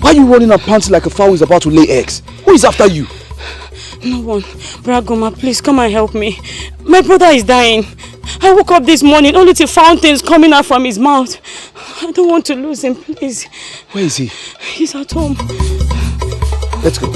Why are you running and panting like a fowl who is about to lay eggs? Who is after you? No one. Bragoma, please come and help me. My brother is dying. I woke up this morning only to find things coming out from his mouth. I don't want to lose him, please. Where is he? He's at home. Let's go.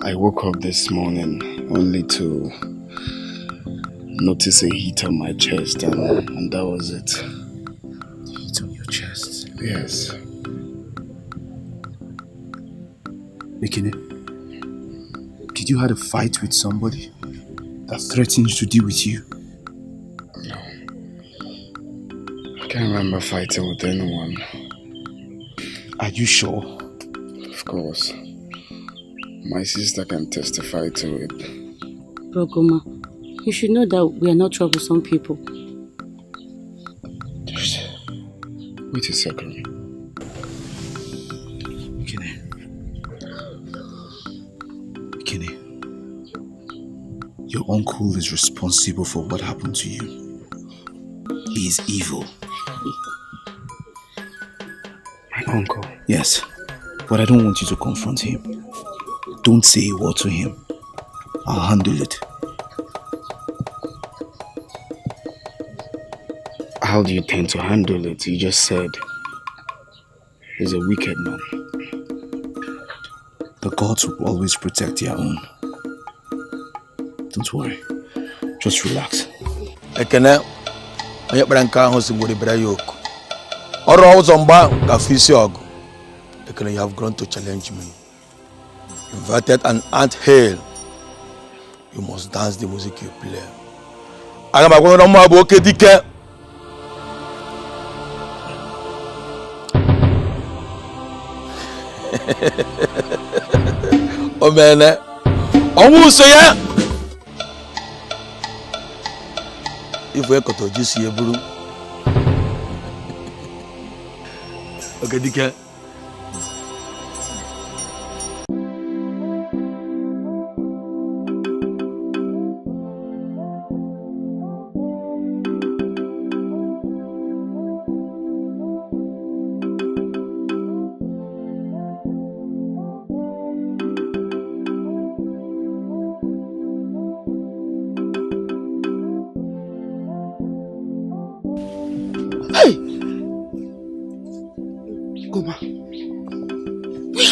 I woke up this morning only to notice a heat on my chest and that was it. Heat on your chest? Yes. Ekene, did you have a fight with somebody that threatened to deal with you? No. I can't remember fighting with anyone. Are you sure? Of course. My sister can testify to it. Bragoma, you should know that we are not troublesome people. Just wait a second. Ekene, your uncle is responsible for what happened to you. He is evil. My uncle? Yes, but I don't want you to confront him. Don't say a word to him. I'll handle it. How do you intend to handle it? You just said he's a wicked man. The gods will always protect their own. Don't worry. Just relax. Ekene, onye kpara nke ahụ si ngwere bere yoku. Ọrụ ụzọ mgba ka fisi ọgụ. Ekene, you have grown to challenge me. Invited an ant hill. You must dance the music you play. Aga m agwa na mma bụ oke dike. O mene. Ọnwụ so ya. Ifu ekoto ji si eburu. Oke dike.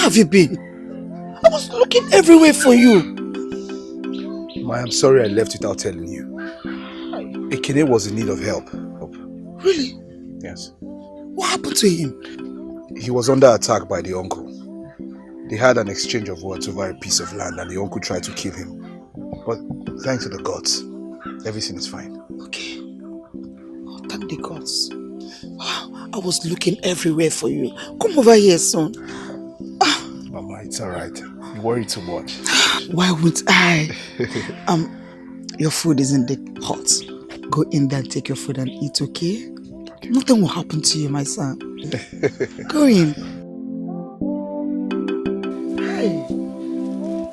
Have you been? I was looking everywhere for you. I'm sorry I left without telling you. Ekene was in need of help. Really? Yes. What happened to him? He was under attack by the uncle. They had an exchange of words over a piece of land and the uncle tried to kill him. But thanks to the gods, everything is fine. Okay. Oh, thank the gods. Wow, I was looking everywhere for you. Come over here, son. Mama, it's alright. You worry too much. Why would I? Your food isn't hot. Go in there and take your food and eat, okay? Nothing will happen to you, my son. Go in. Hey,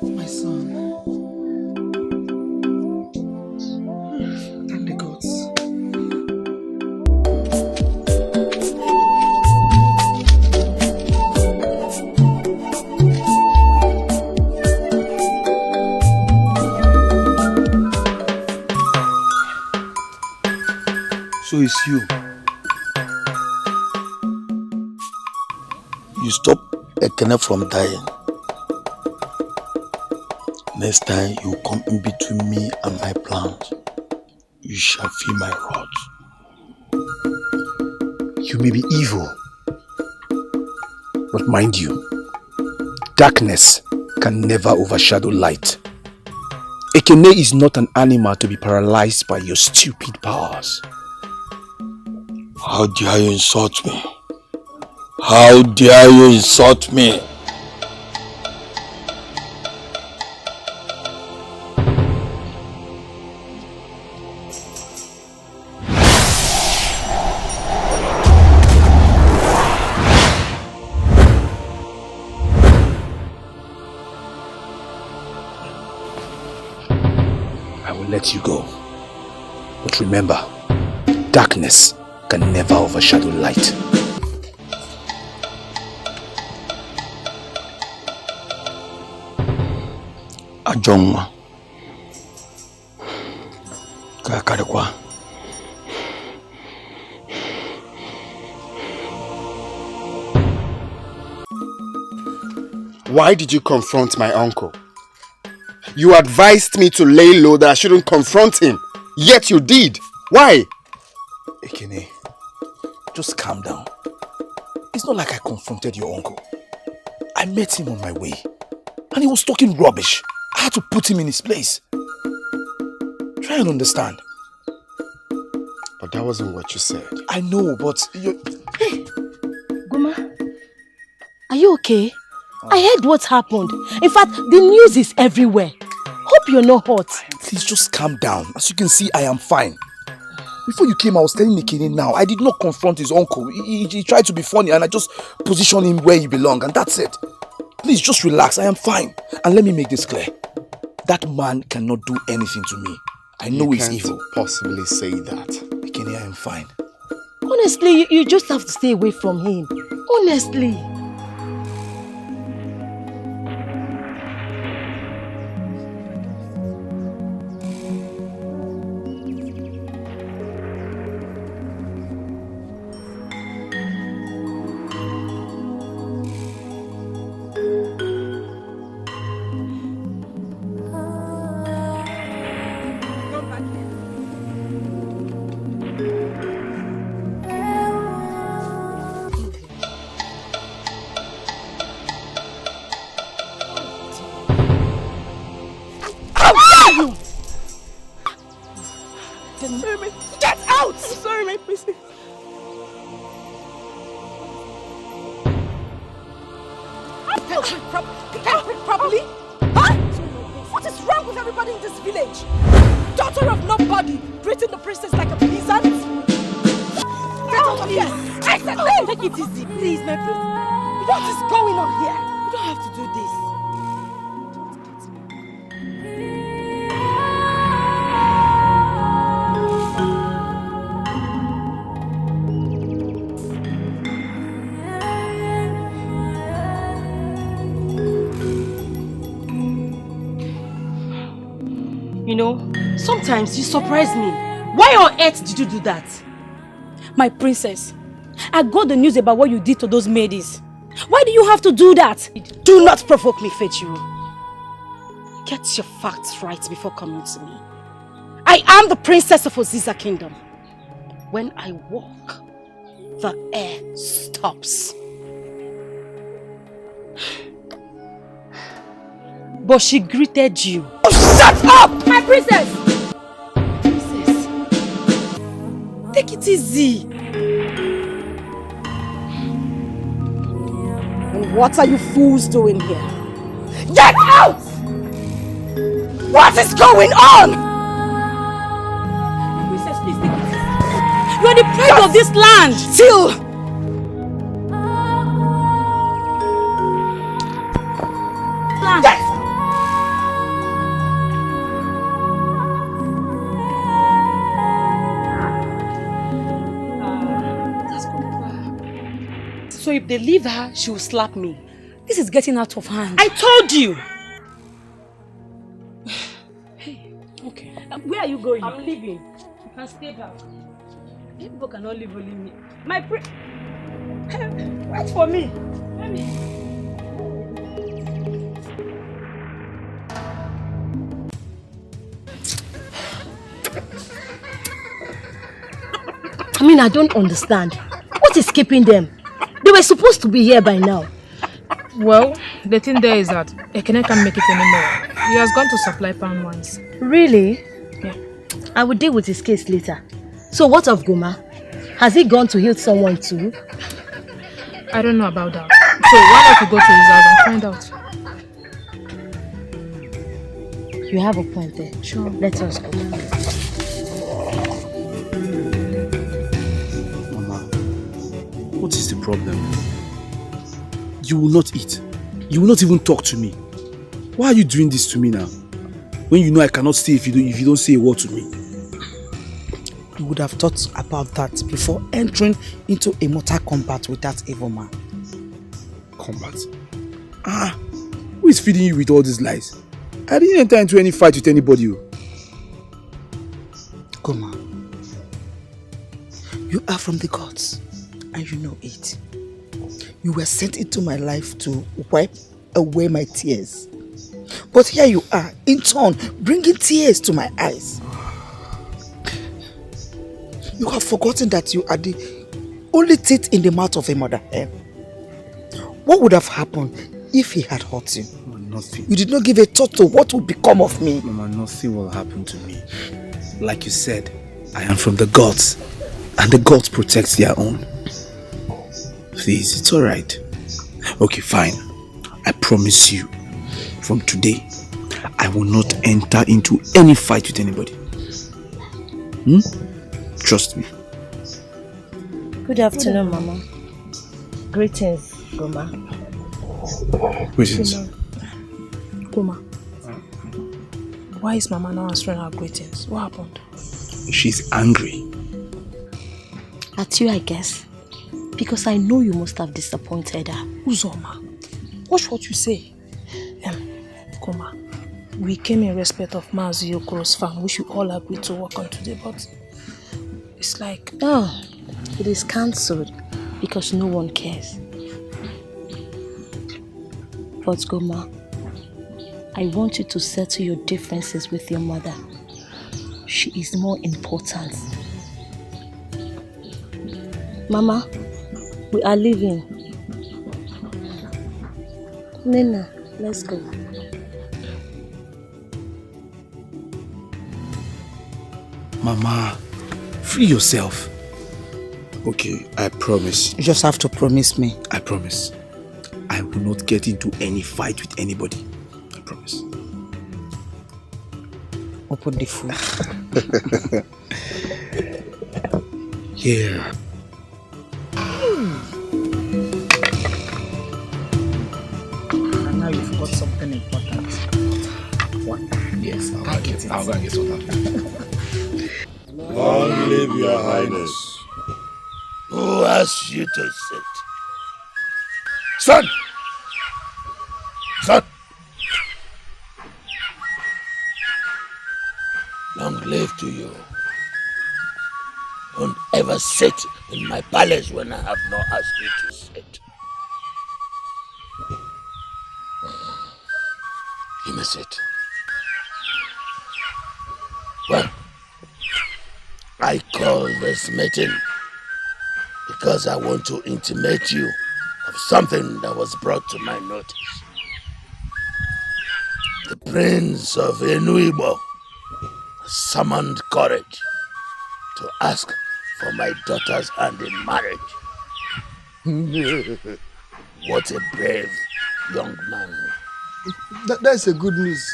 my son. Thank the gods. So it's you. You stop Ekene from dying. Next time you come in between me and my plans, you shall feel my wrath. You may be evil, but mind you, darkness can never overshadow light. Ekene is not an animal to be paralyzed by your stupid powers. How dare you insult me? How dare you insult me? I will let you go. But remember, darkness can never overshadow light. Ajonwa. Kakarekwa. Why did you confront my uncle? You advised me to lay low, that I shouldn't confront him. Yet you did. Why? Ekene, just calm down. It's not like I confronted your uncle. I met him on my way, and he was talking rubbish. I had to put him in his place. Try and understand. But that wasn't what you said. I know, but you... Hey, Guma, are you okay? I heard what's happened. In fact, the news is everywhere. Hope you're not hurt. Please just calm down. As you can see, I am fine. Before you came, I was telling Ekene now. I did not confront his uncle. He tried to be funny and I just positioned him where he belongs, and that's it. Please just relax. I am fine. And let me make this clear. That man cannot do anything to me. I know he's evil. You can't possibly say that. Ekene, I am fine. Honestly, you just have to stay away from him. Honestly. Get out! I'm sorry, my princess. Can't breathe properly? Huh? What is wrong with everybody in this village? Daughter of nobody, treating the princess like a peasant? Get out of here! I said no! Take it easy, please, my princess. What is going on here? You don't have to do this. You know, sometimes you surprise me. Why on earth did you do that? My princess, I got the news about what you did to those maids. Why do you have to do that? Do not provoke me, Fejiro. Get your facts right before coming to me. I am the princess of Oziza Kingdom. When I walk, the air stops. But she greeted you. Oh, shut up! My princess! Princess, take it easy. And what are you fools doing here? Get out! What is going on? Princess, please take it easy. You are the pride of this land. Still! So if they leave her, she will slap me. This is getting out of hand. I told you! Hey, okay. Where are you going? I'm leaving. You can stay back. People cannot live only me. My wait for me. Let me. I mean, I don't understand. What is keeping them? They were supposed to be here by now. Well, the thing there is that Ekene can't make it anymore. He has gone to supply palm wines. Really? Yeah. I will deal with his case later. So what of Goma? Has he gone to heal someone too? I don't know about that. So why don't you go to his house and find out? You have a point there. Sure. Let us go. Mama, what is the problem? You will not eat. You will not even talk to me. Why are you doing this to me now? When you know I cannot stay if you don't say a word to me. You would have thought about that before entering into a mortal combat with that evil man. Combat? Who is feeding you with all these lies? I didn't enter into any fight with anybody. Goma, you are from the gods and you know it. You were sent into my life to wipe away my tears. But here you are, in turn, bringing tears to my eyes. You have forgotten that you are the only teeth in the mouth of a mother hen. What would have happened if he had hurt you? Nothing. You did not give a thought to what would become of me. Mama, nothing will happen to me. Like you said, I am from the gods, and the gods protect their own. Please, it's alright. Okay, fine. I promise you, from today, I will not enter into any fight with anybody. Trust me. Good afternoon, Mama. Greetings, Goma. Greetings. Goma, why is Mama not answering our greetings? What happened? She's angry. At you, I guess. Because I know you must have disappointed her. Uzoma, watch what you say. Goma, we came in respect of Mazi Okoro's farm, which we all agreed to work on today, but it's like... Oh, it is cancelled because no one cares. But Goma, I want you to settle your differences with your mother. She is more important. Mama, we are leaving. Nena, let's go. Mama, free yourself. Okay, I promise. You just have to promise me. I promise. I will not get into any fight with anybody. I promise. Open the food. Here. And now you've got something important. What? Yes, I'll go get water. Long live your highness. Who asked you to sit? Son! Son! Long live to you. Don't ever sit in my palace when I have not asked you to sit. You may sit. Well, I call this meeting because I want to intimate you of something that was brought to my notice. The Prince of Enuibo summoned courage to ask for my daughter's hand in marriage. What a brave young man. That's a good news,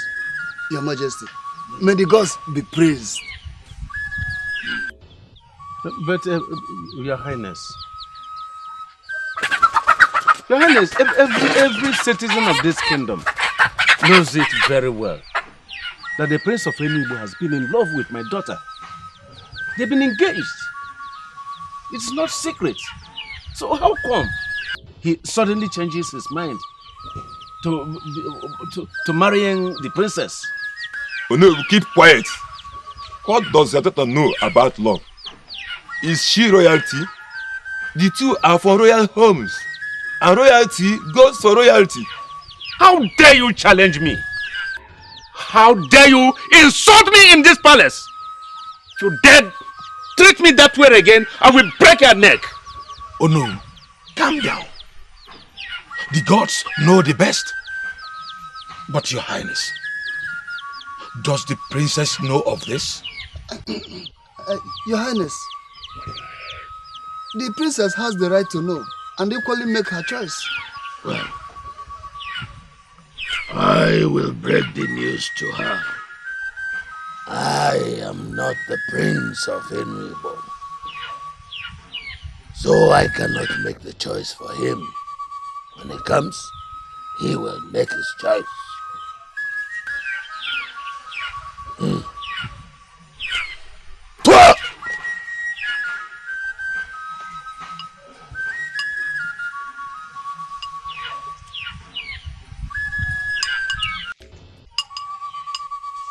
Your Majesty. May the gods be praised. But, Your Highness, every citizen of this kingdom knows it very well that the Prince of Enugu has been in love with my daughter. They've been engaged. It's not secret. So how come he suddenly changes his mind to marrying the princess? Oh no, keep quiet. What does your daughter know about love? Is she royalty? The two are for royal homes. And royalty goes for royalty. How dare you challenge me? How dare you insult me in this palace? If you dare treat me that way again, I will break your neck. Oh no, calm down. The gods know the best. But your highness, does the princess know of this? Your highness, the princess has the right to know and equally make her choice. Well, I will break the news to her. I am not the prince of Enribo, so I cannot make the choice for him. When it comes, he will make his choice.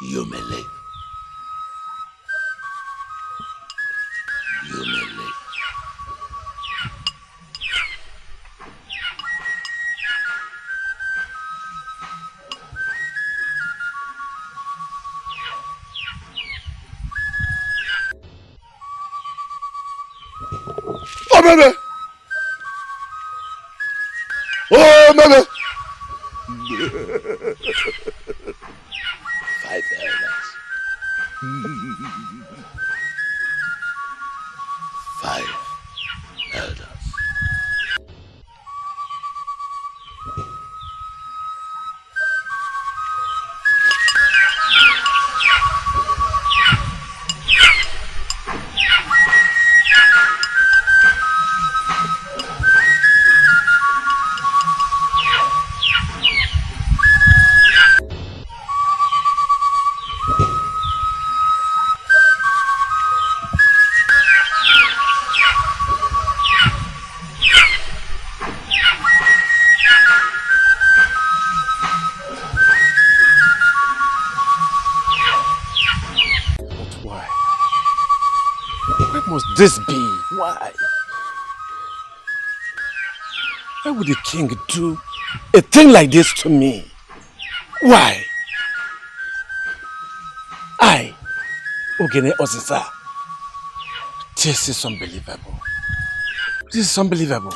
You may live. You may live. Oh, baby! Oh, baby! 5 elders. 5 elders. Must this be? Why? Why would the king do a thing like this to me? Why? I, Ogene Osisa. This is unbelievable. This is unbelievable.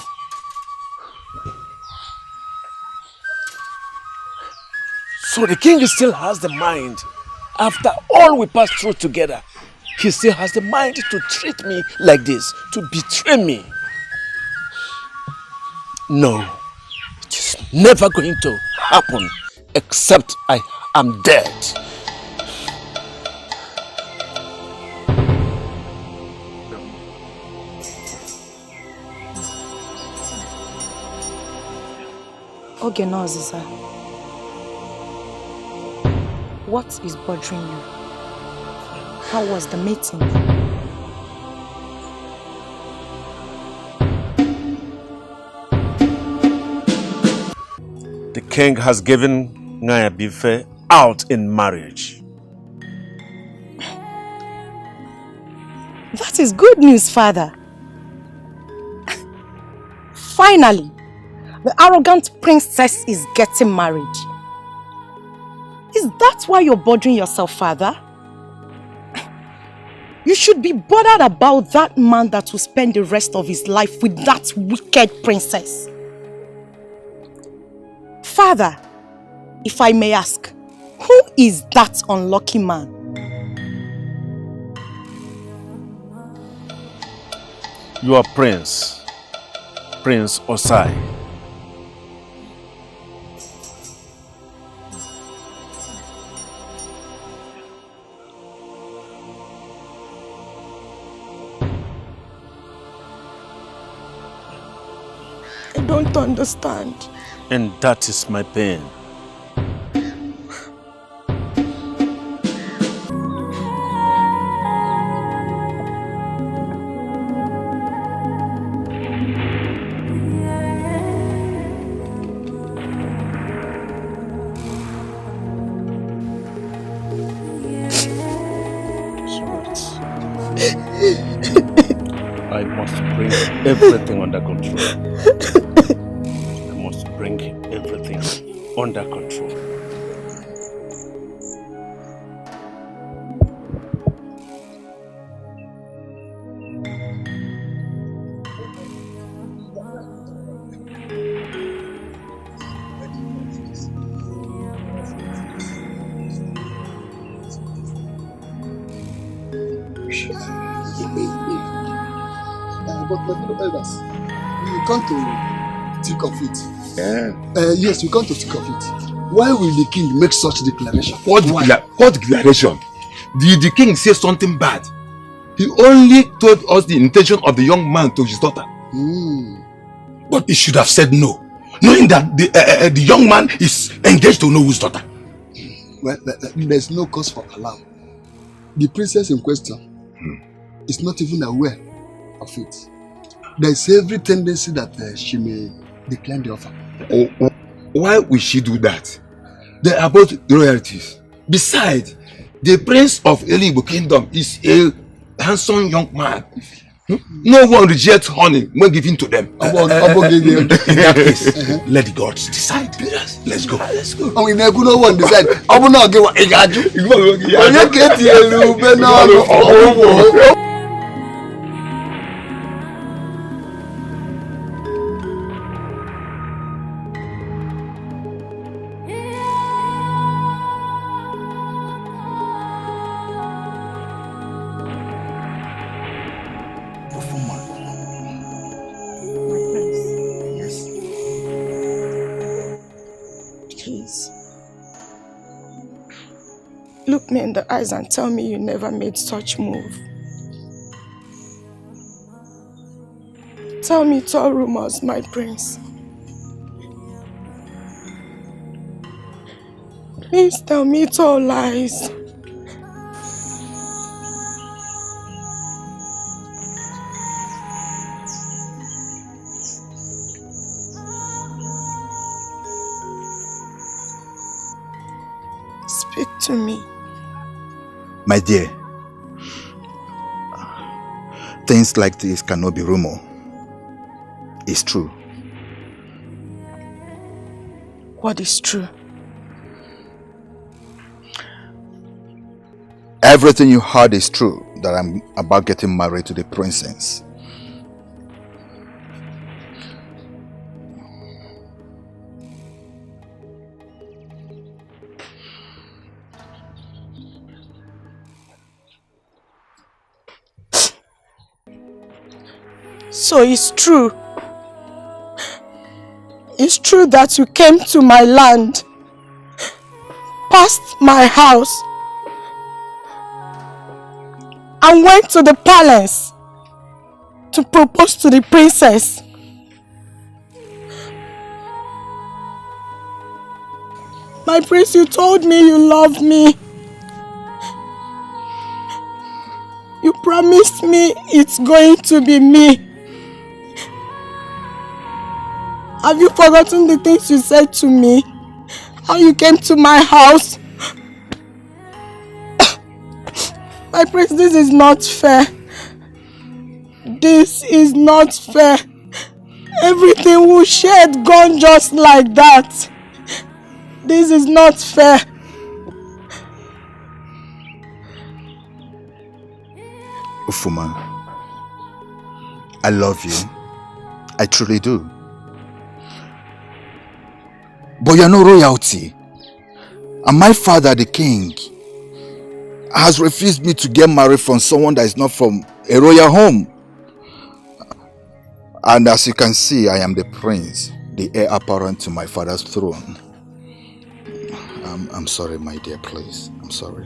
So the king still has the mind, after all we passed through together, he still has the mind to treat me like this, to betray me. No, it is never going to happen except I am dead. Okay, no, Ziza. What is bothering you? How was the meeting? The king has given Ngaya Bife out in marriage. That is good news, father. Finally, the arrogant princess is getting married. Is that why you're bothering yourself, father? You should be bothered about that man that will spend the rest of his life with that wicked princess. Father, if I may ask, who is that unlucky man? Your prince, Prince Osai. I don't understand. And that is my pain. everything under control. I must bring everything under control. But my fellow elders, we come to think of it. Yeah. Yes, we come to think of it. Why will the king make such declaration? What declaration? Did the king say something bad? He only told us the intention of the young man to his daughter. But he should have said no, knowing that the young man is engaged to Nohu's daughter. Well, there's no cause for alarm. The princess in question is not even aware of it. There's every tendency that she may decline the offer. Why will she do that? They are both royalties. Besides, the prince of Eligbo kingdom is a handsome young man. No one rejects honey when given to them. In that case, let the gods decide. Let's go. Let's go. I mean, no one decide. I will not give a Look me in the eyes and tell me you never made such move. Tell me it's all rumors, my prince. Please tell me it's all lies. Speak to me. My dear, things like this cannot be rumor. It's true. What is true? Everything you heard is true, that I'm about getting married to the princess. So it's true. It's true that you came to my land, passed my house, and went to the palace to propose to the princess. My prince, you told me you loved me. You promised me it's going to be me. Have you forgotten the things you said to me? How you came to my house? My prince, this is not fair. This is not fair. Everything we shared gone just like that. This is not fair. Ufuma, I love you. I truly do. But you're no royalty. And my father, the king, has refused me to get married from someone that is not from a royal home. And as you can see, I am the prince, the heir apparent to my father's throne. I'm sorry, my dear, please. I'm sorry.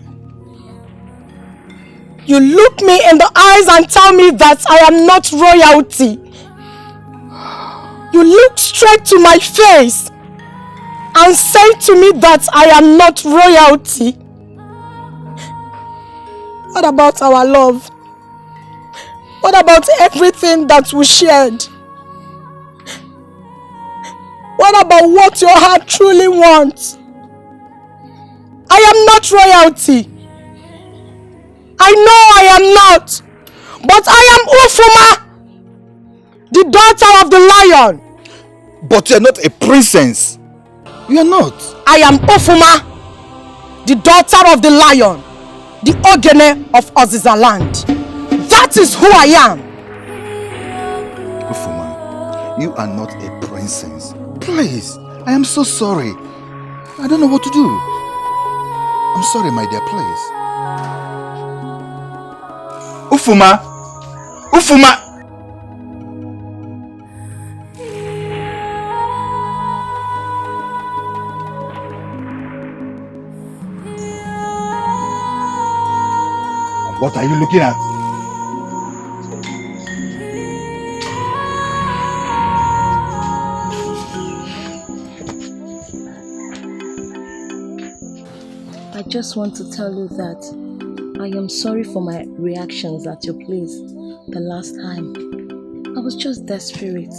You look me in the eyes and tell me that I am not royalty. You look straight to my face and say to me that I am not royalty. What about our love? What about everything that we shared? What about what your heart truly wants? I am not royalty. I know I am not. But I am Ufuma, The daughter of the lion. But you're not a princess. You are not. I am Ofuma, the daughter of the lion, the Ogene of Oziza land. That is who I am. Ofuma, you are not a princess. Please, I am so sorry. I don't know what to do. I'm sorry, my dear, please. Ofuma! Ofuma! What are you looking at? I just want to tell you that I am sorry for my reactions at your place the last time. I was just desperate.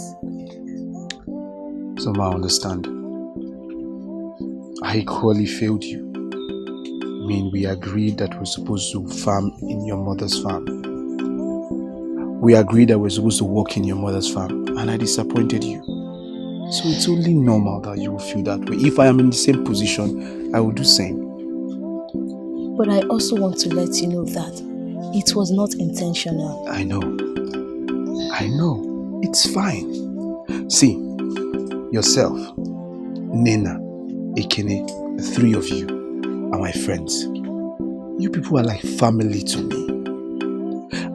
So I understand. I equally failed you. I mean, we agreed that we're supposed to farm in your mother's farm. We agreed that we're supposed to work in your mother's farm, and I disappointed you. So it's only normal that you will feel that way. If I am in the same position, I will do same. But I also want to let you know that it was not intentional. I know. I know. It's fine. See, yourself, Nena, Ekene, the three of you are my friends. You people are like family to me.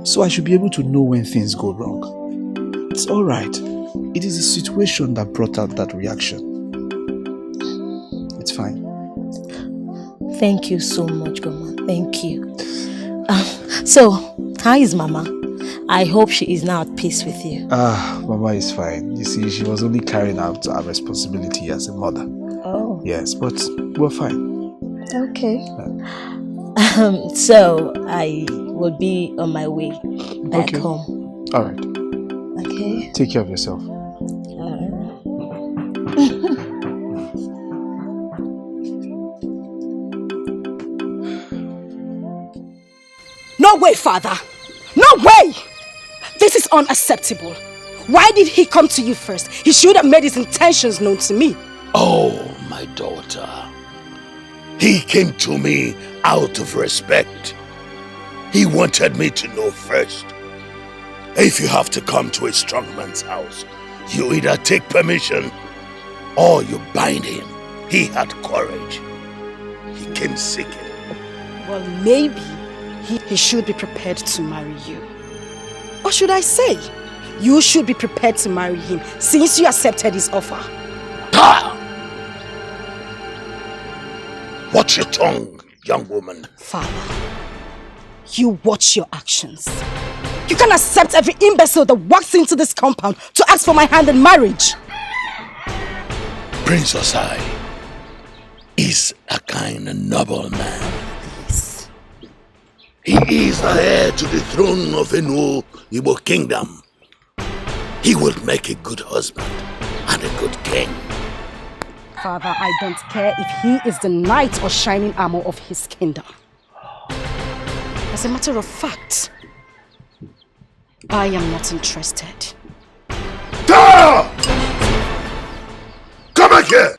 So I should be able to know when things go wrong. It's alright. It is the situation that brought out that reaction. It's fine. Thank you so much, Goma. Thank you. So, how is Mama? I hope she is now at peace with you. Mama is fine. You see, she was only carrying out her responsibility as a mother. Oh. Yes, but we're fine. Okay. So, I will be on my way back home. Alright. Okay. Take care of yourself. No way, Father! No way! This is unacceptable. Why did he come to you first? He should have made his intentions known to me. Oh, my daughter. He came to me out of respect. He wanted me to know first. If you have to come to a strong man's house, you either take permission or you bind him. He had courage. He came seeking. Well, maybe he should be prepared to marry you. Or should I say, you should be prepared to marry him since you accepted his offer. Watch your tongue, young woman. Father, you watch your actions. You can't accept every imbecile that walks into this compound to ask for my hand in marriage. Prince Osai is a kind and noble man. He is the heir to the throne of Enu Igbo kingdom. He will make a good husband and a good king. Father, I don't care if he is the knight or shining armor of his kingdom. As a matter of fact, I am not interested. Tara! Come back here!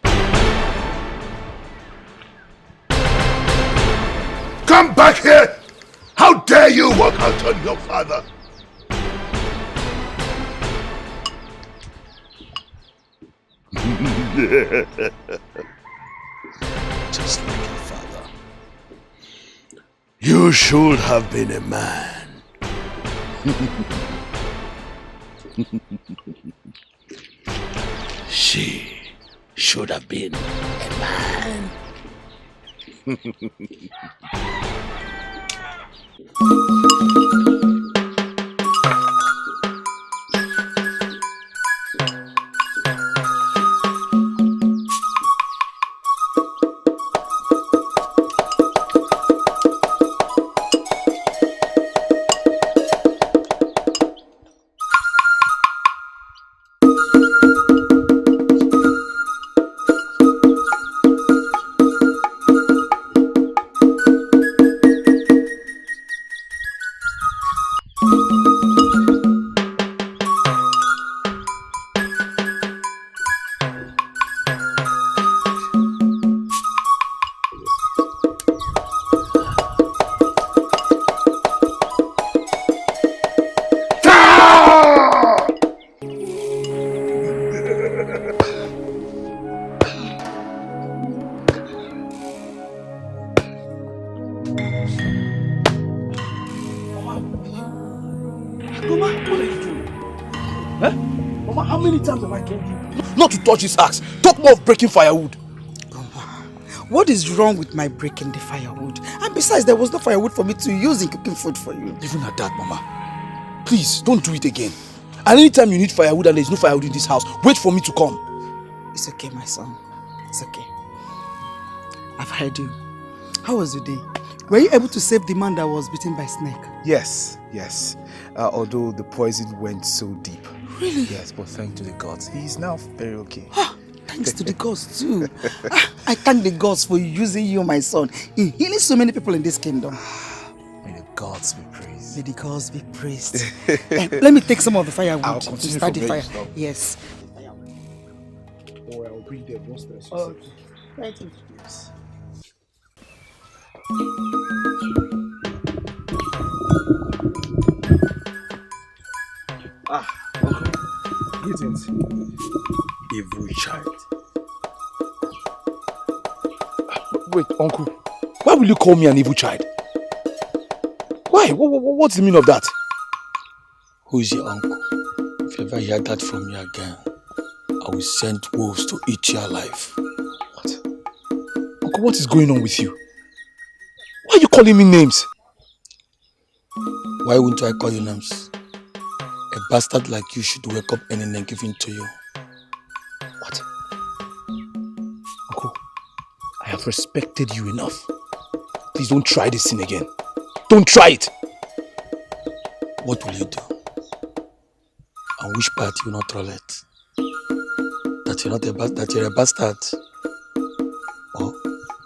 Come back here! How dare you walk out on your father? Just like your father. You should have been a man. She should have been a man. many times have I told you not to touch this axe? Talk more of breaking firewood. What is wrong with my breaking the firewood? And besides, there was no firewood for me to use in cooking food for you. Even at that, Mama. Please, don't do it again. And anytime you need firewood and there's no firewood in this house, wait for me to come. It's okay, my son. It's okay. I've heard you. How was your day? Were you able to save the man that was bitten by a snake? Yes. Although the poison went so deep. Really? Yes, but thanks to the gods, he is now very okay. Thanks to the gods too. I thank the gods for using you, my son, in healing so many people in this kingdom. May the gods be praised. May the gods be praised. Let me take some of the firewood. I'll continue to start the fire. Stop. Yes. Or I'll bring them. Okay. Thank you. Yes. Uncle. Greetings. Evil child. Wait, Uncle. Why will you call me an evil child? Why? What's the meaning of that? Who's your uncle? If you ever hear that from me again, I will send wolves to eat you alive. What? Uncle, what is going on with you? Why are you calling me names? Why wouldn't I call you names? A bastard like you should wake up any name given to you. What? Uncle, I have respected you enough. Please don't try this sin again. Don't try it! What will you do? And which part you will not tolerate? That you're a bastard? Or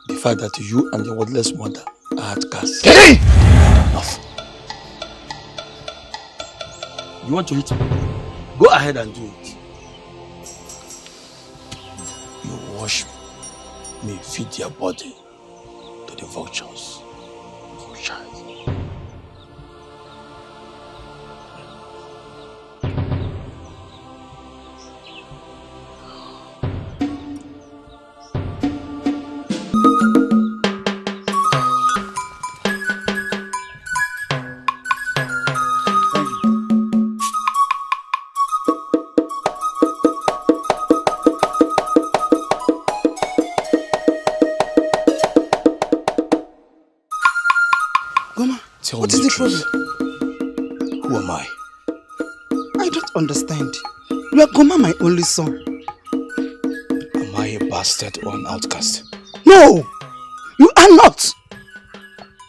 the fact that you and your worthless mother are outcasts? Hey! Enough. You want to hit me? Go ahead and do it. You wash me, feed your body to the vultures. Child. What is the problem? Who am I? I don't understand. You are Goma, my only son. Am I a bastard or an outcast? No! You are not!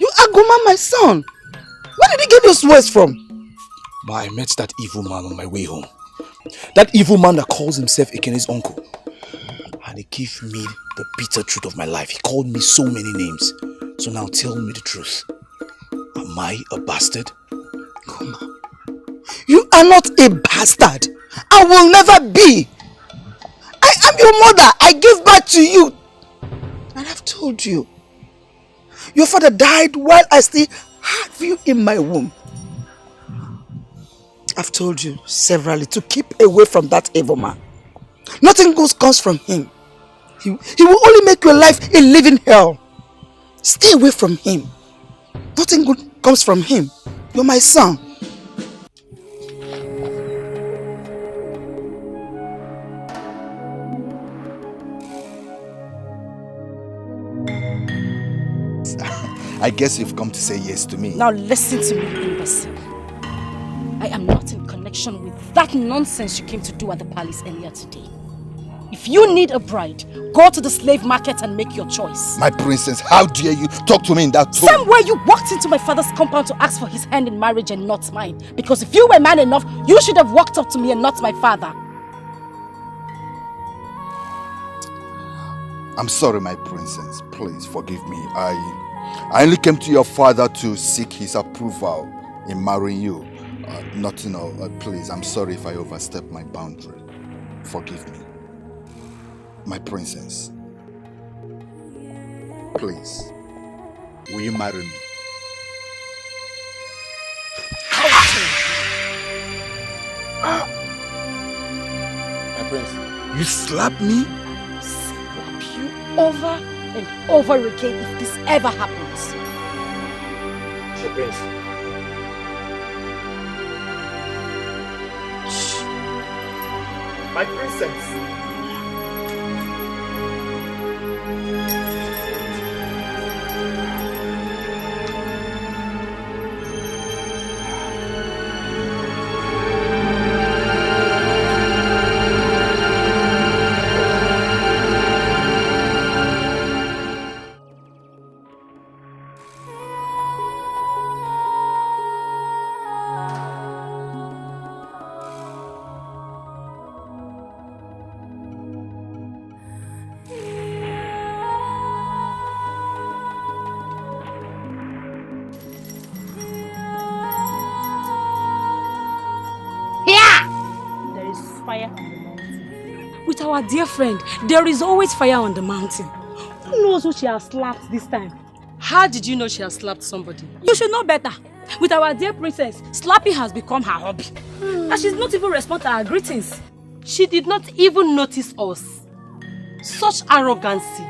You are Goma, my son! Where did you get those words from? Ma, I met that evil man on my way home. That evil man that calls himself Ekene's uncle. And he gave me the bitter truth of my life. He called me so many names. So now tell me the truth. Am I a bastard? Goma, you are not a bastard. I will never be. I am your mother. I gave birth to you. And I've told you. Your father died while I still have you in my womb. I've told you severally to keep away from that evil man. Nothing good comes from him. He will only make your life a living hell. Stay away from him. Nothing good comes from him. You're my son. I guess you've come to say yes to me. Now listen to me, imbecile. I am not in connection with that nonsense you came to do at the palace earlier today. If you need a bride, go to the slave market and make your choice. My princess, how dare you talk to me in that tone? Same way you walked into my father's compound to ask for his hand in marriage and not mine. Because if you were man enough, you should have walked up to me and not my father. I'm sorry, my princess. Please forgive me. I only came to your father to seek his approval in marrying you. Please, I'm sorry if I overstepped my boundary. Forgive me. My princess. Please, will you marry me? My prince. You slap me? Slap you over and over again if this ever happens. My prince. My princess. There is fire on the mountain. With our dear friend, there is always fire on the mountain. Who knows who she has slapped this time? How did you know she has slapped somebody? You should know better. With our dear princess, slapping has become her hobby. And she's not even responding to our greetings. She did not even notice us. Such arrogancy.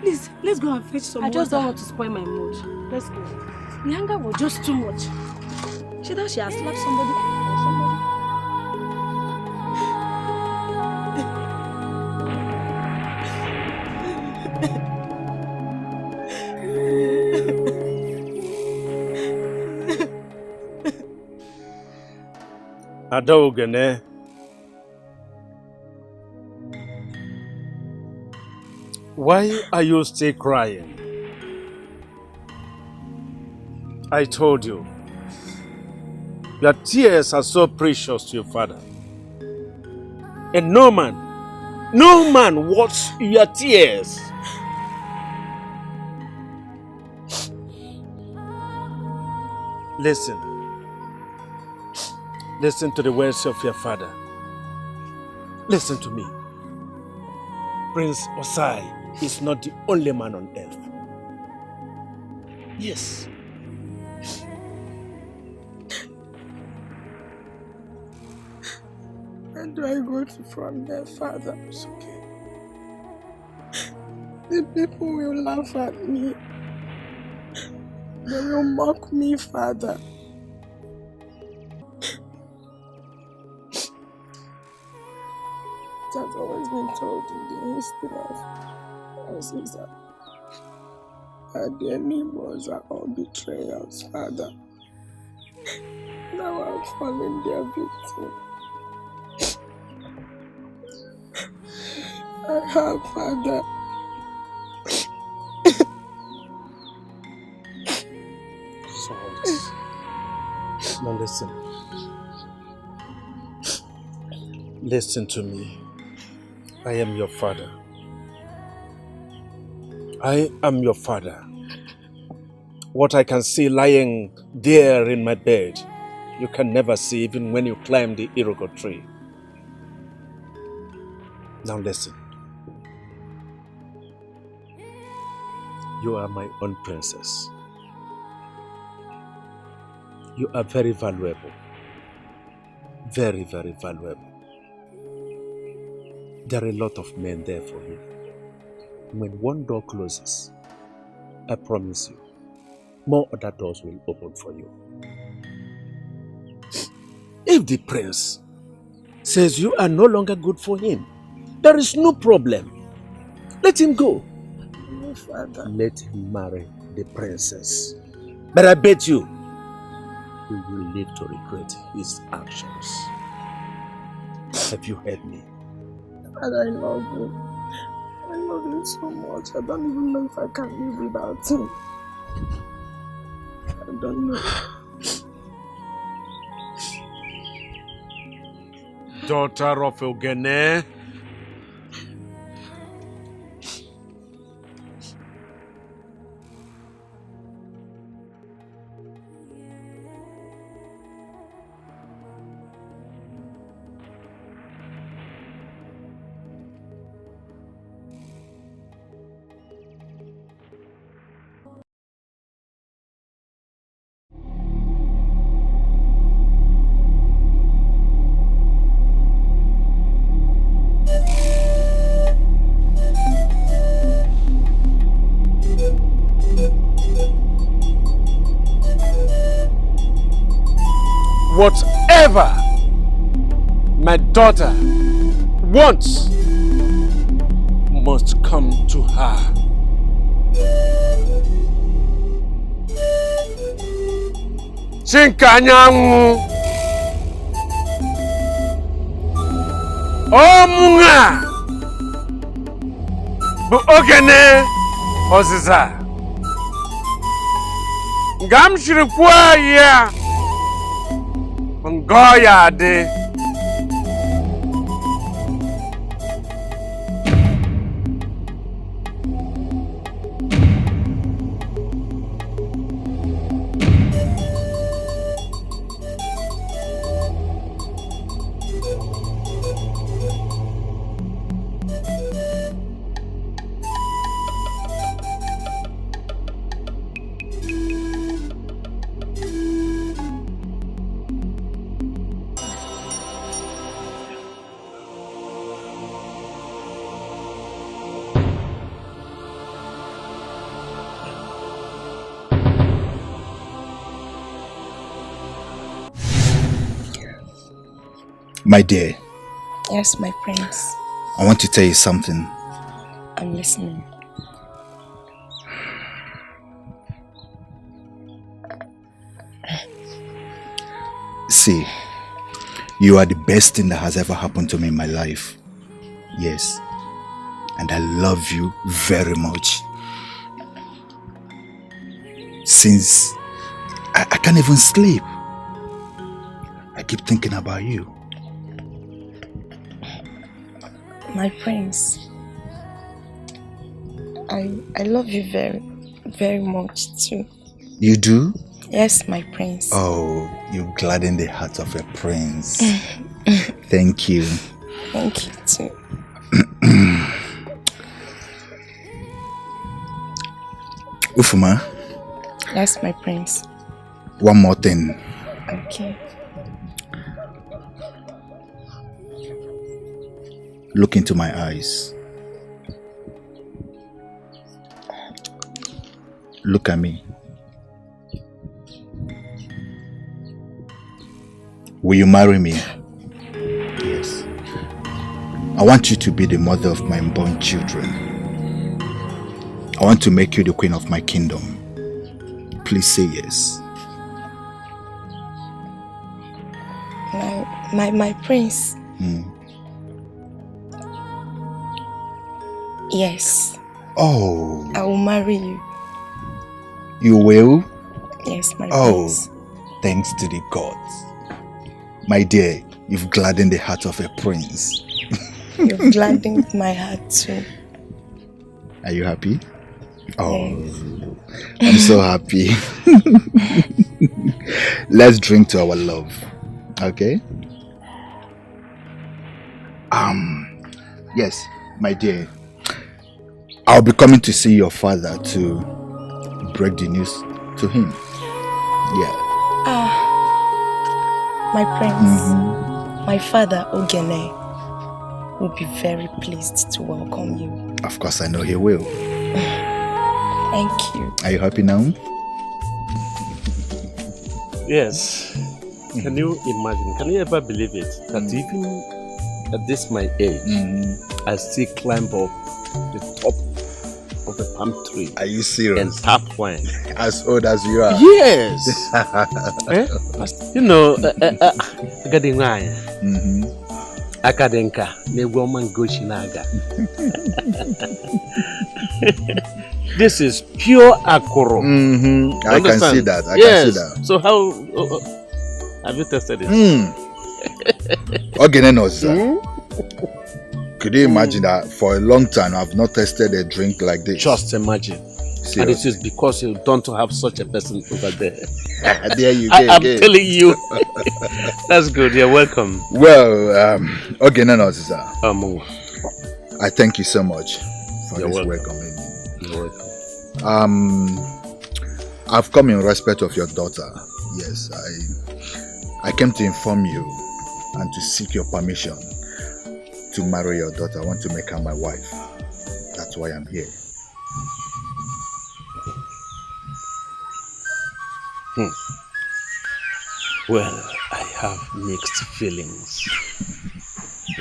Please, let's go and fetch some I just water. don't want to spoil my mood. Let's go. The anger was just too much. She thought she had slapped somebody or somebody. Adogene. Why are you still crying? I told you, your tears are so precious to your father. And no man wants your tears. Listen to the words of your father. Listen to me. Prince Osai is not the only man on earth. Yes. Where do I go from there, Father? It's okay. The people will laugh at me. They will mock me, Father. It has always been told in the history of Caesar that their neighbors are all betrayers, Father. Now I've fallen their victim. I have, Father. Salt. Now listen. Listen to me. I am your father. I am your father. What I can see lying there in my bed, you can never see even when you climb the iroko tree. Now listen. You are my own princess. You are very valuable. Very, very valuable. There are a lot of men there for you. When one door closes, I promise you, more other doors will open for you. If the prince says you are no longer good for him, there is no problem. Let him go. No, Father. Let him marry the princess. But I bet you, he will live to regret his actions. Have you heard me? Father, I love him. I love him so much. I don't even know if I can live without him. I don't know. Daughter of Ogene, my daughter wants must come to her. Chinkanyangu Omunga Bu ogene Oziza Ngam shirikwa ya Ngoya de My dear. Yes, my prince. I want to tell you something. I'm listening. See, you are the best thing that has ever happened to me in my life. Yes. And I love you very much. Since I can't even sleep. I keep thinking about you. My prince, I love you very, very much too. You do? Yes, my prince. Oh, you gladden the heart of a prince. Thank you. Thank you too. Ufuma. Yes, my prince. One more thing. Okay. Look into my eyes. Look at me. Will you marry me? Yes. I want you to be the mother of my unborn children. I want to make you the queen of my kingdom. Please say yes. My prince. Yes. Oh. I will marry you. You will? Yes, my Oh, prince. thanks to the gods. My dear, you've gladdened the heart of a prince. You've gladdened my heart too. Are you happy? Oh, yes. I'm so happy. Let's drink to our love. Okay? Yes, my dear. I'll be coming to see your father to break the news to him. Yeah. My prince, my father Ogene will be very pleased to welcome you. Of course, I know he will. Thank you. Are you happy now? Yes. Can you imagine? Can you ever believe it? That even at this my age, I still climb up the top of a palm tree. Are you serious? And tap wine. As old as you are? Yes. You know, Gadingwaya. Akadenka, Negwoman Goshinaga. This is pure Akoro. I can see that. I can see that. So how have you tested it? Ogene knows that. Could you imagine that for a long time I've not tasted a drink like this? Just imagine. Seriously. And it is because you don't have such a person over there. There you go. I'm telling you. That's good. You're welcome. Well, Ogene knows that. I thank you so much for this welcoming. You're welcome. I've come in respect of your daughter. Yes, I came to inform you and to seek your permission to marry your daughter. I want to make her my wife. That's why I'm here. Well, I have mixed feelings.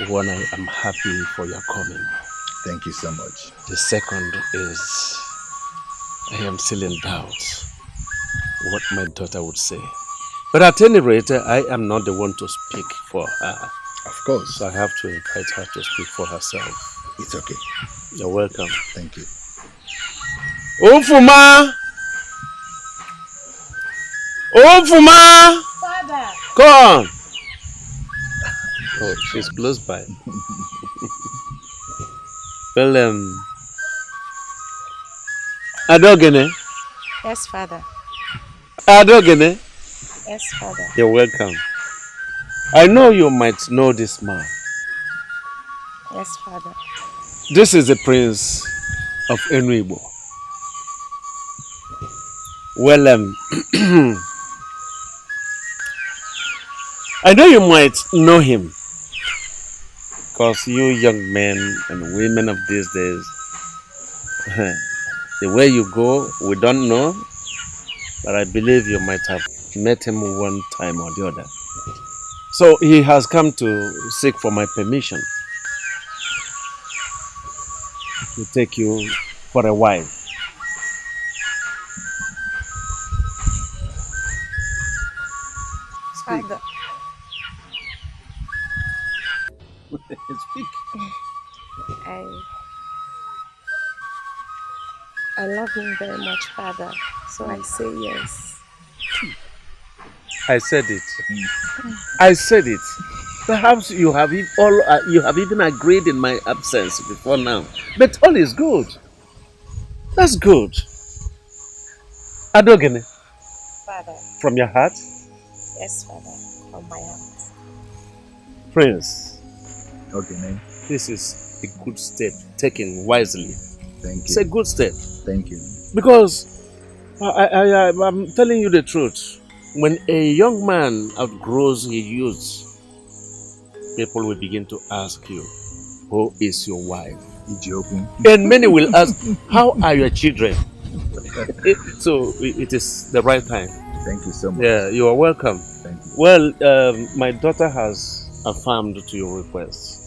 One, I am happy for your coming. Thank you so much. The second is I am still in doubt what my daughter would say. But at any rate, I am not the one to speak for her. Of course. So I have to invite her to speak for herself. It's okay. You're welcome. Thank you. Ofuma! Ofuma! Father! Come on! Oh, she's close by. Well, Adogene? Yes, Father. Adogene? Yes, Father. You're welcome. I know you might know this man. Yes, Father. This is the Prince of Enuigbo. Well, I know you might know him because you young men and women of these days, the way you go, we don't know, but I believe you might have met him one time or the other. So he has come to seek for my permission to take you for a wife. Father. Speak. I love him very much, Father. So I say yes. I said it. I said it. Perhaps you have even agreed in my absence before now. But all is good. That's good. Adogene. Father. From your heart? Yes, Father. From my heart. Prince. Okay, this is a good step taken wisely. Thank you. It's a good step. Thank you. Because I'm telling you the truth. When a young man outgrows his youth, people will begin to ask you, who is your wife? And many will ask, how are your children? So it is the right time. Thank you so much. Yeah, you are welcome. Thank you. Well, my daughter has affirmed to your request.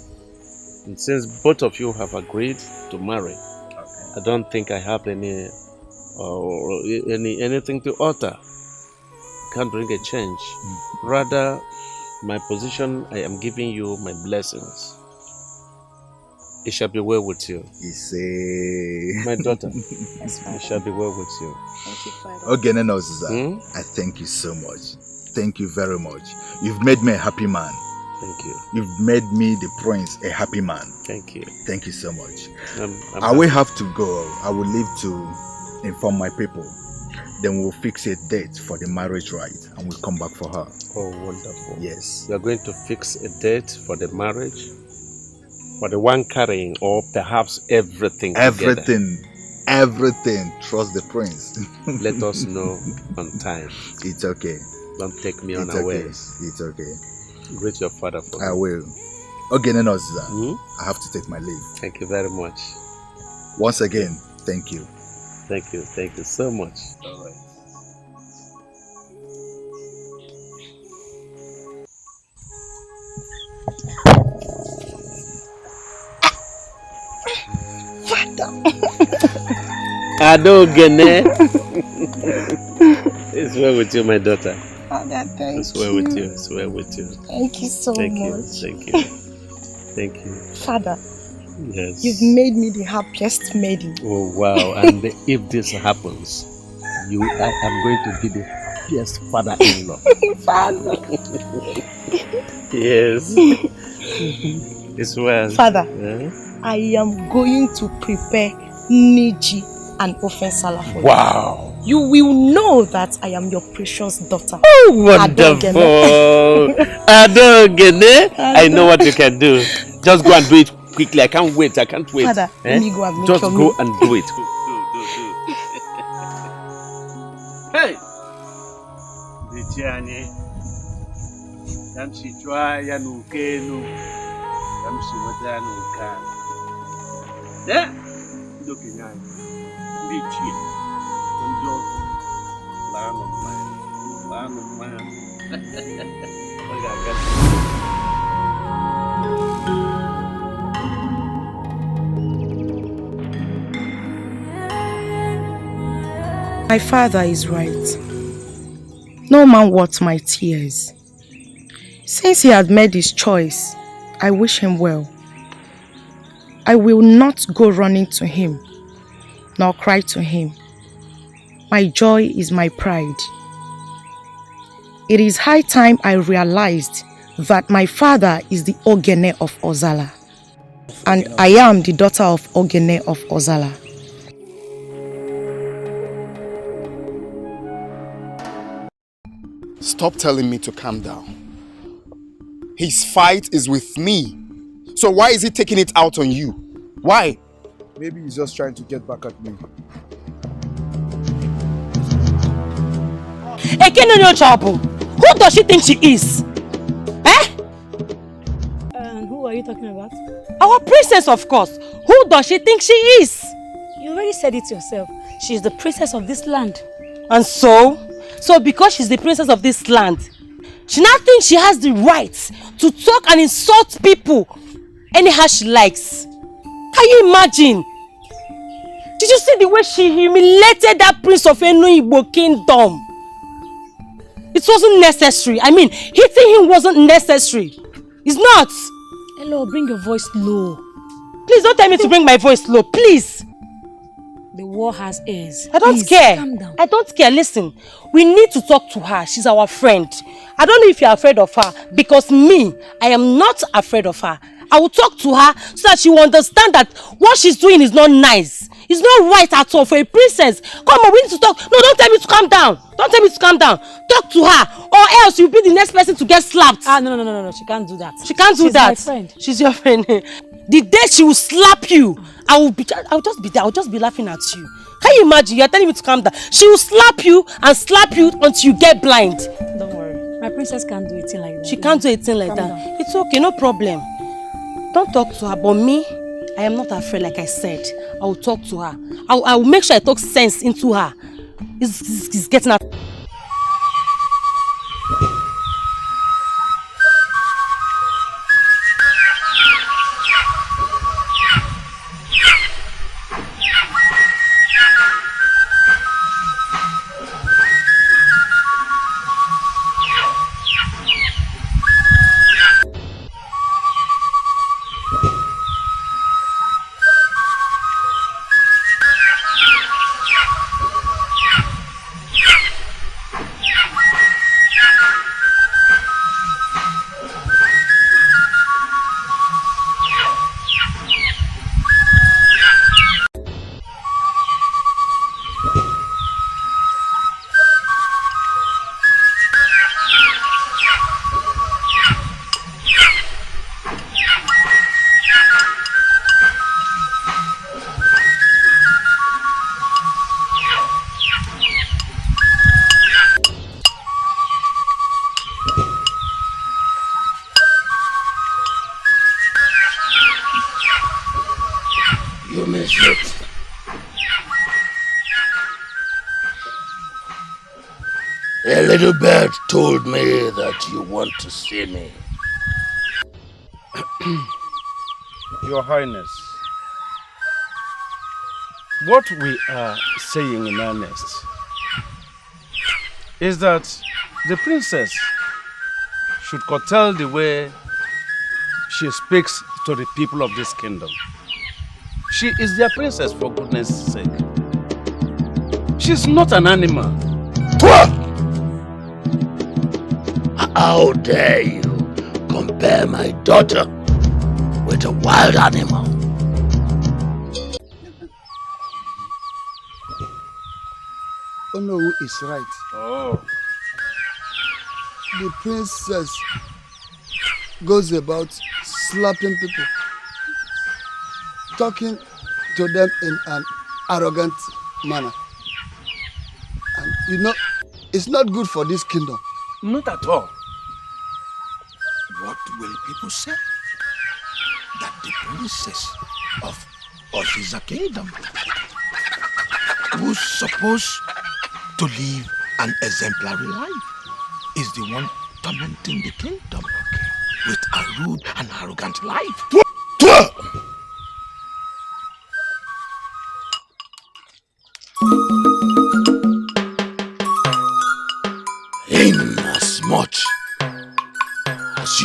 And since both of you have agreed to marry, I don't think I have anything to alter. Can't bring a change. Rather, my position, I am giving you my blessings. It shall be well with you. My daughter. Yes, Father. It shall be well with you. Thank you, Father. Okay, I thank you so much. Thank you very much. You've made me a happy man. Thank you. You've made me, the prince, a happy man. Thank you. Thank you so much. I will have to go. I will leave to inform my people. Then we'll fix a date for the marriage rite and we'll come back for her. Oh, wonderful. Yes. You are going to fix a date for the marriage? For the one carrying, or perhaps everything Everything. together? Everything. Trust the prince. Let us know on time. It's okay. Don't take me It's unawares. Okay. It's okay. Greet your father for me. I will. Okay, I have to take my leave. Thank you very much. Once again, thank you. Thank you. Thank you so much. All right. Adogene. It's well with you, my daughter. Father, thank It's well with you. It's well with you. Thank you so Thank you. much. Thank you. Thank you. Father, Yes. you've made me the happiest maiden. Oh wow! And if this happens, I am going to be the happiest father-in-law. Father. Yes. It's well. Father, Yeah? I am going to prepare Niji and Ofensala for you. Wow! You will know that I am your precious daughter. Oh, wonderful! Adogene, I know what you can do. Just go and do it quickly. I can't wait. I can't wait. Father, let me go and make Just your go meal. and do it. Hey! Dichiani. Yamsi chwa ya nukenu. Yamsi wata nuka. Eh? Doki nyani. Dichi. Ndio. Lano man. Lano man. Oga, My father is right. No man worth my tears. Since he had made his choice, I wish him well. I will not go running to him, nor cry to him. My joy is my pride. It is high time I realized that my father is the Ogene of Ozala, and I am the daughter of Ogene of Ozala. Stop telling me to calm down. His fight is with me. So why is he taking it out on you? Why? Maybe he's just trying to get back at me. Who does she think she is? Eh? And who are you talking about? Our princess, of course. Who does she think she is? You already said it yourself. She is the princess of this land. And so? So because she's the princess of this land, she now thinks she has the right to talk and insult people anyhow she likes. Can you imagine? Did you see the way she humiliated that prince of Igbo kingdom? It wasn't necessary. I mean, hitting him wasn't necessary. It's not. Hello, bring your voice low. Please don't tell me to bring my voice low, please. The war has ears. I don't care. Calm down. I don't care. Listen, we need to talk to her. She's our friend. I don't know if you're afraid of her, because me, I am not afraid of her. I will talk to her so that she will understand that what she's doing is not nice. It's not right at all for a princess. Come on, we need to talk. No, don't tell me to calm down. Don't tell me to calm down. Talk to her, or else you'll be the next person to get slapped. No. She can't do that. She can't do that. She's my friend. She's your friend. The day she will slap you, I'll just be there. I'll just be laughing at you. Can you imagine? You're telling me to calm down. She will slap you and slap you until you get blind. Don't worry. My princess can't do anything like that. She can't do anything like that. Down. It's okay, no problem. Don't talk to her, but me, I am not afraid, like I said. I will talk to her. I will make sure I talk sense into her. It's getting out. A little bird told me that you want to see me. Your Highness, what we are saying in earnest is that the princess should curtail the way she speaks to the people of this kingdom. She is their princess, for goodness sake. She's not an animal. How dare you compare my daughter with a wild animal? Onowu is right. Oh. The princess goes about slapping people, talking to them in an arrogant manner. And you know, it's not good for this kingdom. Not at all. What will people say? That the princess of Oshiza kingdom, who's supposed to live an exemplary life, is the one tormenting the kingdom with a rude and arrogant life.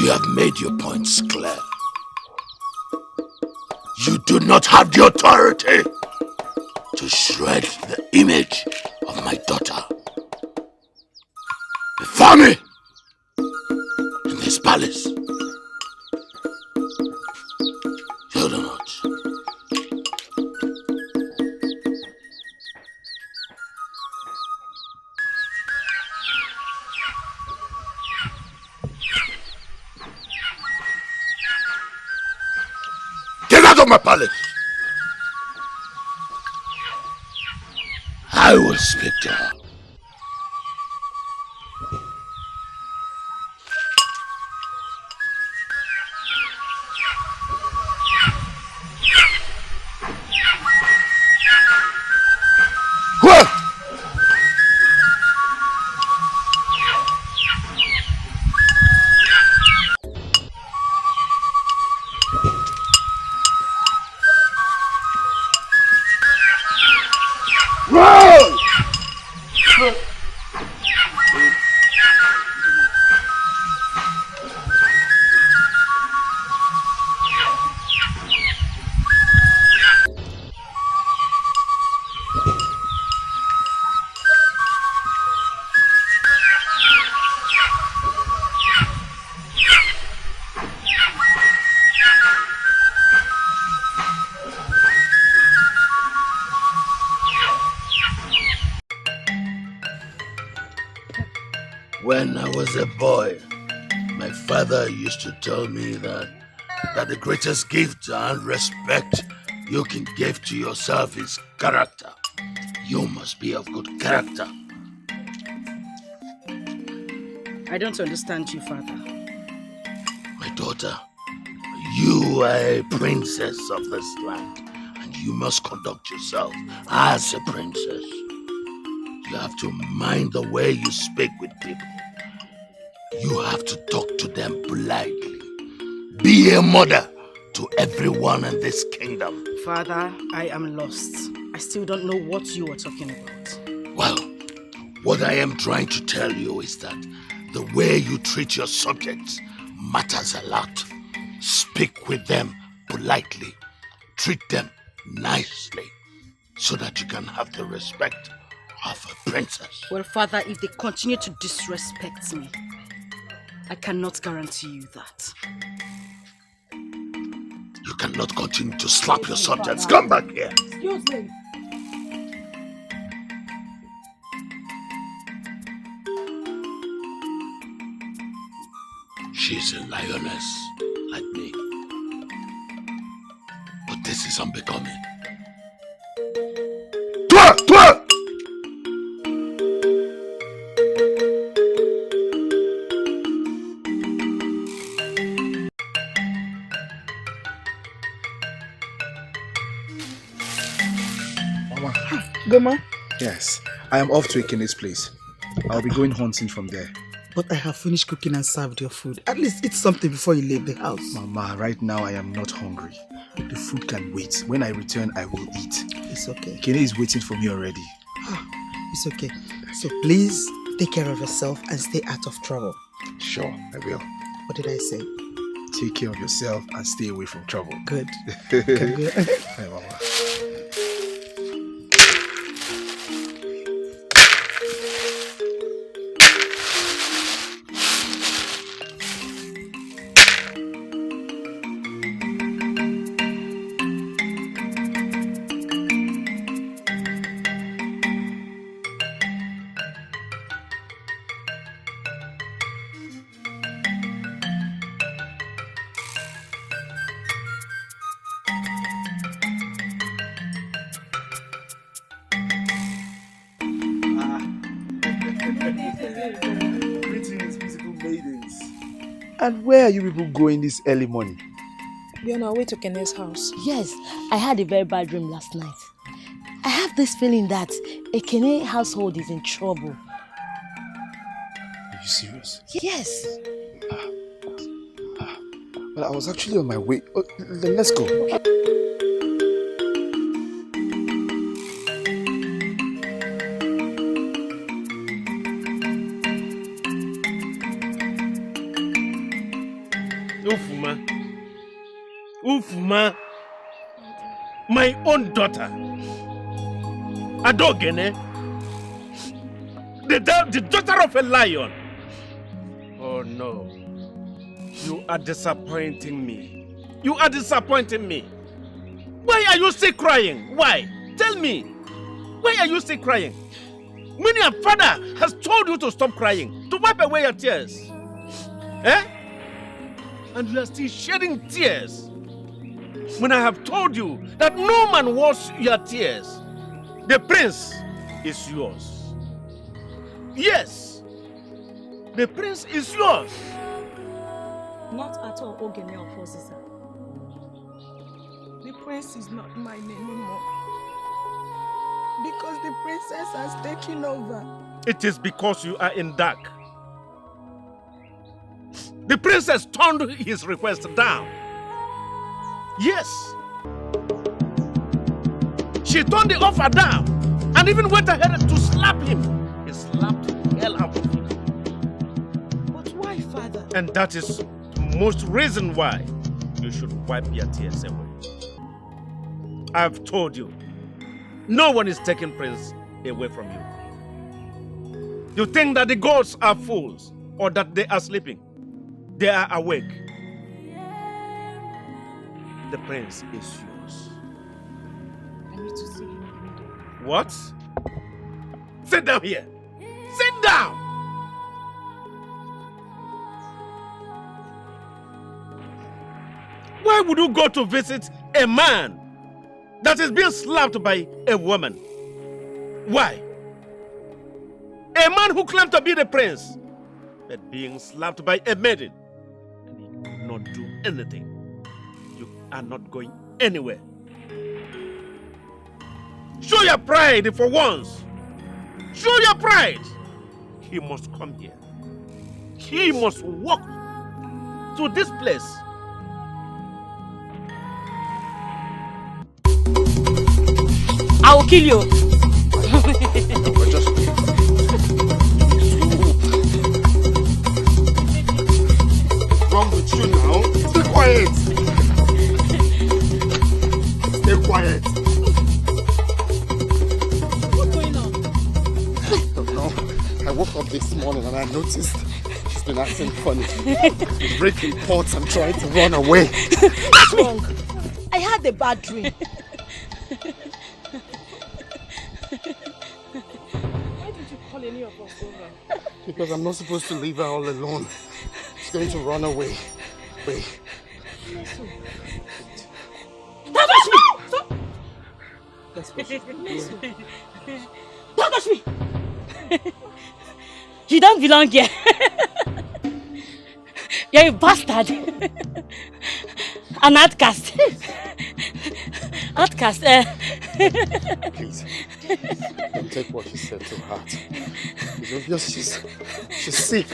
you have made your points clear. You do not have the authority to shred the image of my daughter before me in this palace. You do not. Get out of my palace! I will speak to her. Run! When I was a boy, my father used to tell me that the greatest gift and respect you can give to yourself is character. You must be of good character. I don't understand you, father. My daughter, you are a princess of this land, and you must conduct yourself as a princess. You have to mind the way you speak with people. You have to talk to them politely. Be a mother to everyone in this kingdom. Father, I am lost. I still don't know what you are talking about. Well, what I am trying to tell you is that the way you treat your subjects matters a lot. Speak with them politely. Treat them nicely so that you can have the respect of a princess. Well, father, if they continue to disrespect me, I cannot guarantee you that. You cannot continue to slap your subjects. Come back here. Excuse me. She's a lioness like me. But this is unbecoming. Toi! Toi! Goma? Yes, I am off to Ekene's place. I'll be going hunting from there. But I have finished cooking and served your food. At least eat something before you leave the house. Mama, right now I am not hungry. The food can wait. When I return, I will eat. It's okay. Ekene is waiting for me already. It's okay. So please take care of yourself and stay out of trouble. Sure, I will. What did I say? Take care of yourself and stay away from trouble. Good. Good. Hey, Mama. And where are you people going this early morning? We are on our way to Kene's house. Yes, I had a very bad dream last night. I have this feeling that a Kene household is in trouble. Are you serious? Yes. Well, I was actually on my way. Oh, then let's go. Ufma, my own daughter, Adogene, the daughter of a lion. Oh no, you are disappointing me. You are disappointing me. Why are you still crying? Why? Tell me. Why are you still crying? When your father has told you to stop crying, to wipe away your tears. Eh? And you are still shedding tears. When I have told you that no man wants your tears, the prince is yours. Yes, the prince is yours. Not at all, Ogene of Oziza. The prince is not mine anymore. Because the princess has taken over. It is because you are in dark. The princess turned his request down. Yes. She turned the offer down and even went ahead to slap him. He slapped the hell out of him. But why, father? And that is the most reason why you should wipe your tears away. I've told you, no one is taking Prince away from you. You think that the gods are fools or that they are sleeping? They are awake. The prince is yours. I need to see him. What? Sit down here. Sit down. Why would you go to visit a man that is being slapped by a woman? Why? A man who claimed to be the prince, but being slapped by a maiden, and he could not do anything. You are not going anywhere. Show your pride for once. Show your pride. He must come here. He must walk to this place. I will kill you. What's wrong with you now? Stay quiet. Stay quiet. What's going on? I don't know. I woke up this morning and I noticed he's been acting funny. He's breaking pots and trying to run away. What's wrong? I had a bad dream. Why did you call any of us over? Because I'm not supposed to leave her all alone. She's going to run away. Wait. Don't touch me! That's what she's doing. Don't touch me! You don't belong here. You're a bastard. An outcast. Outcast. Please, don't take what she said to heart. It's obvious she's sick.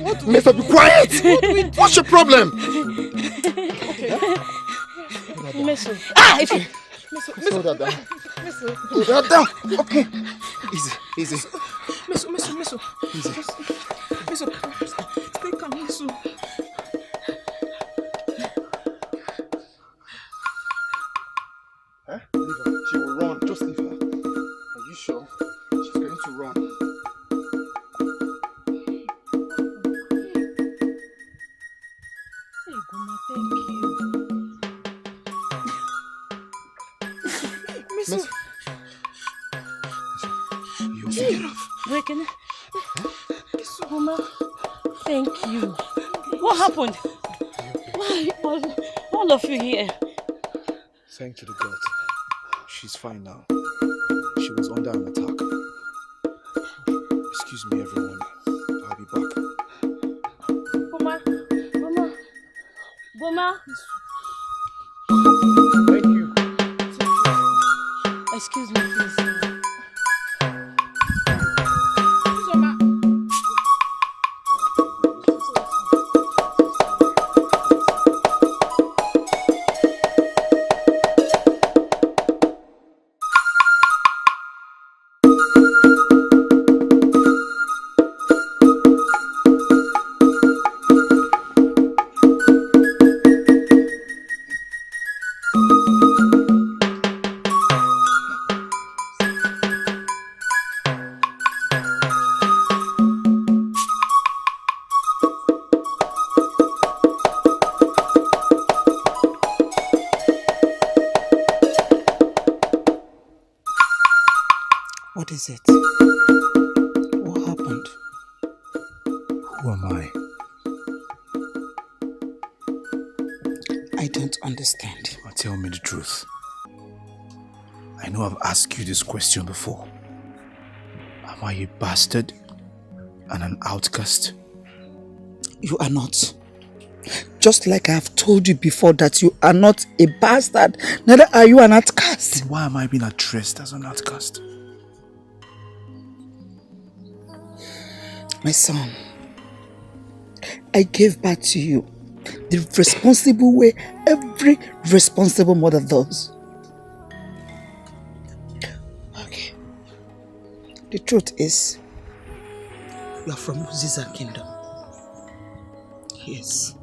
What Let her be quiet! What's your problem? Okay. Meso. If you... Hold her down. Meso. Hold her down. Okay. Easy. Meso. Easy. Meso. Stay calm, Meso. Huh? Leave her. She will run. Just leave her. Are you sure? She's going to run. Hey, Goma, thank you. Meso. You also get off. Breaking. Goma, Thank you. What happened? Why all of you here? Thank you to God. She's fine now. She was under an attack. Excuse me, everyone. I'll be back. Goma. Thank you. Excuse me, please. What is it? What happened? Who am I? I don't understand. Well, tell me the truth. I know I've asked you this question before. Am I a bastard and an outcast? You are not. Just like I have told you before that you are not a bastard, neither are you an outcast. Then why am I being addressed as an outcast? My son, I gave birth to you the responsible way every responsible mother does. Okay. The truth is, you are from Ziza Kingdom. Yes.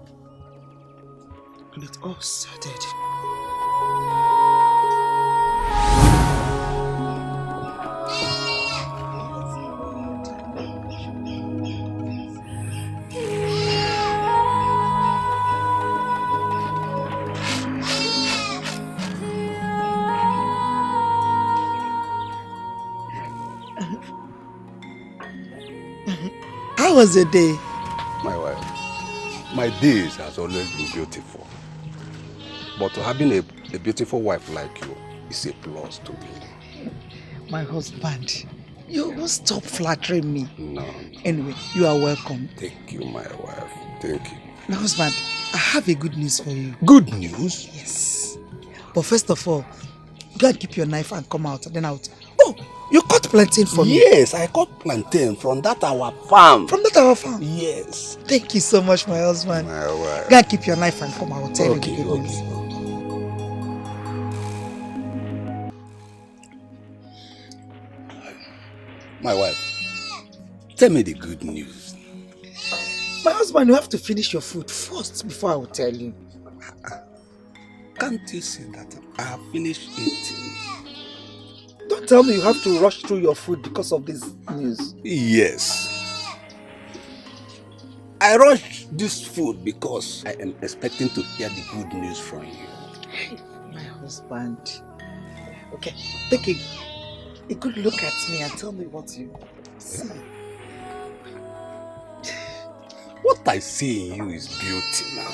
And it all started. How was the day? My wife, my days has always been beautiful. But having a beautiful wife like you is a plus to me. My husband, you won't stop flattering me. No. Anyway, you are welcome. Thank you, my wife. Thank you. My husband, I have a good news for you. Good news? Yes. But first of all, go and keep your knife and come out. Then out. Oh, you cut plantain for me? Yes, I cut plantain from that our farm. From that our farm? Yes. Thank you so much, my husband. My wife. Go and keep your knife and come out. Tell me the good news. My wife, tell me the good news. My husband, you have to finish your food first before I will tell you. Can't you see that I have finished eating? Don't tell me you have to rush through your food because of this news. Yes. I rushed this food because I am expecting to hear the good news from you. My husband. Okay, take a good look at me and tell me what you see. What I see in you is beauty now.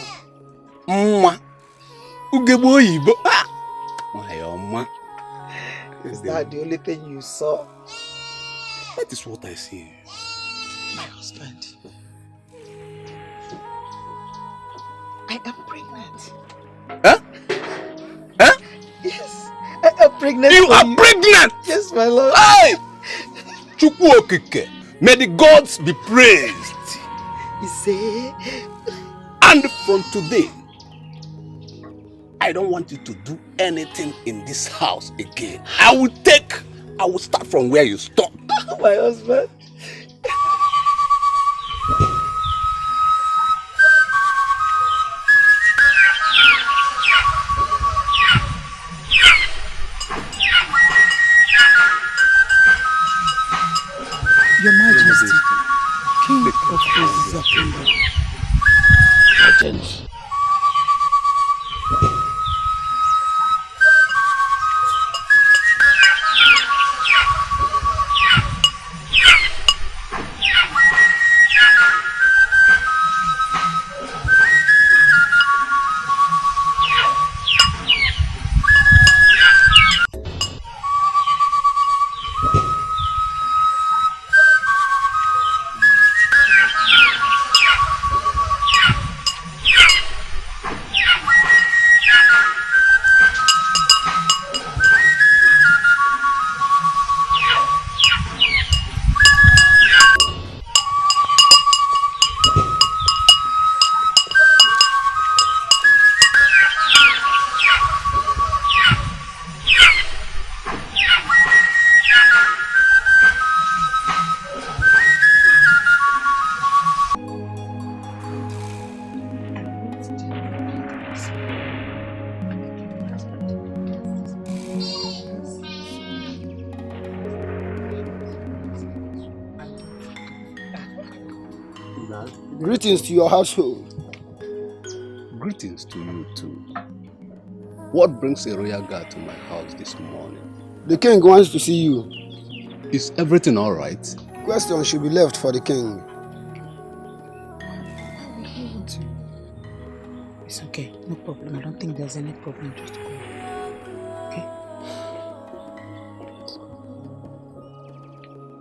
Mma. Ugebo Yibo. My Oma. Is that the only thing you saw? That is what I see. My husband. I am pregnant. Huh? Huh? Yes, I am pregnant. You are pregnant? Yes, my lord. Hey! Chukwu Okike, may the gods be praised. You say? And from today, I don't want you to do anything in this house again. I will start from where you stop. My husband. Your Majesty, King of Ziza Kingdom. Attention. Greetings to your household. Greetings to you too. What brings a royal guard to my house this morning? The king wants to see you. Is everything all right? Question should be left for the king. It's okay, no problem. I don't think there's any problem. Just go. Okay?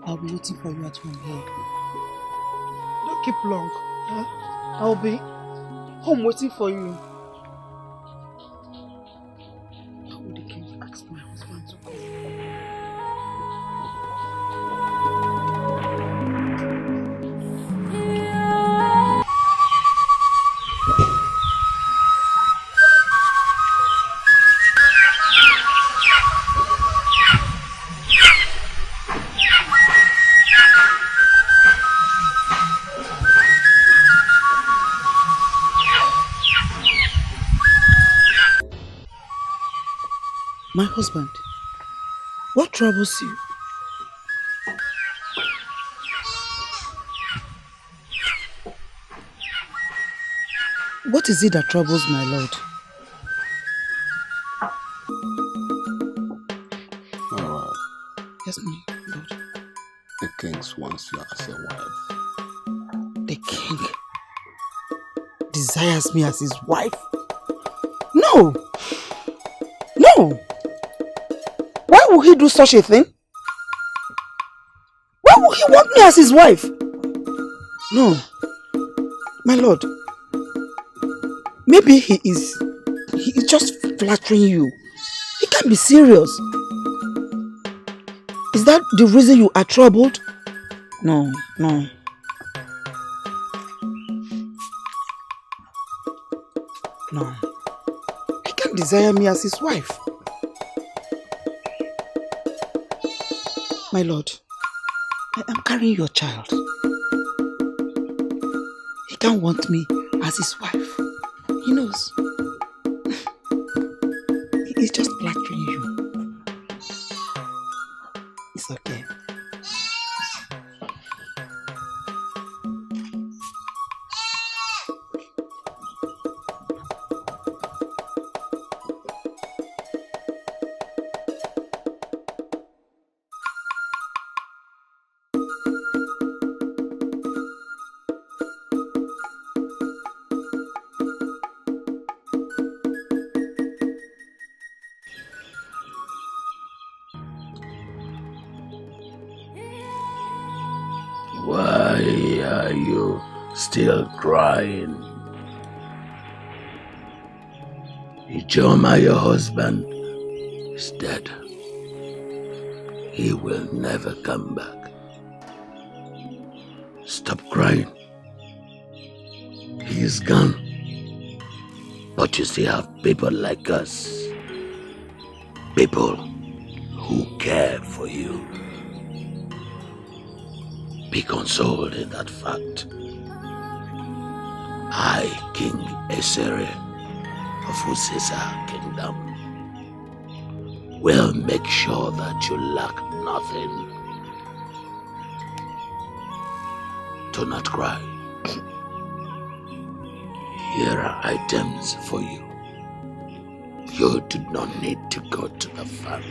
I'll be waiting for you at home here. Don't keep long. Huh? I'll be home waiting for you. How would the king ask my husband to come? My husband, what troubles you? What is it that troubles my lord? Yes, my lord. The king wants you as a wife. The king desires me as his wife? No! No! Why would he do such a thing? Why would he want me as his wife? No. My lord, maybe he is just flattering you. He can't be serious. Is that the reason you are troubled? No, no. No. He can't desire me as his wife. My lord, I am carrying your child. He can't want me as his wife. He knows. He is just flattering you. It's okay. Why are you still crying? Ijoma, your husband, is dead. He will never come back. Stop crying. He is gone. But you still have people like us. People who care for you. Be consoled in that fact. I, King Esere of Uziza Kingdom, will make sure that you lack nothing. Do not cry. Here are items for you. You do not need to go to the farm.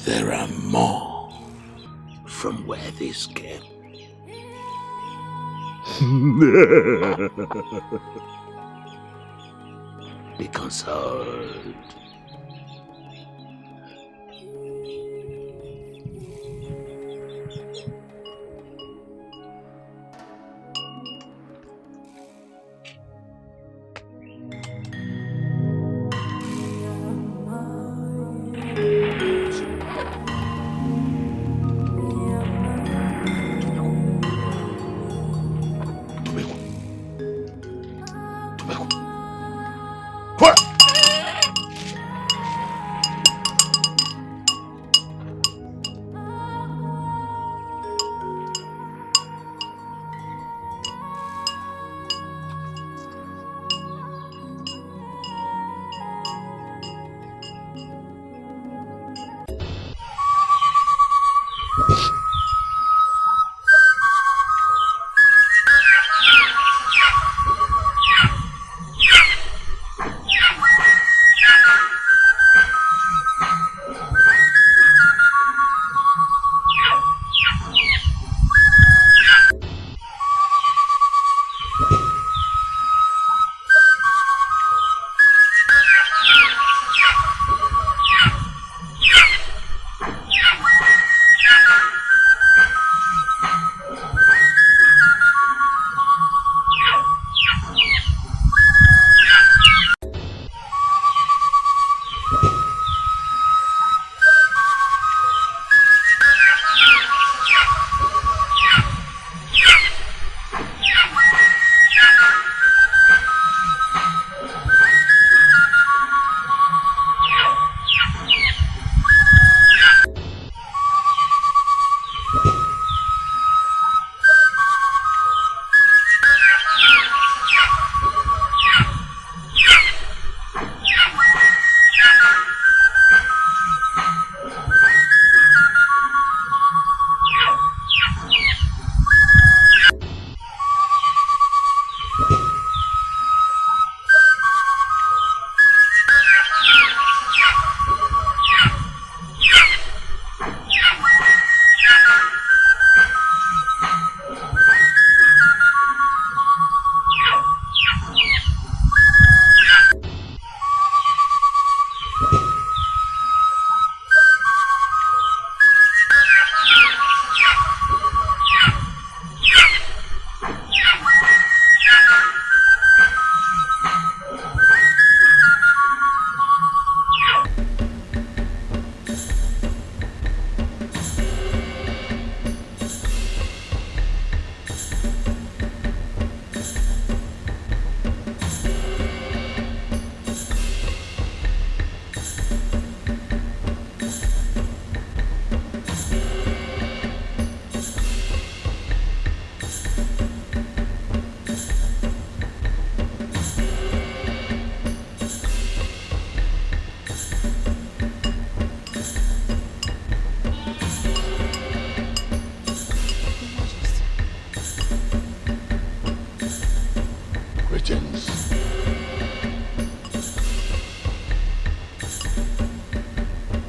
There are more from where this came. Be consoled.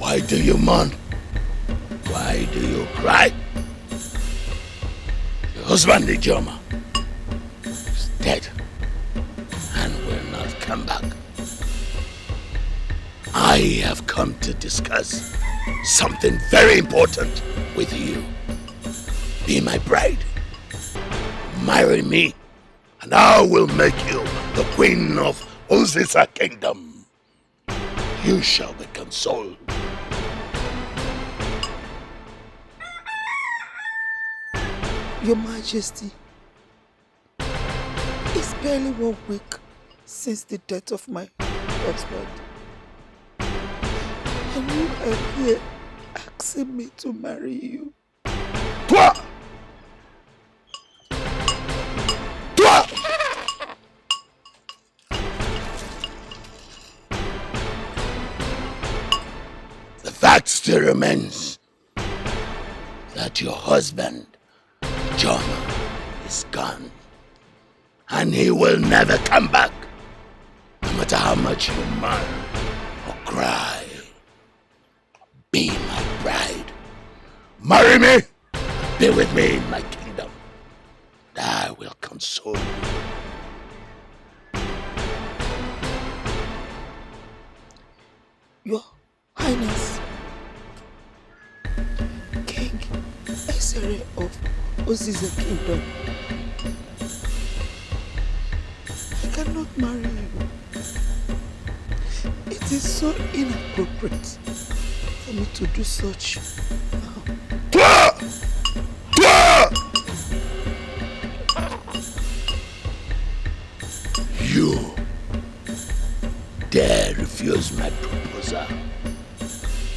Why do you mourn? Why do you cry? Your husband, Ijoma, is dead and will not come back. I have come to discuss something very important with you. Be my bride. Marry me, and I will make you the queen of Oziza Kingdom. You shall be consoled. Your Majesty, it's barely 1 week since the death of my husband. And you are here asking me to marry you. Toi! Toi! The fact still remains that your husband, John, is gone. And he will never come back, no matter how much you mourn or cry. Be my bride. Marry me. Be with me in my kingdom. And I will console you. Your Highness, King Esere of Oziza Kingdom, I cannot marry you. It is so inappropriate for me to do such now. You dare refuse my proposal?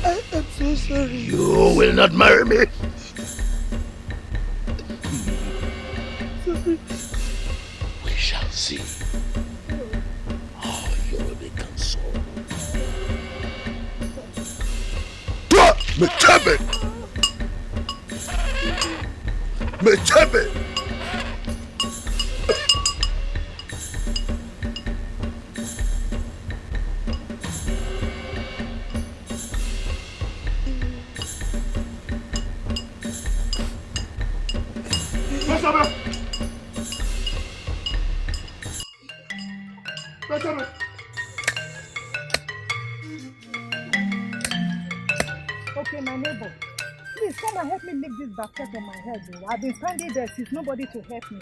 I am so sorry. You will not marry me. Sorry. We shall see. Oh, you will be consoled. Metabe! Metabe! Okay, my neighbor, please come and help me lift this basket on my head. I've been standing there since nobody to help me.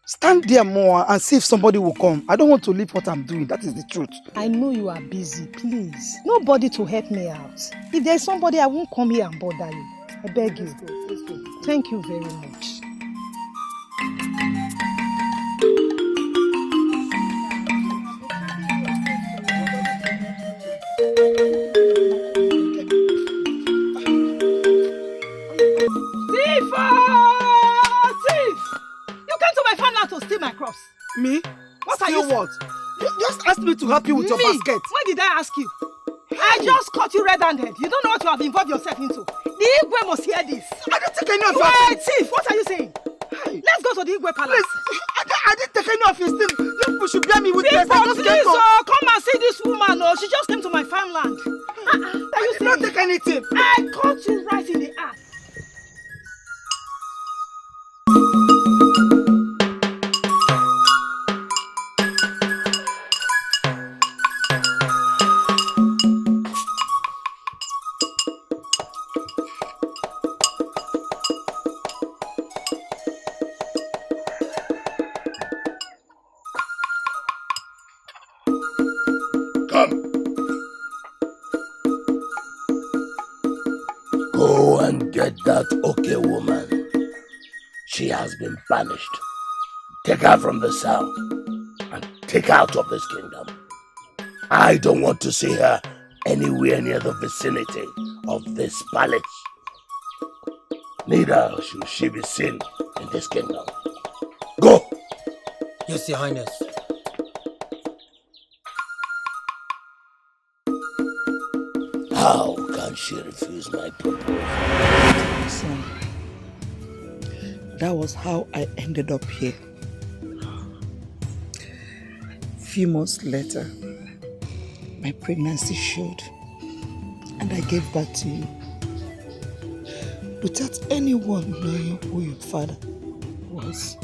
Stand there more and see if somebody will come. I don't want to leave what I'm doing. That is the truth. I know you are busy, please. Nobody to help me out. If there's somebody, I won't come here and bother you. I beg you. Thank you very much. To steal my crops. Me? What steal are you what? You just asked me to help you with your basket. When did I ask you? I just caught you red-handed. You don't know what you have involved yourself into. The Igwe must hear this. I didn't take any of your your things. Thief, what are you saying? Hey. Let's go to the Igwe palace. I didn't take any of his things. You people should bear me witness. Please, come and see this woman. She just came to my farmland. I did not take anything. I caught you right in the act. Go and get that okay woman. She has been banished. Take her from the south and take her out of this kingdom. I don't want to see her anywhere near the vicinity of this palace. Neither should she be seen in this kingdom. Go! Yes, Your Highness. How can she refuse my proposal? Son, that was how I ended up here. Few months later, my pregnancy showed and I gave birth to you. Without anyone knowing who your father was.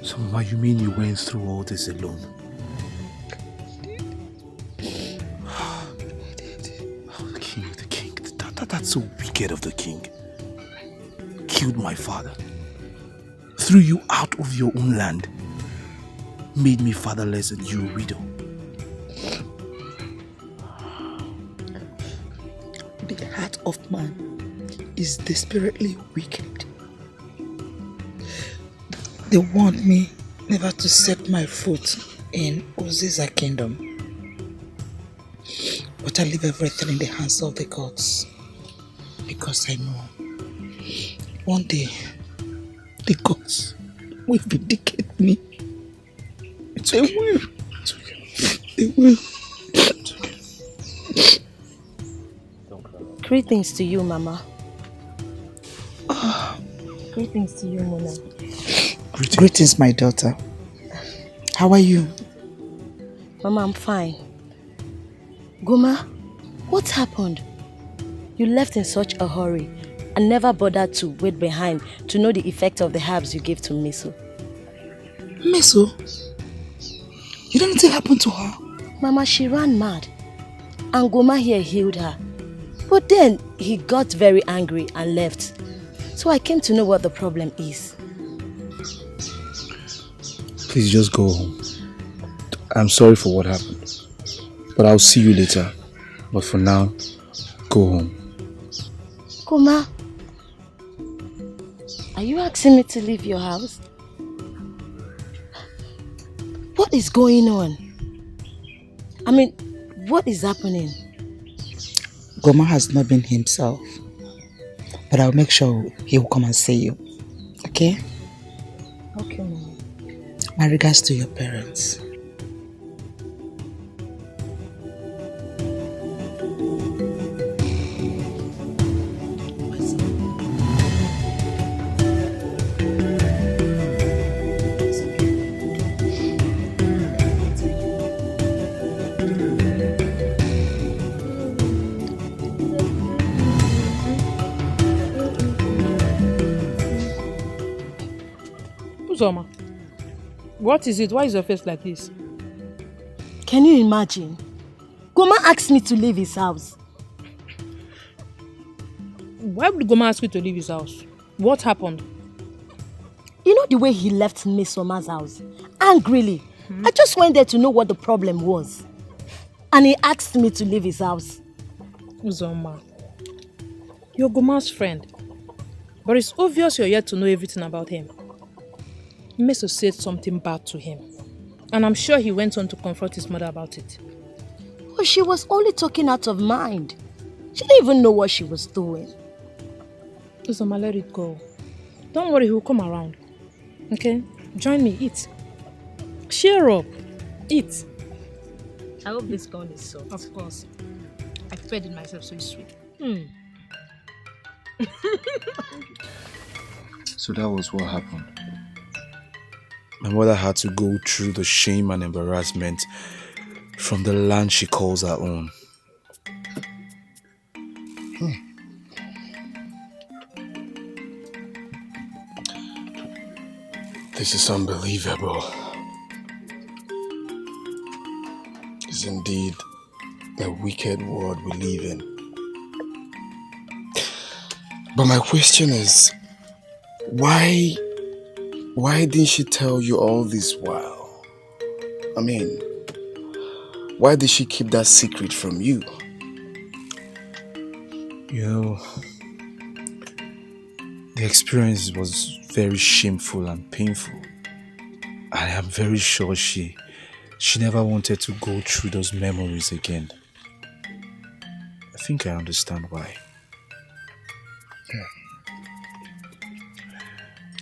So, Mama, you mean you went through all this alone? The king. That's so wicked of the king. Killed my father. Threw you out of your own land. Made me fatherless and you a widow. The heart of man is desperately wicked. They want me never to set my foot in Oziza kingdom. But I leave everything in the hands of the gods. Because I know one day the gods will vindicate me. They will. They will. Greetings to you, Mama. Greetings to you, Mona. Greetings, my daughter. How are you? Mama, I'm fine. Goma, what happened? You left in such a hurry and never bothered to wait behind to know the effect of the herbs you gave to Miso. Miso? You didn't think happened to her? Mama, she ran mad. And Goma here healed her. But then he got very angry and left. So I came to know what the problem is. Please just go home. I'm sorry for what happened. But I'll see you later. But for now, go home. Goma, are you asking me to leave your house? What is going on? I mean, what is happening? Goma has not been himself. But I'll make sure he will come and see you. Okay? Okay, Mama. My regards to your parents. Uzoma, what is it? Why is your face like this? Can you imagine? Goma asked me to leave his house. Why would Goma ask you to leave his house? What happened? You know the way he left Miss Soma's house? Angrily. I just went there to know what the problem was. And he asked me to leave his house. Uzoma, you're Goma's friend. But it's obvious you're yet to know everything about him. Meso said something bad to him. And I'm sure he went on to confront his mother about it. But she was only talking out of mind. She didn't even know what she was doing. Uzoma, let it go. Don't worry, he'll come around. Okay? Join me, eat. Cheer up. Eat. I hope this corn is soft. Of course. I fed it myself, so it's sweet. So that was what happened. My mother had to go through the shame and embarrassment from the land she calls her own. This is unbelievable. It's indeed a wicked world we live in. But my question is, why didn't she tell you all this while? I mean, why did she keep that secret from you? You know, the experience was very shameful and painful. I am very sure she never wanted to go through those memories again. I think I understand why. Yeah.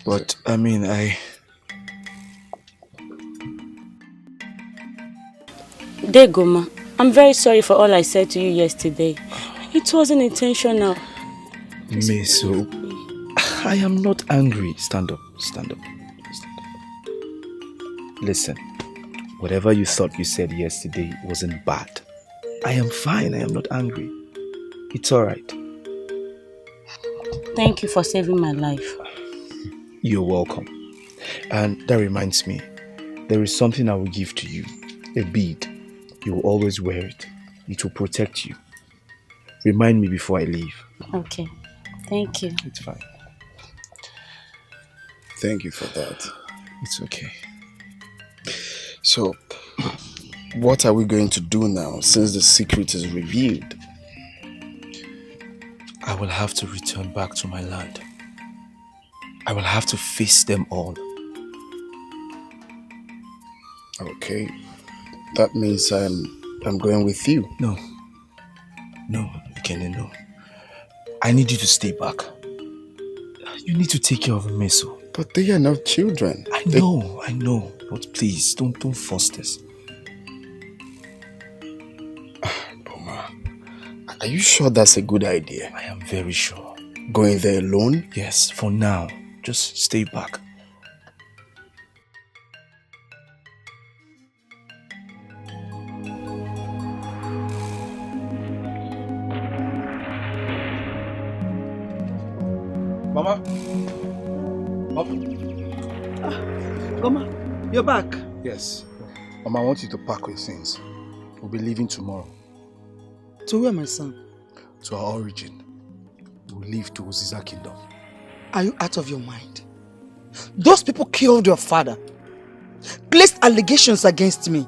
But, I mean, Degoma, I'm very sorry for all I said to you yesterday. It wasn't intentional. Meso, I am not angry. Stand up. Listen, whatever you thought you said yesterday wasn't bad. I am fine. I am not angry. It's alright. Thank you for saving my life. You're welcome. And that reminds me, there is something I will give to you. A bead. You will always wear it. It will protect you. Remind me before I leave. Okay. Thank you. It's fine. Thank you for that. It's okay. So, what are we going to do now since the secret is revealed? I will have to return back to my land. I will have to face them all. Okay. That means I'm going with you. No. No, Ikene, no. I need you to stay back. You need to take care of Meso. But they are not children. I know. But please, don't force this. Boma, are you sure that's a good idea? I am very sure. Going there alone? Yes, for now. Just stay back. Mama? Goma, you're back. Yes. Mama, I want you to pack your things. We'll be leaving tomorrow. To where, my son? To our origin. We'll leave to Oziza Kingdom. Are you out of your mind? Those people killed your father, placed allegations against me,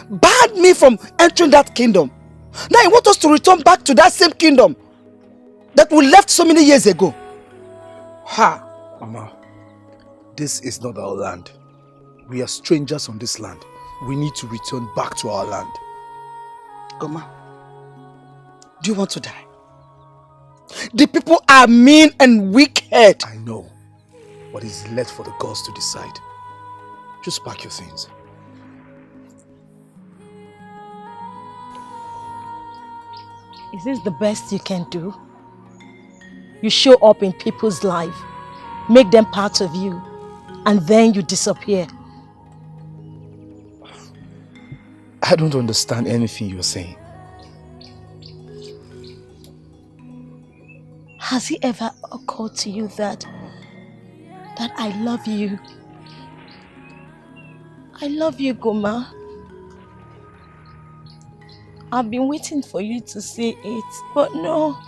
barred me from entering that kingdom. Now you want us to return back to that same kingdom that we left so many years ago. Ha! Mama, this is not our land. We are strangers on this land. We need to return back to our land. Goma, do you want to die? The people are mean and wicked. I know, but it's left for the gods to decide. Just pack your things. Is this the best you can do? You show up in people's life, make them part of you, and then you disappear. I don't understand anything you're saying. Has it ever occurred to you that I love you? I love you, Goma. I've been waiting for you to say it, but no,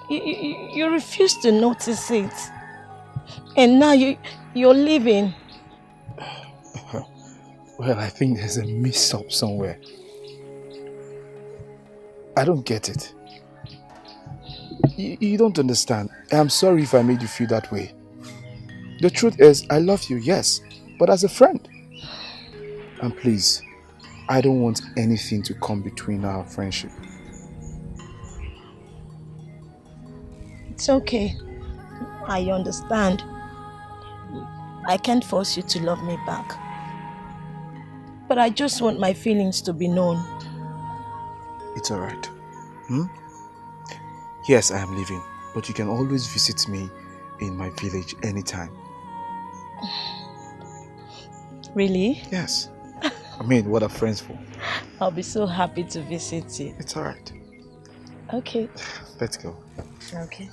you refuse to notice it. And now you're leaving. Well, I think there's a mix-up somewhere. I don't get it. You don't understand. I'm sorry if I made you feel that way. The truth is, I love you, yes, but as a friend. And please, I don't want anything to come between our friendship. It's okay. I understand. I can't force you to love me back. But I just want my feelings to be known. It's alright. Yes, I am leaving, but you can always visit me in my village anytime. Really? Yes. I mean, what are friends for? I'll be so happy to visit you. It's alright. Okay. Let's go. Okay.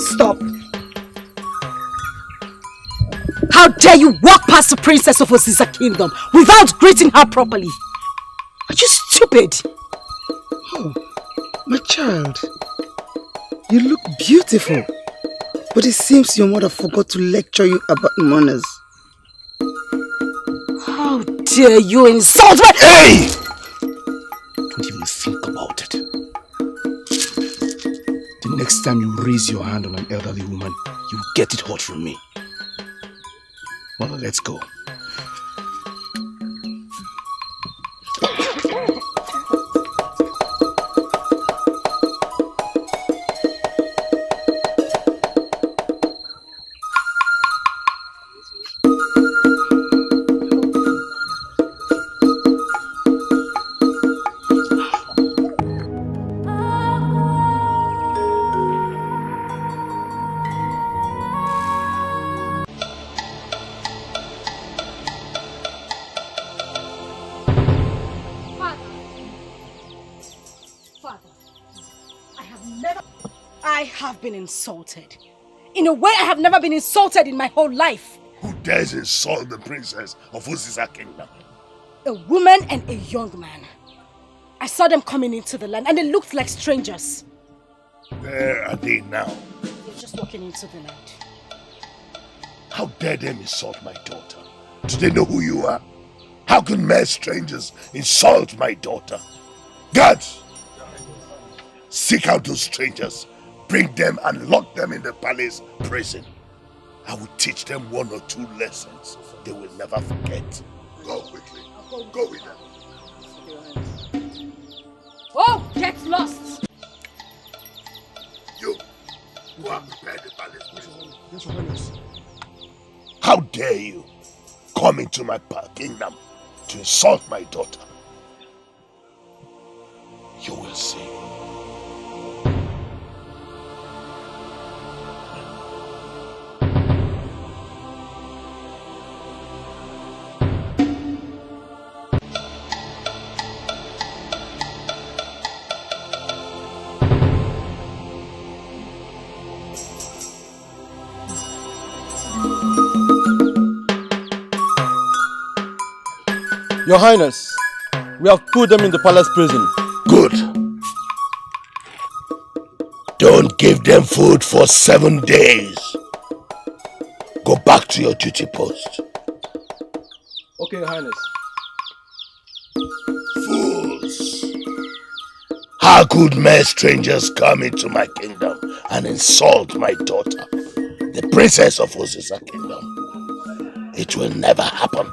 Stop. How dare you walk past the princess of Oziza Kingdom without greeting her properly? Are you stupid? Oh, my child. You look beautiful. But it seems your mother forgot to lecture you about manners. How dare you insult me? Hey! Don't even think about it. The next time you raise your hand on an elderly woman, you get it hot from me. Mother, let's go. Insulted. In a way I have never been insulted in my whole life. Who dares insult the princess of Oziza Kingdom? A woman and a young man. I saw them coming into the land and they looked like strangers. Where are they now? They're just walking into the land. How dare them insult my daughter? Do they know who you are? How can mere strangers insult my daughter? Guards! Seek out those strangers. Bring them and lock them in the palace prison. I will teach them 1 or 2 lessons they will never forget. Go quickly. Go with them. Oh, get lost! You, go and prepare the palace prison. Yes, Your Highness. How dare you come into my kingdom to insult my daughter? You will see. Your Highness, we have put them in the palace prison. Good. Don't give them food for 7 days. Go back to your duty post. Okay, Your Highness. Fools! How could mere strangers come into my kingdom and insult my daughter, the princess of Oziza Kingdom? It will never happen.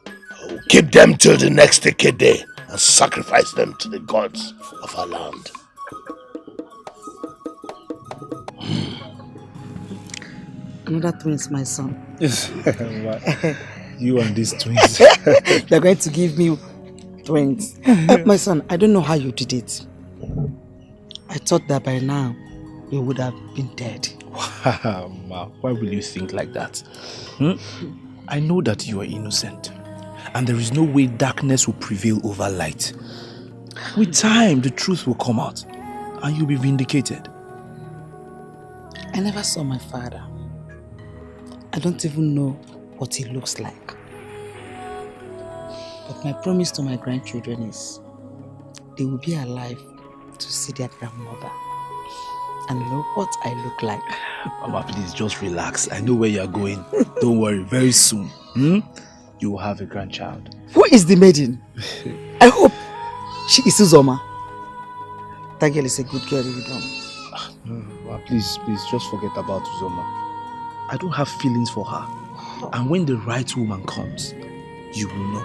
I will keep them till the next decade day and sacrifice them to the gods of our land. Another twins, my son. You and these twins. They're going to give me twins. My son, I don't know how you did it. I thought that by now you would have been dead. Ma, why will you think like that? I know that you are innocent. And there is no way darkness will prevail over light. With time, the truth will come out. And you'll be vindicated. I never saw my father. I don't even know what he looks like. But my promise to my grandchildren is they will be alive to see their grandmother and know what I look like. Mama, please just relax. I know where you're going. Don't worry, very soon, you will have a grandchild. Who is the maiden? I hope she is Uzoma. That girl is a good girl, you know. Please, just forget about Uzoma. I don't have feelings for her. And when the right woman comes, you will know.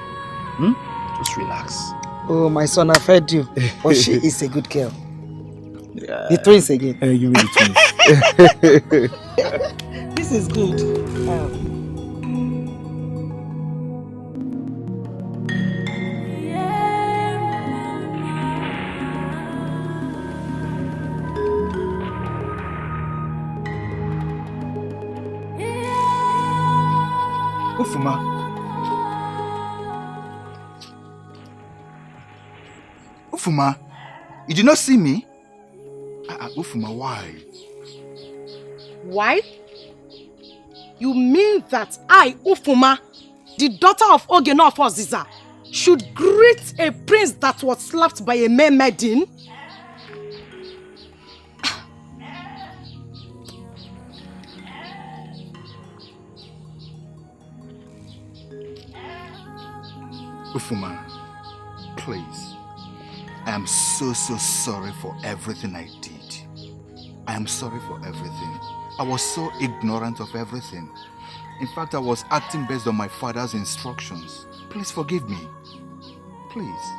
Just relax. Oh, my son, I've heard you. Oh, she is a good girl. Yeah. The twins again. You mean the twins. This is good. Ufuma. Ufuma, you did not see me? Ufuma, why? Why? You mean that I, Ufuma, the daughter of Ogeno of Oziza, should greet a prince that was slapped by a mere maiden? Ufuma, please. I am so sorry for everything I did. I am sorry for everything. I was so ignorant of everything. In fact, I was acting based on my father's instructions. Please forgive me. Please.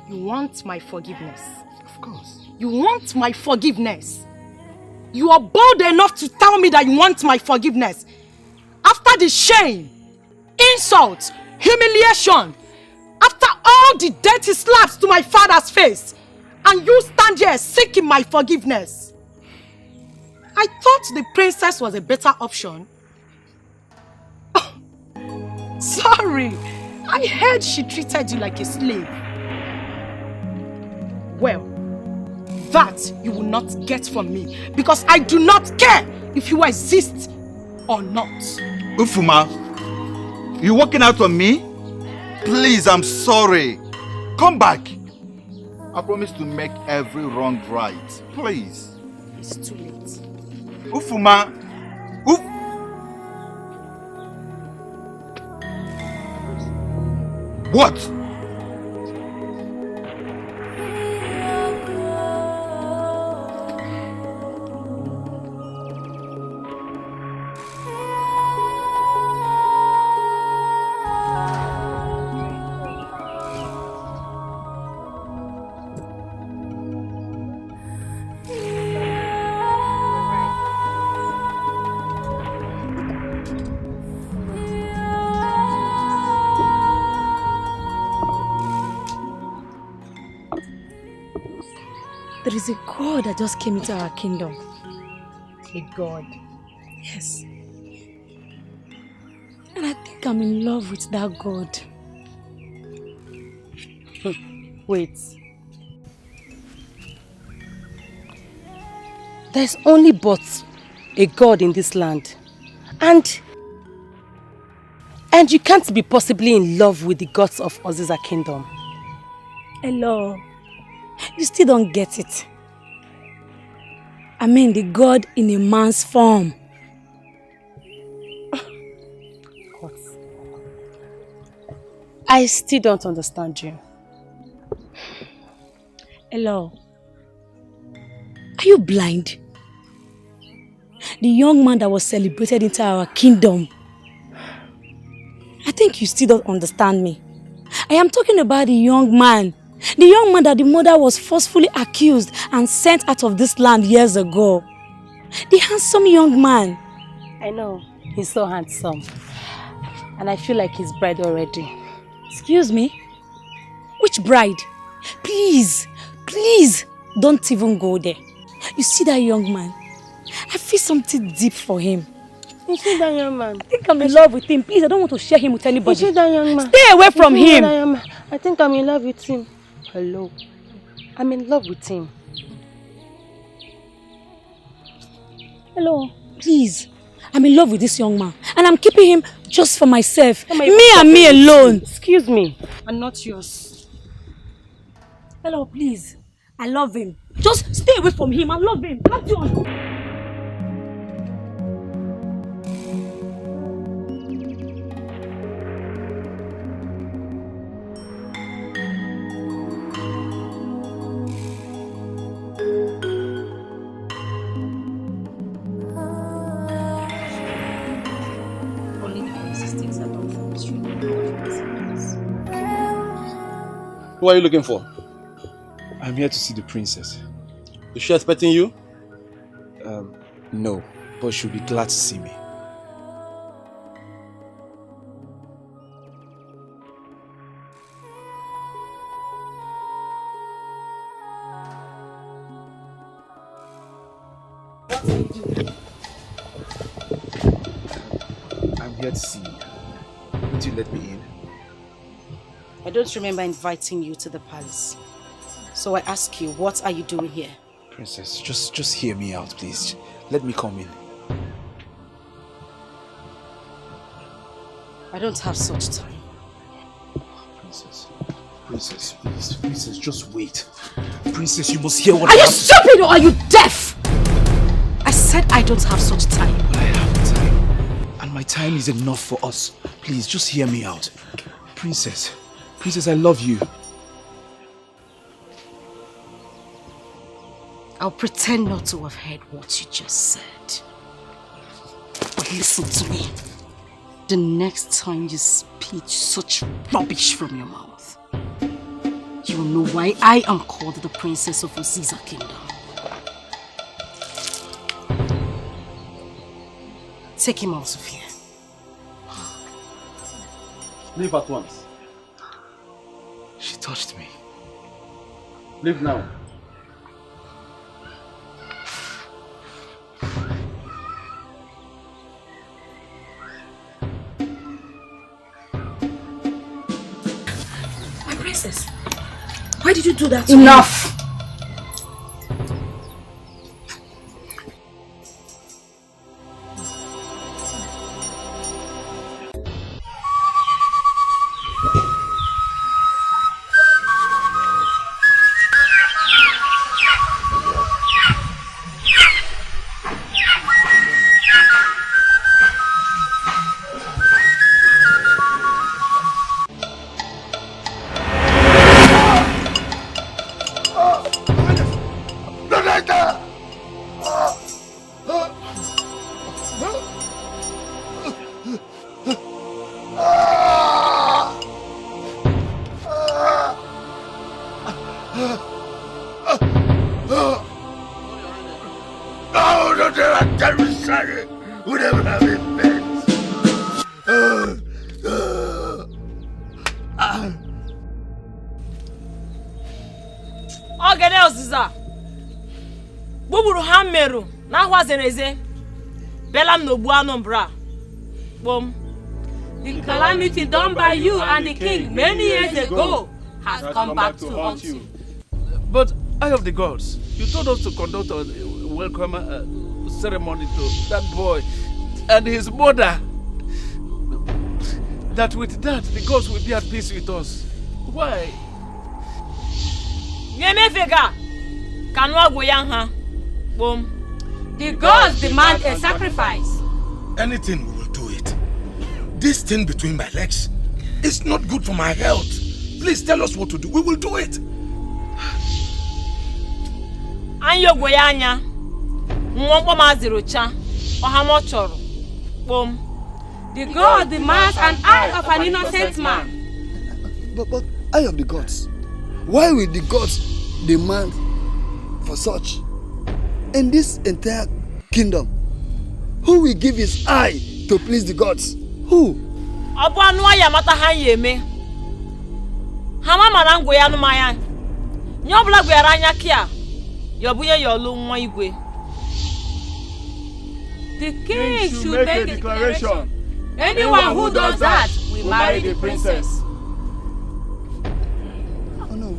You want my forgiveness? Of course. You want my forgiveness? You are bold enough to tell me that you want my forgiveness. After the shame, insult, humiliation, after all the dirty slaps to my father's face, and you stand here seeking my forgiveness. I thought the princess was a better option. Oh, sorry, I heard she treated you like a slave. Well, that you will not get from me, because I do not care if you exist or not. Ufuma, you walking out on me? Please, I'm sorry. Come back. I promise to make every wrong right. Please. It's too late. Ufuma. What? There is a God that just came into our kingdom. A God? Yes. And I think I'm in love with that God. Wait. There's only but a God in this land. And you can't be possibly in love with the gods of Oziza Kingdom. Hello. You still don't get it. I mean the God in a man's form. I still don't understand you. Hello. Are you blind? The young man that was celebrated into our kingdom. I think you still don't understand me. I am talking about the young man. The young man that the mother was forcefully accused and sent out of this land years ago. The handsome young man. I know, he's so handsome. And I feel like he's bride already. Excuse me? Which bride? Please, please, don't even go there. You see that young man? I feel something deep for him. You see that young man? I think I'm in love with him. Please, I don't want to share him with anybody. You see that young man? Stay away from him. I think I'm in love with him. Hello. I'm in love with him. Hello. Please. I'm in love with this young man. And I'm keeping him just for myself. Me and me alone. Excuse me. And not yours. Hello, please. I love him. Just stay away from him. I love him. Not yours. Who are you looking for? I'm here to see the princess. Is she expecting you? No, but she'll be glad to see me. I'm here to see you. Would you let me in? I don't remember inviting you to the palace. So I ask you, what are you doing here? Princess, just hear me out, please. Let me come in. I don't have such time. Princess, please. Princess, just wait. Princess, you must hear what Are you stupid or are you deaf? I said I don't have such time. But I have time. And my time is enough for us. Please, just hear me out. Princess, I love you. I'll pretend not to have heard what you just said. But listen to me. The next time you speak such rubbish from your mouth, you'll know why I am called the Princess of Oziza Kingdom. Take him out of here. Leave at once. She touched me. Leave now. My princess, why did you do that to me? Enough! The calamity done by you and the king many years ago has come back to haunt you. But eye of the gods, you told us to conduct a welcome ceremony to that boy and his mother. That with that, the gods will be at peace with us. Why? The gods demand a sacrifice. Anything, we will do it. This thing between my legs is not good for my health. Please tell us what to do. We will do it. The god demands an eye of an innocent man. But eye of the gods. Why will the gods demand for such? In this entire kingdom, who will give his eye to please the gods? Who? The king should make a declaration. Anyone who does that will marry the princess. Oh no.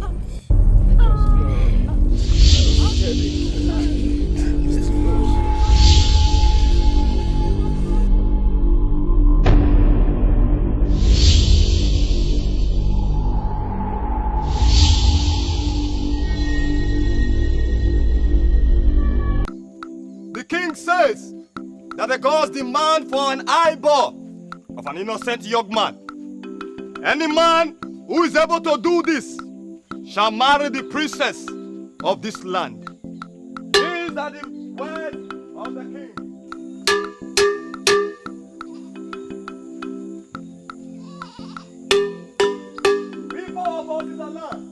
The king says that the gods demand for an eyeball of an innocent young man. Any man who is able to do this shall marry the princess of this land. These are the words of the king. People of all this land.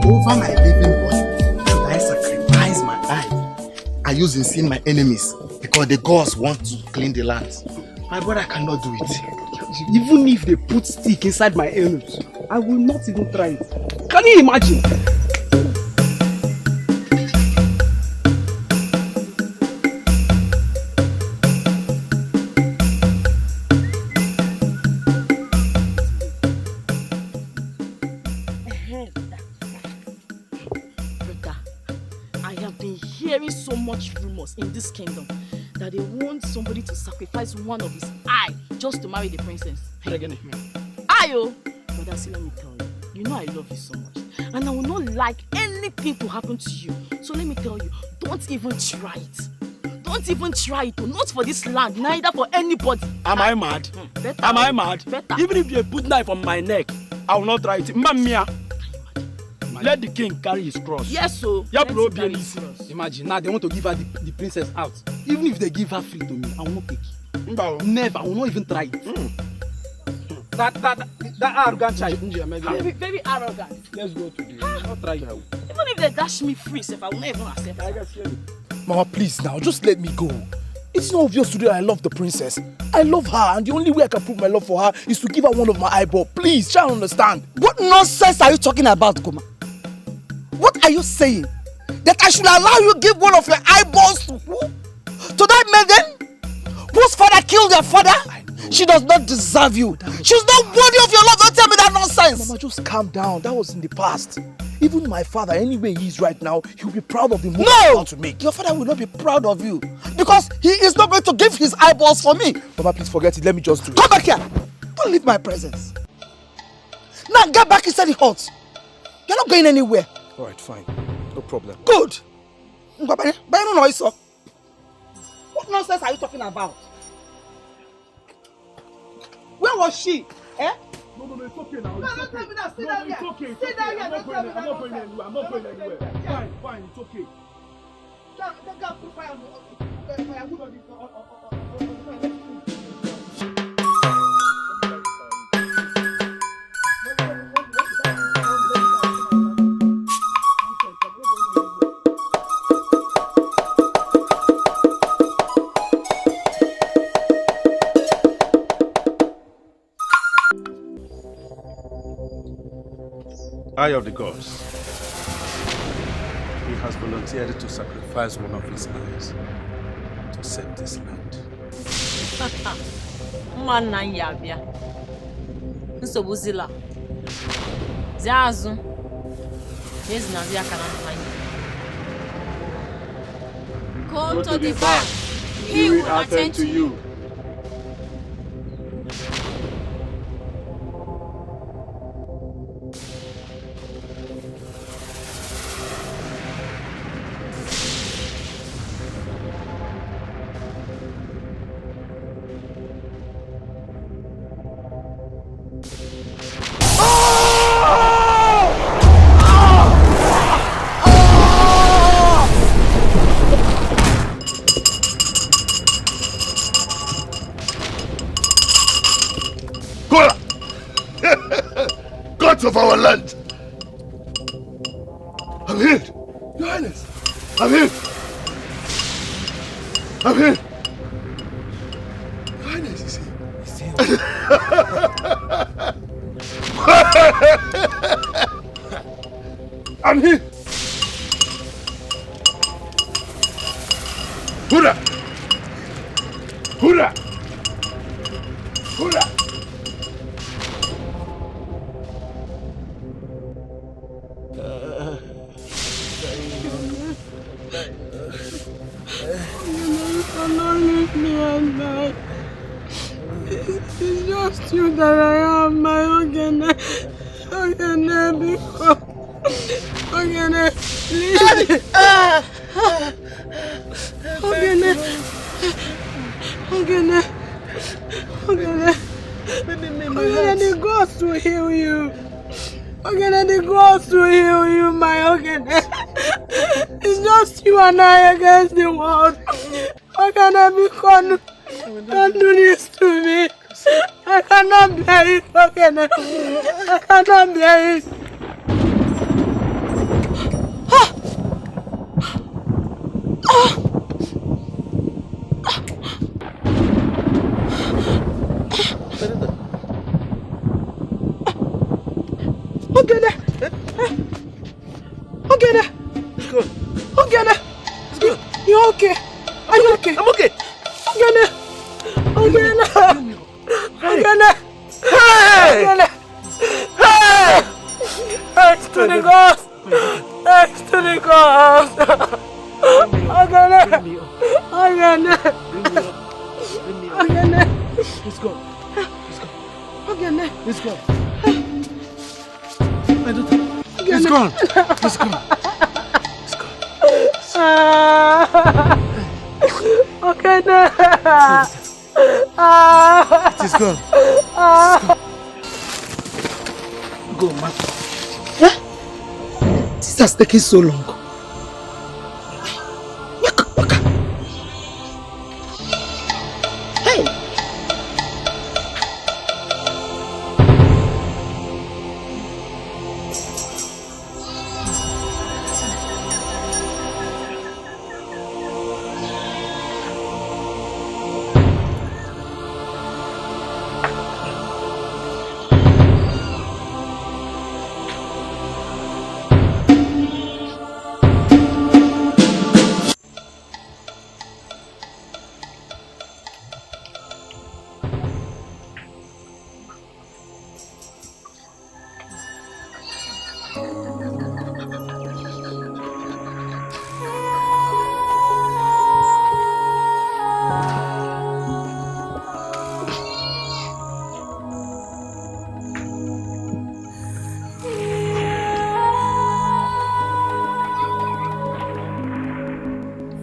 Over my living body, should I sacrifice my eye? I use in seeing my enemies because the gods want to clean the land. My brother cannot do it. Even if they put stick inside my ears, I will not even try it. Can you imagine? much rumors in this kingdom that they want somebody to sacrifice one of his eye just to marry the princess. Ayo! But see, let me tell you, you know I love you so much. And I will not like anything to happen to you. So let me tell you, don't even try it. Don't even try it. Not for this land, neither for anybody. Am I mad? Better. Am I mad? Better. Even if you put knife on my neck, I will not try it. Mamia. Let the king carry his cross. Yes, so. Yeah, bro, imagine now they want to give her the princess out. Even if they give her free to me, I will not take it. Never. I will not even try it. That arrogant child. Very arrogant. Let's go today. I'll try it. Even if they dash me free, if I will not even accept it. Mama, please now, just let me go. It's not obvious today I love the princess. I love her, and the only way I can prove my love for her is to give her one of my eyeballs. Please, try and understand. What nonsense are you talking about, Goma? What are you saying? That I should allow you give one of your eyeballs to who? To that maiden? Whose father killed your father? She does not deserve you. She's not worthy of your love. Don't tell me that nonsense. Mama, just calm down. That was in the past. Even my father, anyway he is right now, he'll be proud of the move I'm about to make. Your father will not be proud of you because he is not going to give his eyeballs for me. Mama, please forget it. Let me just do it. Come back here. Don't leave my presence. Now get back inside the hut. You're not going anywhere. All right, fine. No problem. Good. What nonsense are you talking about? Where was she? Eh? No, it's okay now. No, don't tell me that. Stay down here. It's okay. Stay down here. I'm not going anywhere. I'm not going anywhere. Fine, it's okay. Don't put fire on Eye of the gods. He has volunteered to sacrifice one of his eyes to save this land. Mana yabia. Nsogbu zila. Ziazu. Ezi na zia kana nfanye. Go to the back. He will attend to you. Of our land. I'm here. Your Highness. I'm here. I'm here. Your Highness is here. He's here. I'm here. Hurrah! Hurrah! Hurrah! It's just you that I am, my Ogene. Ogene, because Ogene, please. Ogene, the gods to heal you. Ogene, the gods to heal you, my Ogene. It's just you and I against the world. Ogene, because don't do this to me. I cannot bear it, Ogene. I cannot bear it. Ogene! Ogene! Ogene! You okay? Are you okay? I'm okay. Ogene! Ogene! Ogene! Hey! Ogene! Hey! Thanks to the gods! Thanks to the gods! Let's go. Let's go. It's gone. It's gone. Okay, no. It is gone. Go, man. This has taken so long. Hey!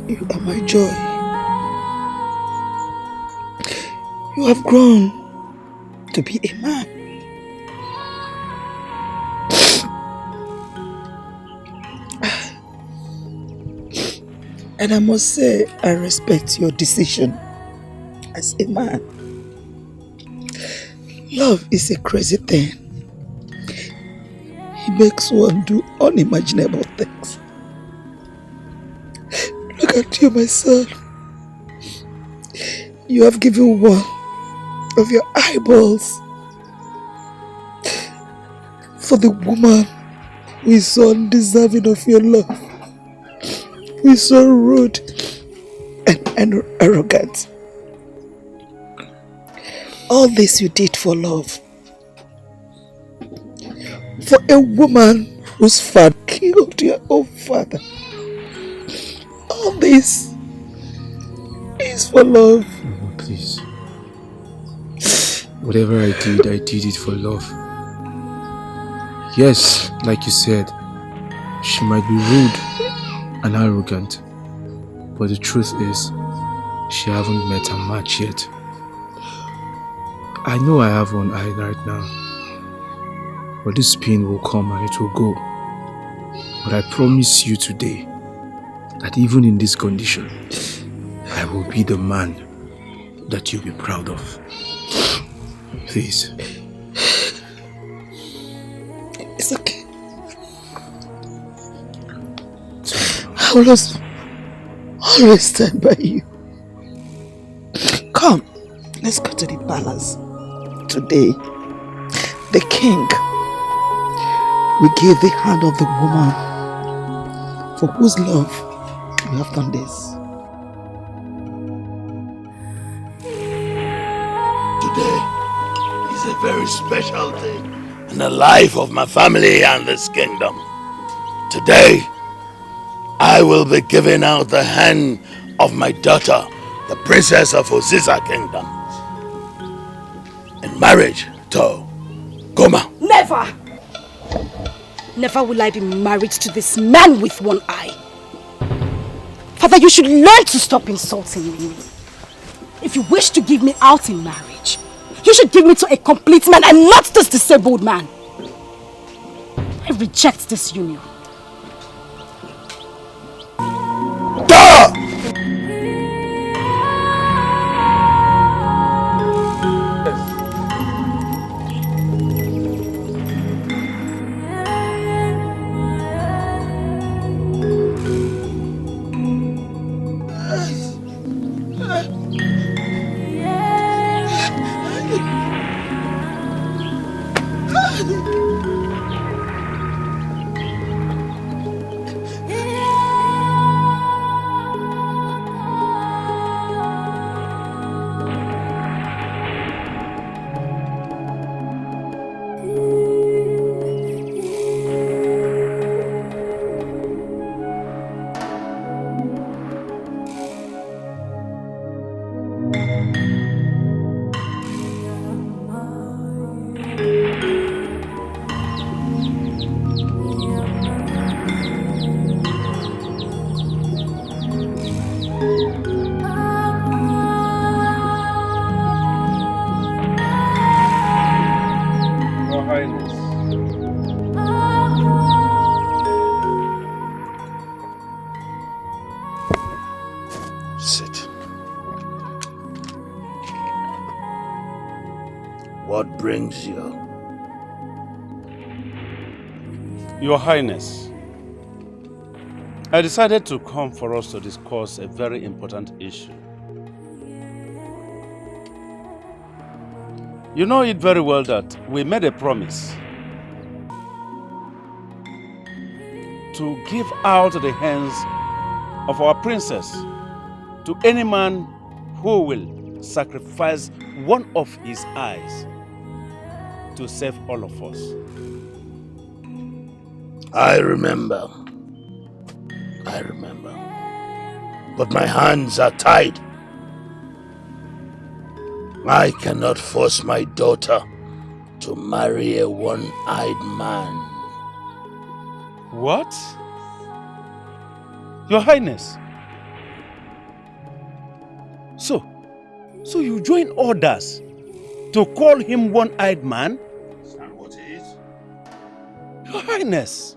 You are my joy. You have grown to be a man. And I must say, I respect your decision as a man. Love is a crazy thing. It makes one do unimaginable things. Look at you, my son. You have given one of your eyeballs for the woman who is so undeserving of your love, who is so rude and arrogant. All this you did for love. For a woman whose father killed your own father. All this is for love. Oh, please. Whatever I did it for love. Yes, like you said, she might be rude and arrogant, but the truth is, she haven't met her match yet. I know I have one eye right now, but this pain will come and it will go. But I promise you today that even in this condition, I will be the man that you'll be proud of. Please. It's okay. I will always stand by you. Come, let's go to the palace. Today, the king will give the hand of the woman for whose love you have done this. Today is a very special day in the life of my family and this kingdom. Today, I will be giving out the hand of my daughter, the princess of Oziza Kingdom, in marriage to Goma. Never! Never will I be married to this man with one eye. Father, you should learn to stop insulting me. If you wish to give me out in marriage, you should give me to a complete man and not this disabled man. I reject this union. brings you? Your Highness, I decided to come for us to discuss a very important issue. You know it very well that we made a promise to give out the hands of our princess to any man who will sacrifice one of his eyes to save all of us. I remember. But my hands are tied. I cannot force my daughter to marry a one-eyed man. What? Your Highness? So you join orders to call him one-eyed man? Is that what it is? Your Highness.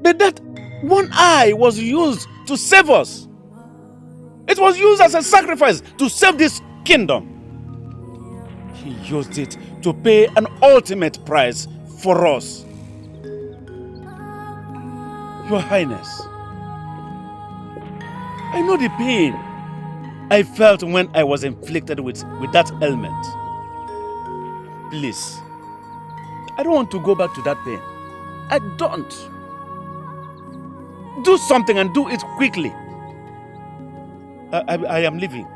But that one eye was used to save us. It was used as a sacrifice to save this kingdom. He used it to pay an ultimate price for us. Your Highness, I know the pain I felt when I was inflicted with that ailment. Please, I don't want to go back to that pain. I don't. Do something and do it quickly. I am leaving.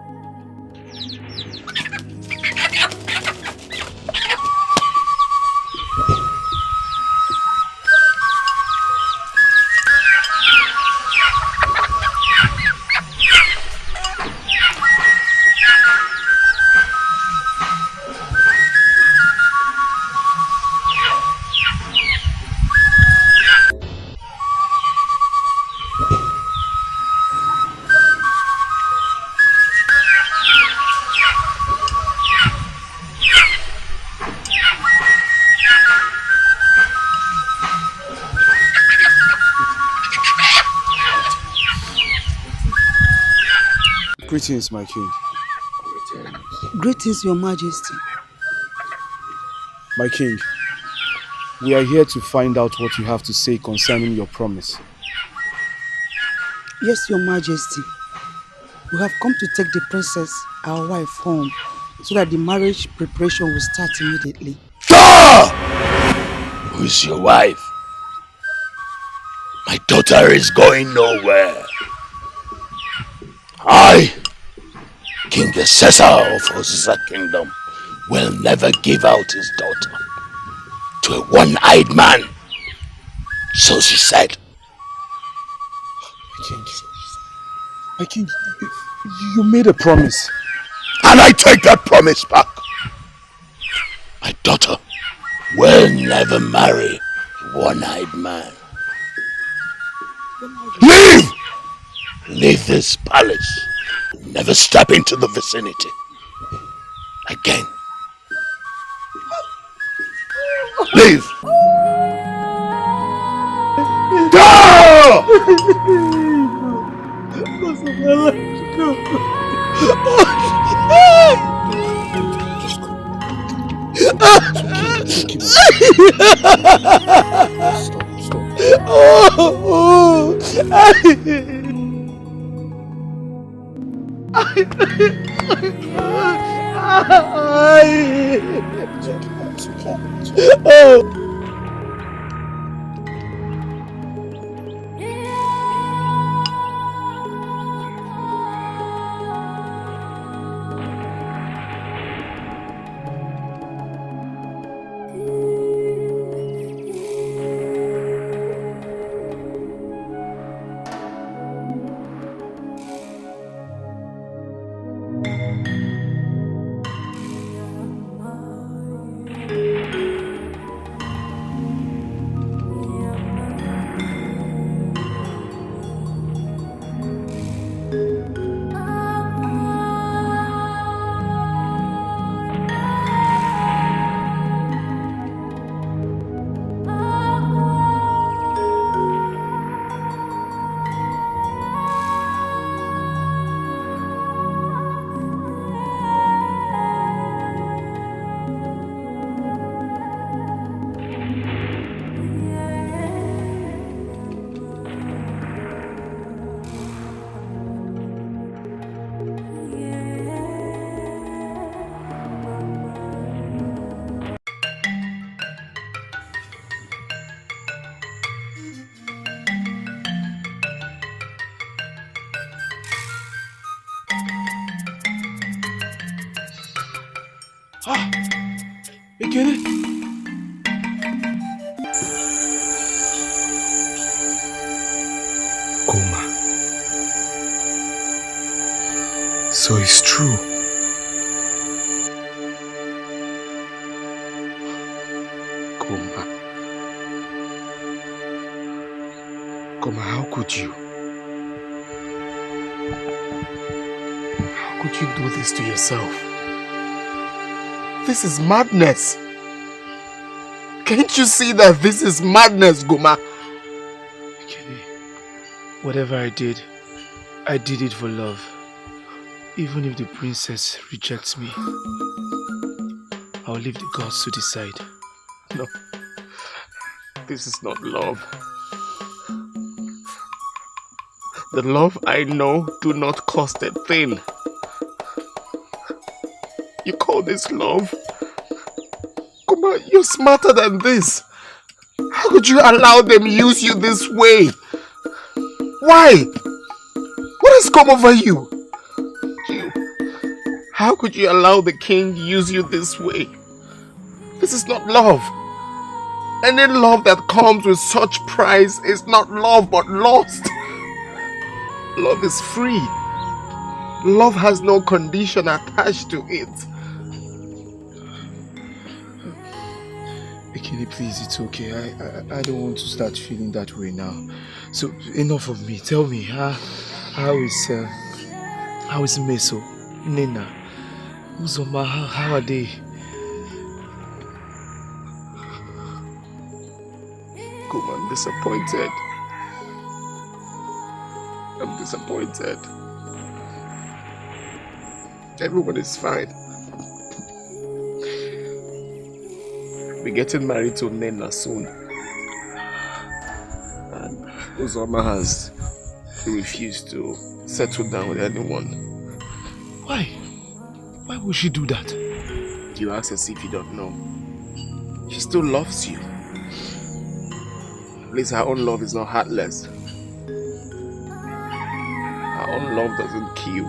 Greetings, my king. Greetings, your majesty. My king, we are here to find out what you have to say concerning your promise. Yes, your majesty. We have come to take the princess, our wife, home so that the marriage preparation will start immediately. Who is your wife? My daughter is going nowhere. I, King Caesar of Oziza Kingdom, will never give out his daughter to a one-eyed man. So she said. My king, you made a promise. And I take that promise back. My daughter will never marry a one-eyed man. Leave! Leave this palace. Never step into the vicinity again. Leave! Ekene? Coma. So it's true. Coma. Coma, how could you? How could you do this to yourself? This is madness. Can't you see that this is madness, Goma? Whatever I did it for love. Even if the princess rejects me, I'll leave the gods to decide. No. This is not love. The love I know do not cost a thing. You call this love? Come on, you're smarter than this. How could you allow them use you this way? Why? What has come over you? How could you allow the king use you this way? This is not love. Any love that comes with such price is not love but lust. Love is free. Love has no condition attached to it. Ekene, please, it's okay. I don't want to start feeling that way now. So, enough of me. Tell me, how is Meso, Nena, Uzoma, how are they? Come, I'm disappointed. I'm disappointed. Everyone is fine. We're getting married to Nena soon. And Uzoma has refused to settle down with anyone. Why? Why would she do that? You ask as if you don't know. She still loves you. At least her own love is not heartless. Her own love doesn't kill.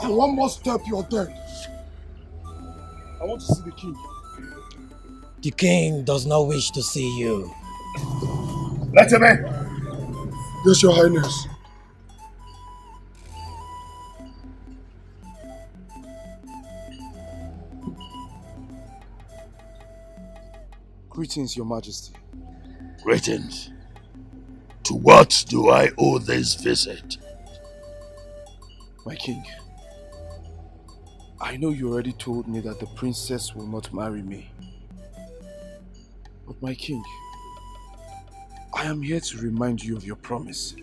And one more step, you're dead. I want to see the king. The king does not wish to see you. Let him in. Yes, your highness. Greetings, your majesty. Greetings. To what do I owe this visit? My king, I know you already told me that the princess will not marry me. But my king, I am here to remind you of your promise.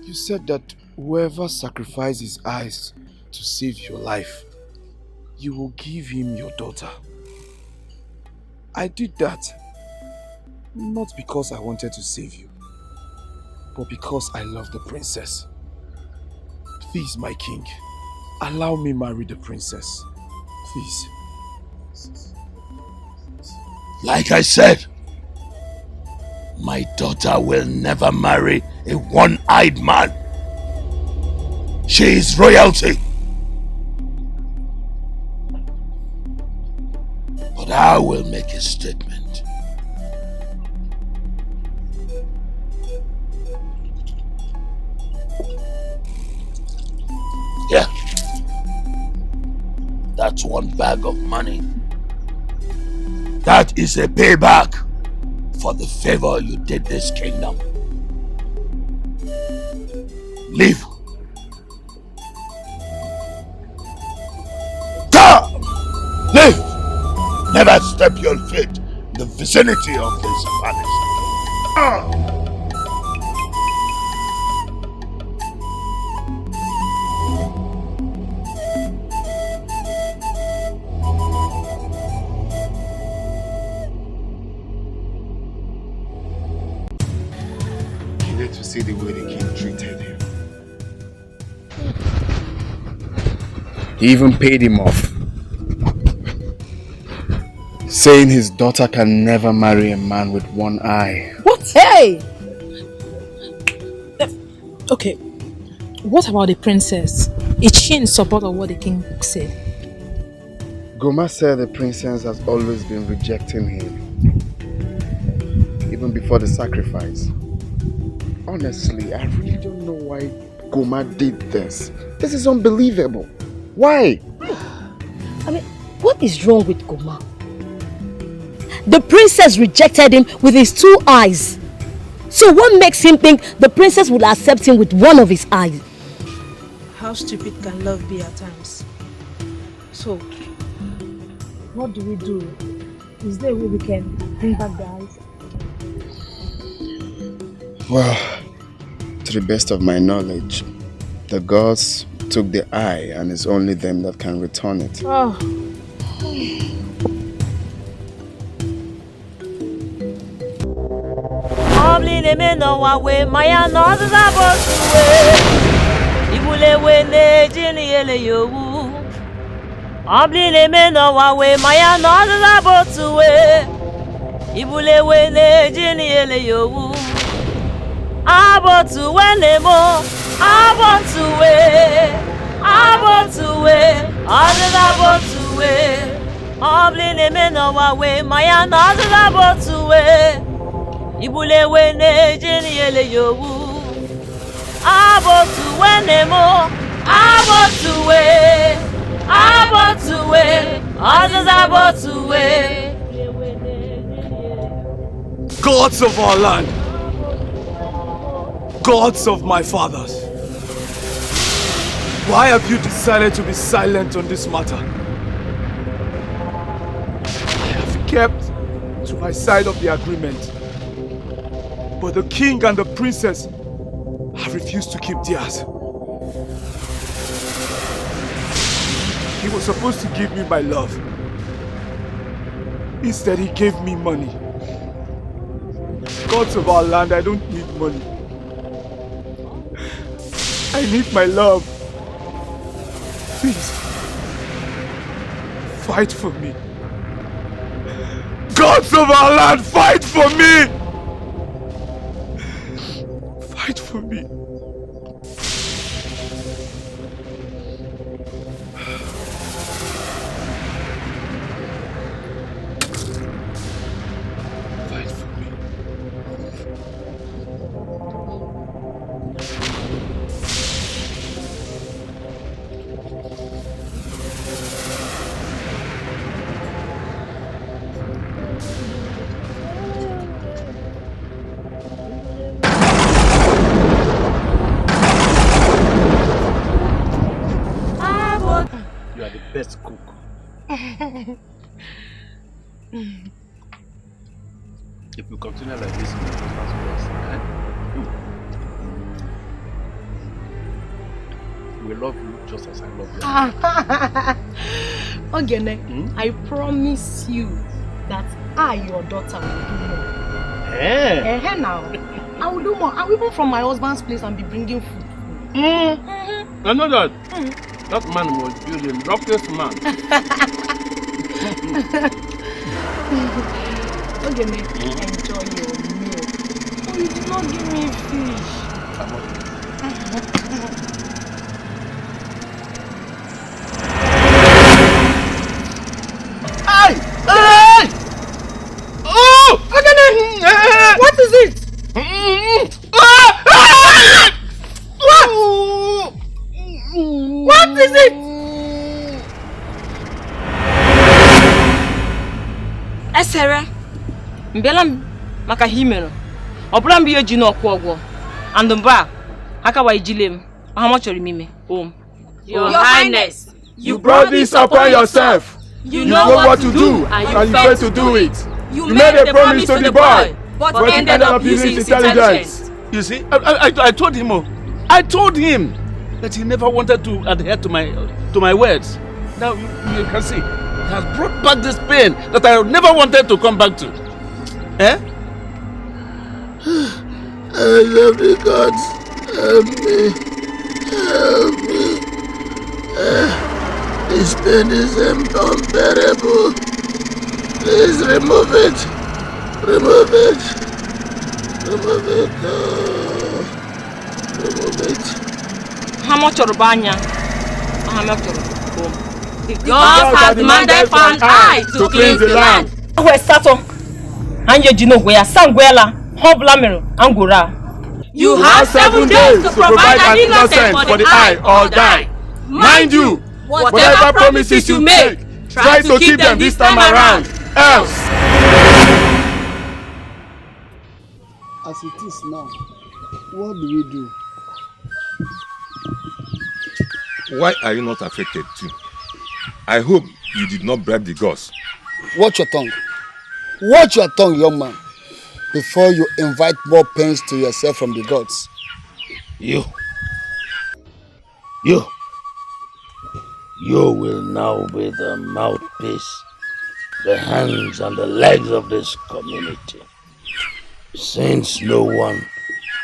You said that whoever sacrifices his eyes to save your life, you will give him your daughter. I did that not because I wanted to save you, but because I love the princess. Please, my king, allow me marry the princess. Please. Like I said, my daughter will never marry a one-eyed man. She is royalty. But I will make a statement. Yeah. That's one bag of money. That is a payback for the favor you did this kingdom. Leave. Come! Leave! Never step your foot in the vicinity of this palace. You need to see the way the king treated him. He even paid him off. Saying his daughter can never marry a man with one eye. What? Hey! Okay, what about the princess? Is she in support of what the king said? Goma said the princess has always been rejecting him. Even before the sacrifice. Honestly, I really don't know why Goma did this. This is unbelievable. Why? I mean, what is wrong with Goma? The princess rejected him with his 2 eyes. So what makes him think the princess will accept him with one of his eyes? How stupid can love be at times? So, what do we do? Is there a way we can bring back the eyes? Well, to the best of my knowledge, the gods took the eye and it's only them that can return it. Oh. Ibulewe nejeni ele yowu abotuwe nemo abotuwe azazabotuwe. Gods of our land, gods of my fathers, why have you decided to be silent on this matter? I have kept to my side of the agreement, but the king and the princess have refused to keep theirs. He was supposed to give me my love. Instead, he gave me money. Gods of our land, I don't need money. I need my love. Please, fight for me. Gods of our land, fight for me! Fight for me. Fight for me. You are the best cook. If you continue like this, my husband's voice, we love you just as I love you. Ogene, I promise you that I, your daughter, will do more. Now. I will do more. I will go from my husband's place and be bringing food. I know that. That man was the luckiest man. Ogene, enjoy your meal. Oh, you did not give me fish. Hey! Hey! Oh! Ogene! What is it? What is it? Esere, mbela maka himeno. Obula mbi eji no kwogwo. And mba, aka wa ijile how much mime? Your Highness, you brought this upon yourself. You know what to do and you failed to do it. You made a promise to the boy, but ended up using his intelligence. You see, I told him, I told him that he never wanted to adhere to my words. Now you can see, he has brought back this pain that I never wanted to come back to. Eh? I love the gods. Help me. Help me. This pain is unbearable. Please remove it. Remove it. Remove it. Remove it. How much of Banya? How much of The gods have demanded for an eye to cleanse the land. Where Sato? Anje Jino where Sanguela, Hoblamero, Angora. You have 7 days to provide an innocent for the eye or die. Mind you, whatever promises you make, try to keep them this time around. Else. As it is now, what do we do? Why are you not affected too? I hope you did not bribe the gods. Watch your tongue. Watch your tongue, young man, before you invite more pains to yourself from the gods. You will now be the mouthpiece, the hands and the legs of this community. Since no one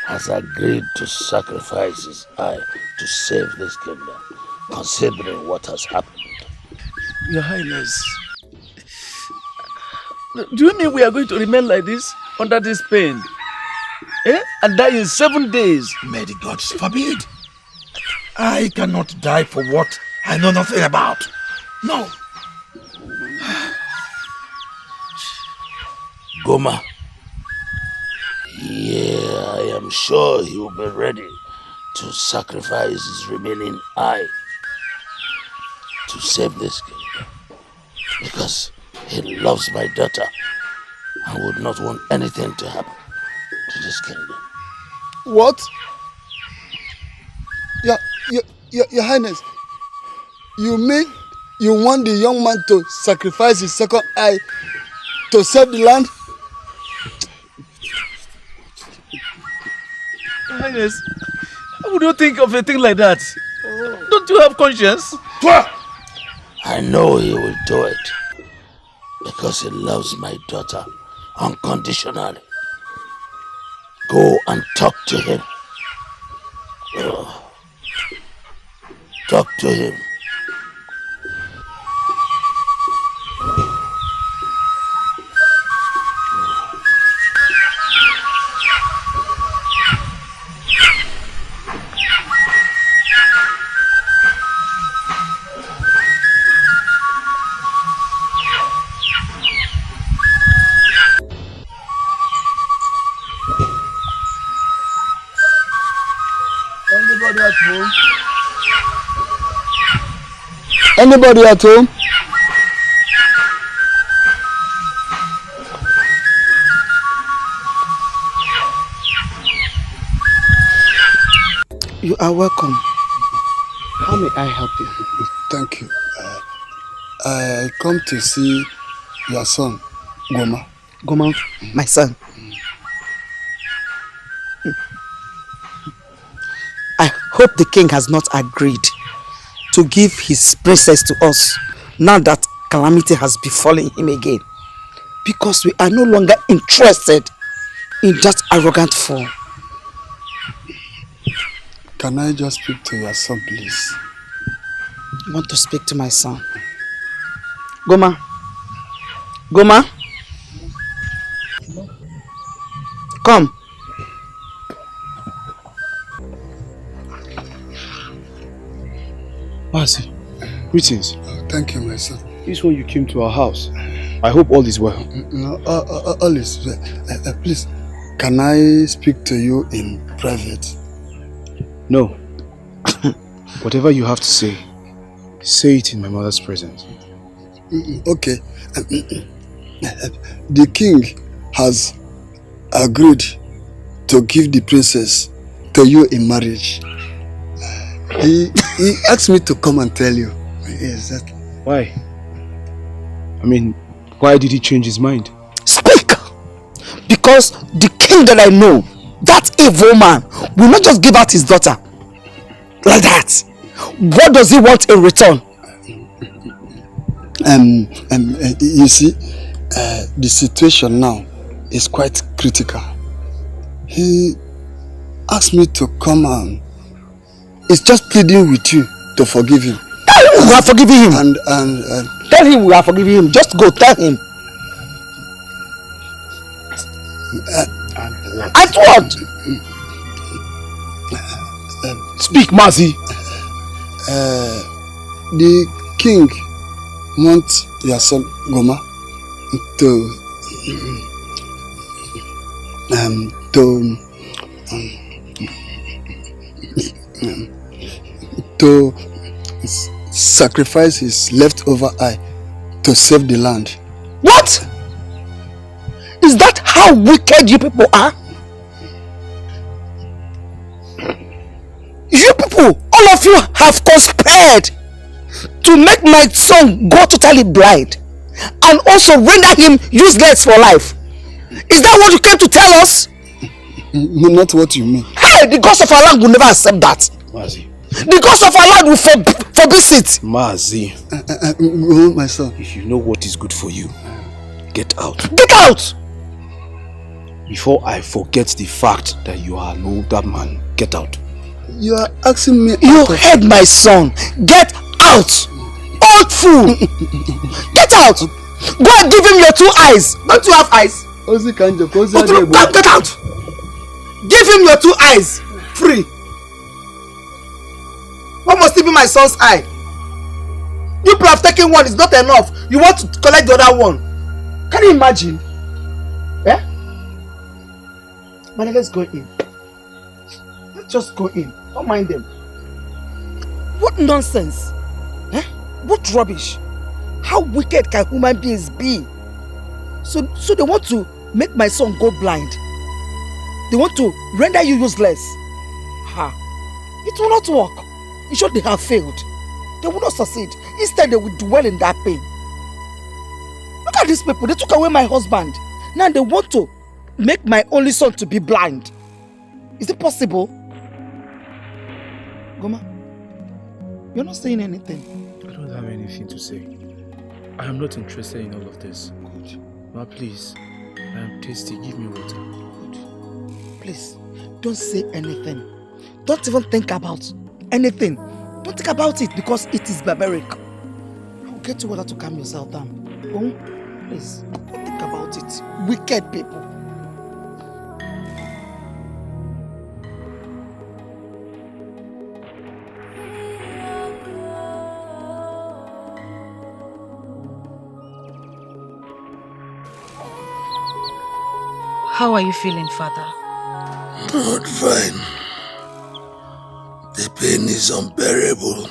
has agreed to sacrifice his eye to save this kingdom, considering what has happened. Your Highness, do you mean we are going to remain like this, under this pain? And die in 7 days? May the gods forbid. I cannot die for what I know nothing about. No. Goma. Yeah, I am sure he will be ready to sacrifice his remaining eye to save this kingdom. Because he loves my daughter and would not want anything to happen to this kingdom. What? Your Highness, you mean you want the young man to sacrifice his second eye to save the land? Your Highness, how would you think of a thing like that? Don't you have conscience? I know he will do it because he loves my daughter unconditionally. Go and talk to him. Talk to him. Anybody at home? Anybody at home? You are welcome. How may I help you? Thank you. I come to see your son, Goma. Goma, my son. I hope the king has not agreed to give his princess to us now that calamity has befallen him again. Because we are no longer interested in that arrogant fool. Can I just speak to your son, please? I want to speak to my son. Goma. Goma. Come. Basi, greetings. Thank you, my son. This one you came to our house. I hope all is well. No, all is well. Please, can I speak to you in private? No. Whatever you have to say it in my mother's presence. Okay. The king has agreed to give the princess to you in marriage. He asked me to come and tell you. Yes, exactly. Why? I mean, why did he change his mind? Speak! Because the king that I know, that evil man, will not just give out his daughter like that. What does he want in return? You see, the situation now is quite critical. He asked me to come and is just pleading with you to forgive him. Tell him we are forgiving him. And tell him we are forgiving him. Just go tell him. At what? Speak, Mazi. The king wants your son Goma to sacrifice his leftover eye to save the land. What? Is that how wicked you people are? You people, all of you have conspired to make my son go totally blind and also render him useless for life. Is that what you came to tell us? Not what you mean. Hey, the gods of our land will never accept that. Mazi. The gods of our land will forbid it. Mazi. My son. If you know what is good for you, get out. Get out! Before I forget the fact that you are an older man, get out. You are asking me. You heard my son. Get out! Old fool! Get out! Go and give him your 2 eyes. Don't you have eyes? Get out! Give him your 2 eyes. Free. What must it be my son's eye? You people have taken one, it's not enough. You want to collect the other one. Can you imagine? Eh? Man, let's go in. Let's just go in. Don't mind them. What nonsense? Eh? What rubbish? How wicked can human beings be? So they want to make my son go blind. They want to render you useless. Ha! It will not work. In short, they have failed. They will not succeed. Instead, they will dwell in that pain. Look at these people. They took away my husband. Now they want to make my only son to be blind. Is it possible? Goma, you're not saying anything. I don't have anything to say. I am not interested in all of this. Good. Ma, please. I am thirsty. Give me water. Good. Please, don't say anything. Don't even think about anything. Don't think about it because it is barbaric. I'll get you water to calm yourself down. Oh, please, don't think about it. Wicked people. How are you feeling, Father? Not fine. The pain is unbearable.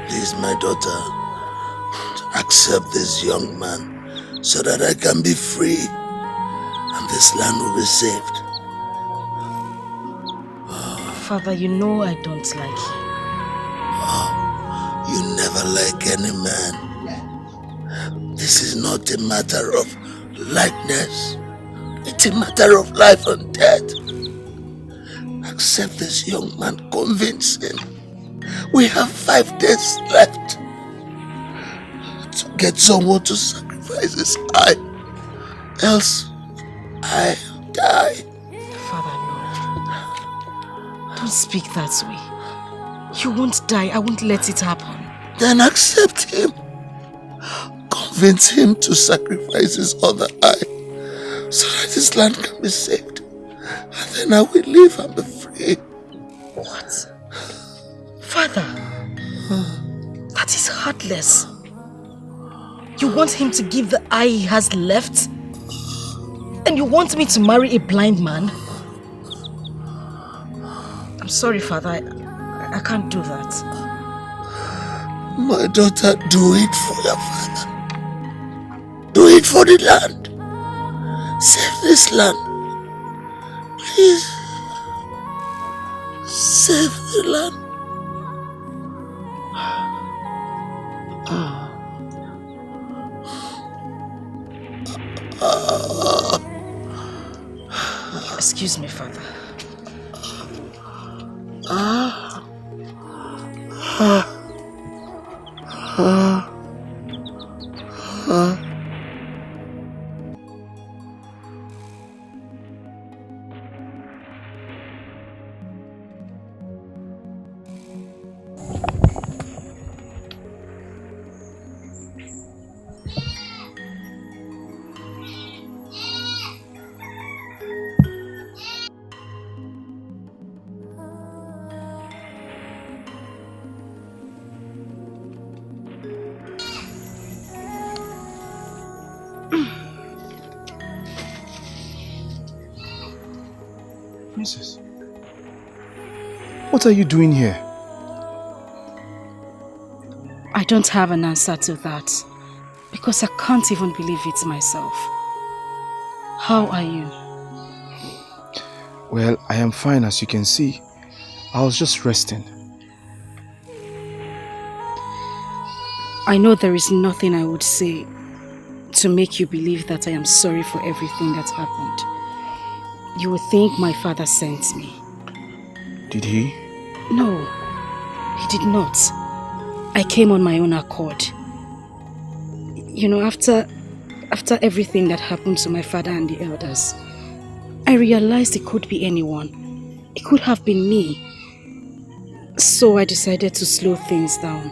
Please, my daughter, accept this young man so that I can be free and this land will be saved. Father, you know I don't like him. You never like any man. This is not a matter of likeness. It's a matter of life and death. Accept this young man, convince him. We have 5 days left to get someone to sacrifice his eye. Else, I die. Father, no. Don't speak that way. You won't die. I won't let it happen. Then accept him. Convince him to sacrifice his other eye so that this land can be saved. And then I will live and be free. What? Father, that is heartless. You want him to give the eye he has left? And you want me to marry a blind man? I'm sorry, Father. I can't do that. My daughter, do it for your father. Do it for the land. Save this land. Please. Save the land. Excuse me, Father. Princess, what are you doing here? I don't have an answer to that because I can't even believe it myself. How are you? Well, I am fine, as you can see. I was just resting. I know there is nothing I would say to make you believe that I am sorry for everything that happened. You would think my father sent me. Did he? No, he did not. I came on my own accord. You know, after everything that happened to my father and the elders, I realized it could be anyone. It could have been me. So I decided to slow things down.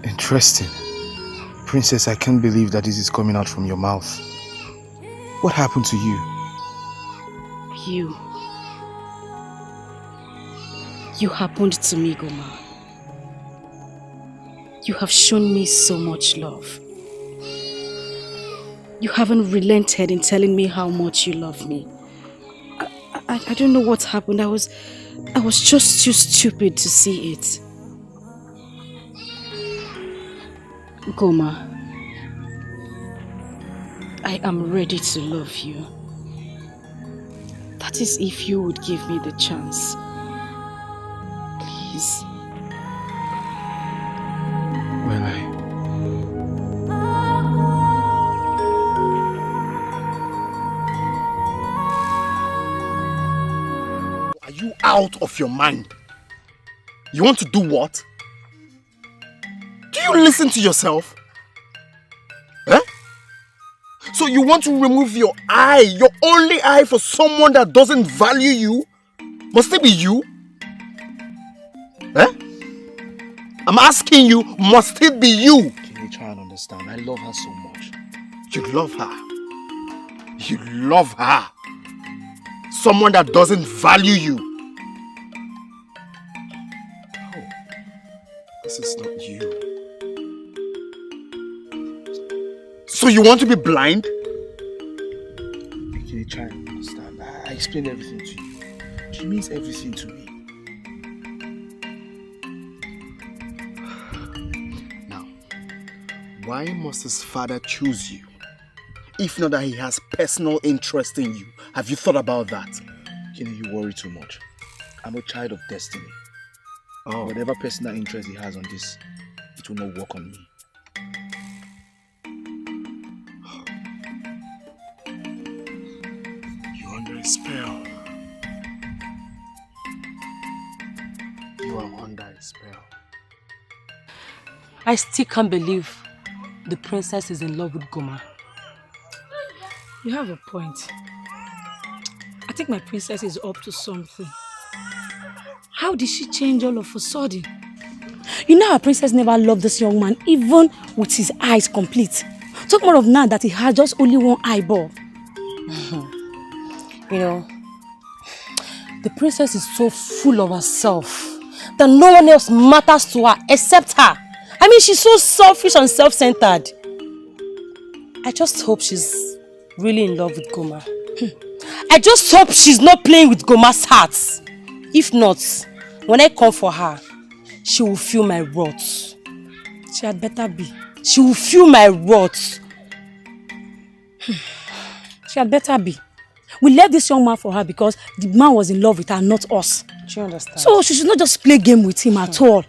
Interesting. Princess, I can't believe that this is coming out from your mouth. What happened to you? You happened to me, Goma. You have shown me so much love. You haven't relented in telling me how much you love me. I don't know what happened. I was just too stupid to see it. Goma, I am ready to love you. That is if you would give me the chance. Please. Well, Are you out of your mind? You want to do what? Do you listen to yourself? Eh? So you want to remove your eye, your only eye, for someone that doesn't value you? Must it be you? Eh? I'm asking you, must it be you? can you try and understand? I love her so much. You love her. You love her. Someone that doesn't value you. Oh, this is not you. So you want to be blind? Can you try and understand? I explained everything to you. She means everything to me. Now, why must his father choose you? If not that he has personal interest in you. Have you thought about that? You worry too much. I'm a child of destiny. Oh. Whatever personal interest he has on this, it will not work on me. You're under a spell. You are under a spell. I still can't believe the princess is in love with Goma. You have a point. I think my princess is up to something. How did she change all of a sudden? You know our princess never loved this young man, even with his eyes complete. Talk more of now that he has just only one eyeball. You know, the princess is so full of herself that no one else matters to her except her. I mean, she's so selfish and self-centered. I just hope she's really in love with Goma. I just hope she's not playing with Goma's heart. If not, when I come for her, she will feel my wrath. She had better be. She will feel my wrath. She had better be. We left this young man for her because the man was in love with her, not us. Do you understand? So she should not just play game with him at all.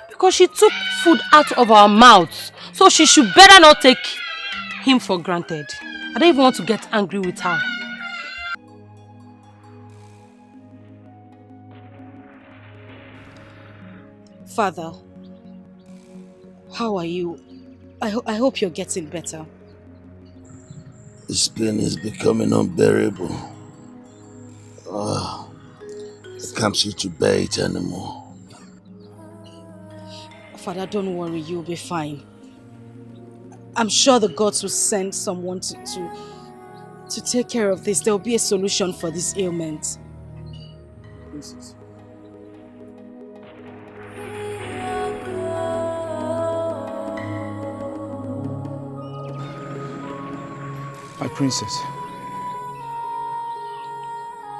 Because she took food out of our mouths. So she should better not take him for granted. I don't even want to get angry with her. Father, how are you? I hope you're getting better. This pain is becoming unbearable. I can't seem to bear it anymore. Father, don't worry, you'll be fine. I'm sure the gods will send someone to take care of this. There'll be a solution for this ailment. Princess. My princess.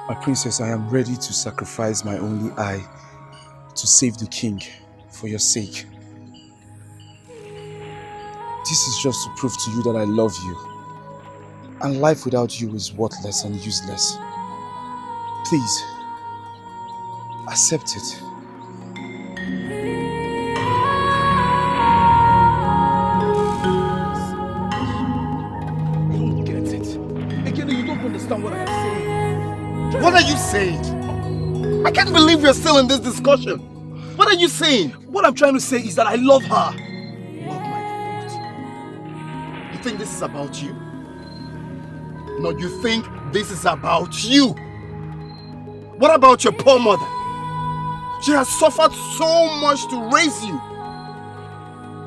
My princess, I am ready to sacrifice my only eye to save the king for your sake. This is just to prove to you that I love you. And life without you is worthless and useless. Please, accept it. I don't get it. Again, you don't understand what I am saying. What are you saying? I can't believe you're still in this discussion. What are you saying? What I'm trying to say is that I love her. You think this is about you? No, you think this is about you? What about your poor mother? She has suffered so much to raise you.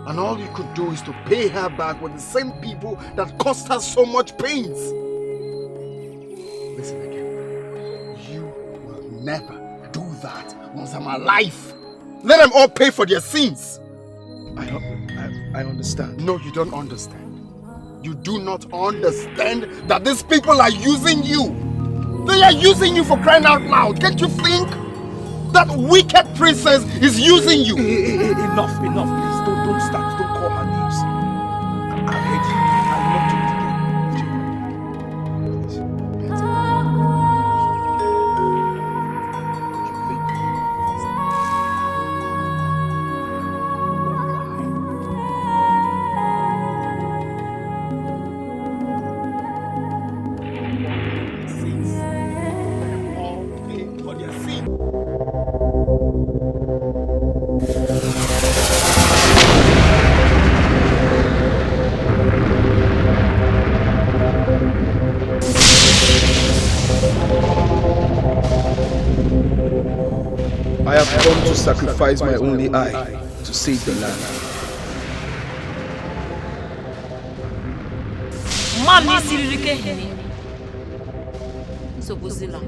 And all you could do is to pay her back with the same people that caused her so much pains. Listen again. You will never do that once I'm alive. Let them all pay for their sins. I understand. No, you don't understand. You do not understand that these people are using you. They are using you for crying out loud. Can't you think? That wicked princess is using you. Enough, please. Don't start. Don't call her names. I heard you. I'm not doing it I have come to sacrifice my only eye to save the land. Mami siririke hini. Sobuzila.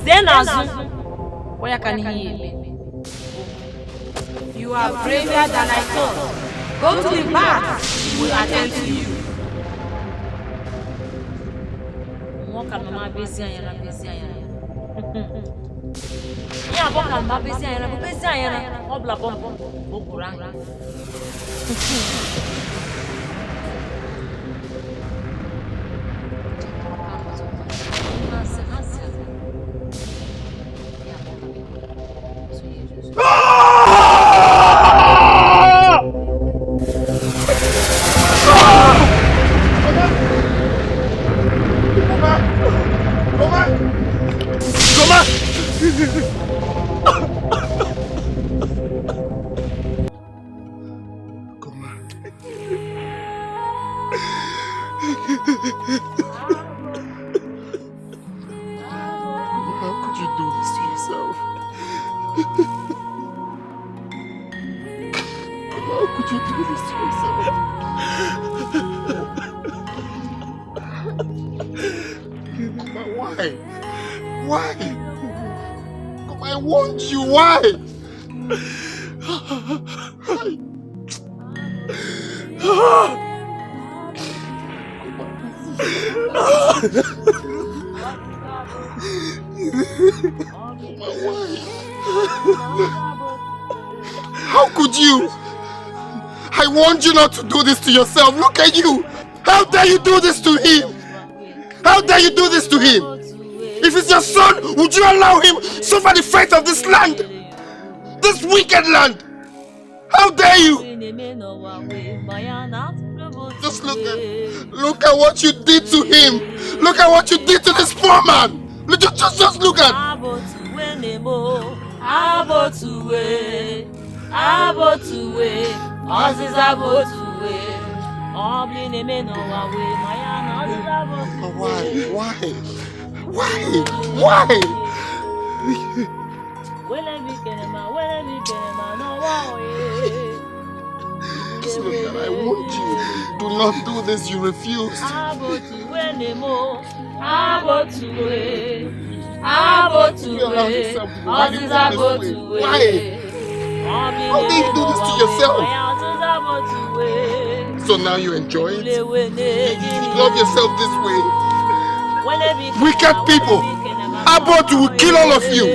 Zenazu. Where can he be? You are braver than I thought. Go to the back. We will attend to you. Moka mama bezi ayana. Ya boka mama bezi ayana. Obla bombo. Bokuranga. How could you do this to yourself? How could you do this to yourself? But why? Why? Come, I want you. Why? How could you? I want you not to do this to yourself. Look at you. How dare you do this to him? How dare you do this to him? If it's your son, would you allow him suffer the fate of this land? This wicked land? How dare you? Just look at what you did to him. Look at what you did to this poor man. Just look at. Why? Just look at. I want you. Do not do this. You refuse. How dare you do this to yourself? So So now you enjoy it? You love yourself this way? Wicked people! Abbott will kill all of you!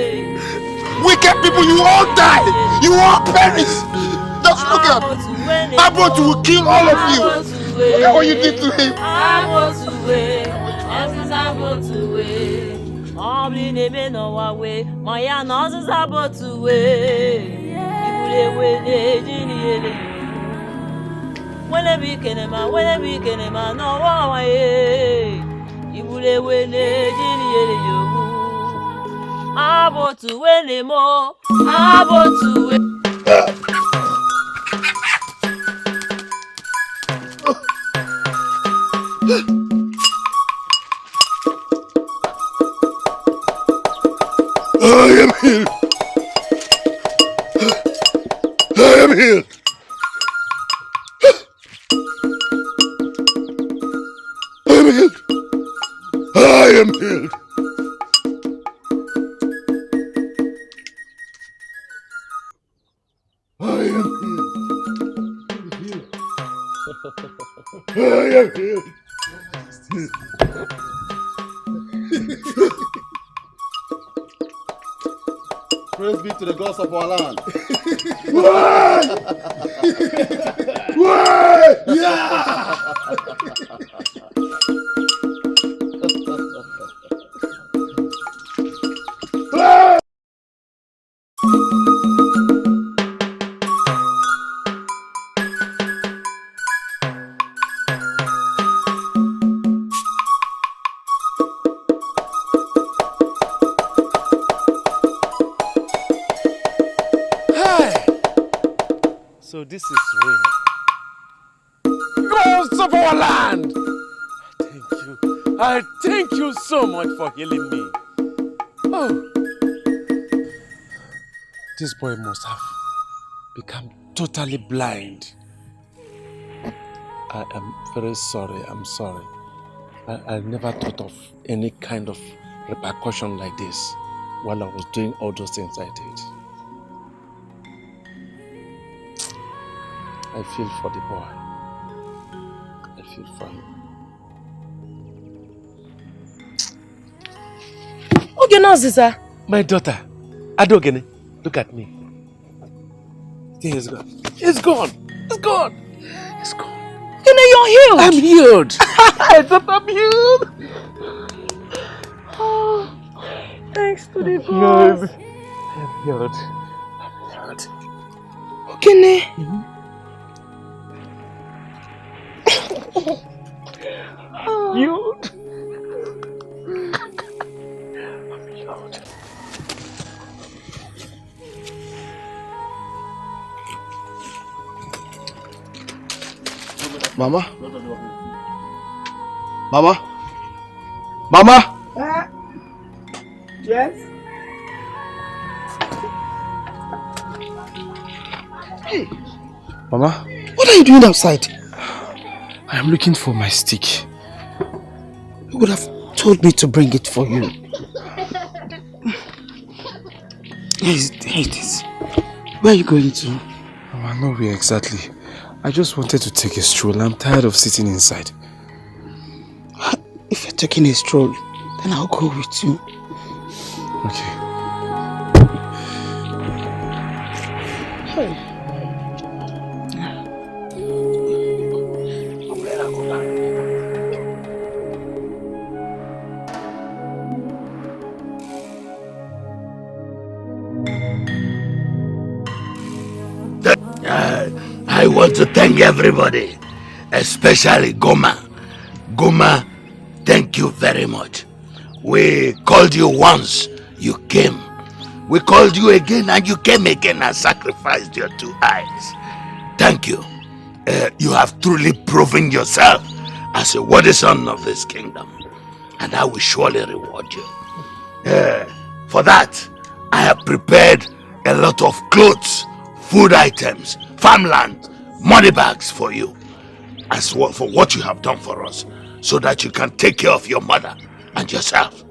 Wicked people, you all die! You all perish! Just look at Abbott will kill all of you! Look at what you did to him! I am healed. I am healed. I am healed. I am healed. I am healed. I am healed. Praise be to the gods of our land. Why? Why? Yeah! So this is real. Gods of our land! I thank you so much for healing me. Oh, this boy must have become totally blind. I am very sorry, I'm sorry. I never thought of any kind of repercussion like this while I was doing all those things I did. I feel for the boy. I feel for him. Okay, now, Ziza. My daughter, Adogene, look at me. He is gone. It's gone. It's gone. It's gone. You know you're healed. I'm healed. I thought I'm healed. Oh, thanks to the God. God. I'm healed. I'm healed. Okay, Healed. Mama? Mama? Mama? Yes? Hey. Mama? What are you doing outside? I am looking for my stick. You would have told me to bring it for you. Here it is. Where are you going to? Mama, nowhere exactly. I just wanted to take a stroll. I'm tired of sitting inside. If you're taking a stroll, then I'll go with you. Okay. Hey. I want to thank everybody, especially Goma. Goma, thank you very much. We called you once, you came. We called you again and you came again and sacrificed your 2 eyes. Thank you. You have truly proven yourself as a worthy son of this kingdom. And I will surely reward you. For that, I have prepared a lot of clothes, food items, farmland, money bags for you, as well for what you have done for us, so that you can take care of your mother and yourself.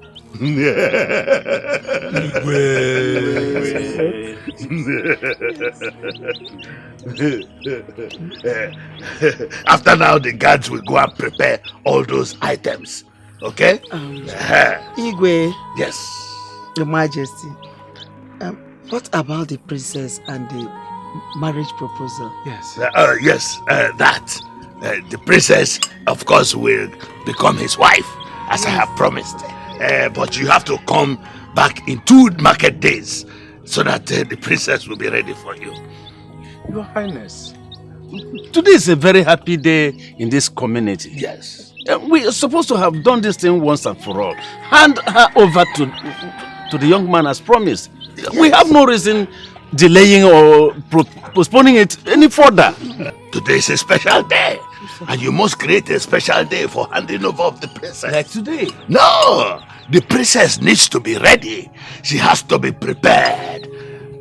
After now, the guards will go and prepare all those items. Okay? Igwe. Yes. Your Majesty. What about the princess and the marriage proposal? Yes. Yes, that. The princess, of course, will become his wife, as I have promised. But you have to come back in 2 market days so that the princess will be ready for you. Your Highness, today is a very happy day in this community. Yes. We are supposed to have done this thing once and for all. Hand her over to the young man as promised. Yes. We have no reason delaying or postponing it any further. Today is a special day, and you must create a special day for handing over of the princess. Like today? No! The princess needs to be ready. She has to be prepared.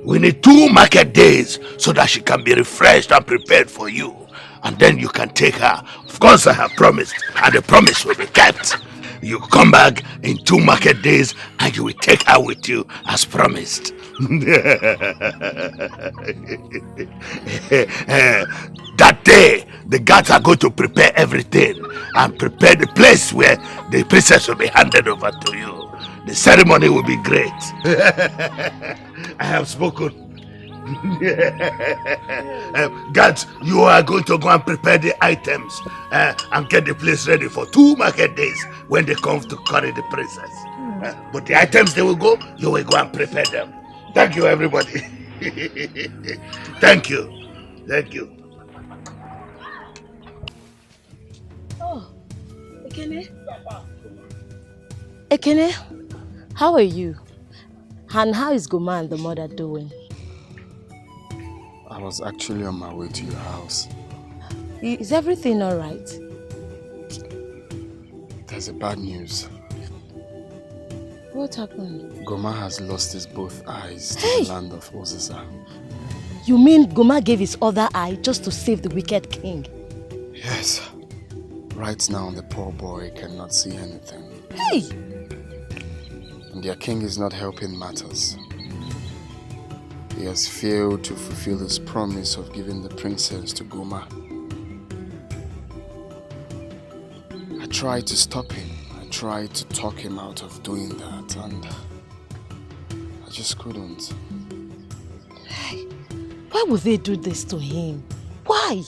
We need 2 market days so that she can be refreshed and prepared for you. And then you can take her. Of course, I have promised, and the promise will be kept. You come back in 2 market days and you will take her with you as promised. That day, the guards are going to prepare everything and prepare the place where the princess will be handed over to you. The ceremony will be great. I have spoken. Guards, you are going to go and prepare the items and get the place ready for 2 market days when they come to carry the princess. But the items they will go, you will go and prepare them. Thank you, everybody. Thank you. Thank you. Oh, Ekene? Ekene, how are you? And how is Goma and the mother doing? I was actually on my way to your house. Is everything all right? There's a bad news. What happened? Goma has lost his both eyes to the land of Oziza. You mean Goma gave his other eye just to save the wicked king? Yes. Right now the poor boy cannot see anything. Hey! And their king is not helping matters. He has failed to fulfill his promise of giving the princess to Goma. I tried to stop him. I tried to talk him out of doing that, and I just couldn't. Why would they do this to him? Why?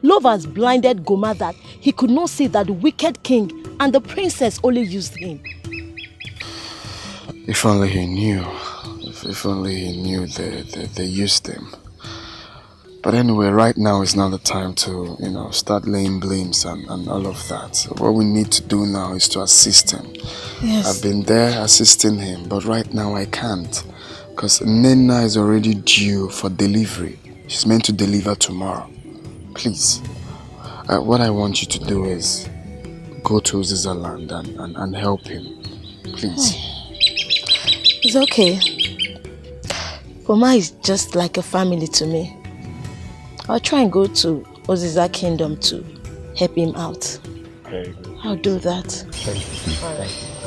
Love has blinded Goma that he could not see that the wicked king and the princess only used him. If only he knew. If only he knew they used him. But anyway, right now is not the time to, start laying blames and all of that. So what we need to do now is to assist him. Yes. I've been there assisting him, but right now I can't. Because Nena is already due for delivery. She's meant to deliver tomorrow. Please, what I want you to do is go to Zizaland and help him. Please. It's okay. Goma is just like a family to me. I'll try and go to Oziza Kingdom to help him out. Very good. I'll do that. Thank you.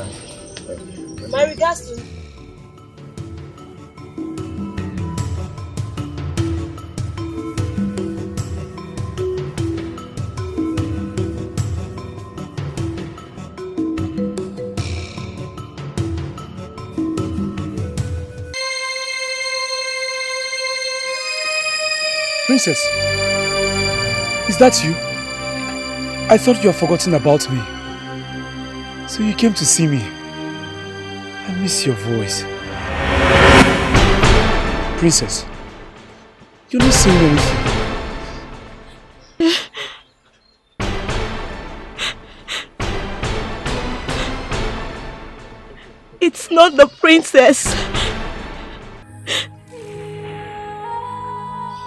Thank you. My regards to... Princess, is that you? I thought you had forgotten about me. So you came to see me. I miss your voice. Princess, you're not saying anything. It's not the princess.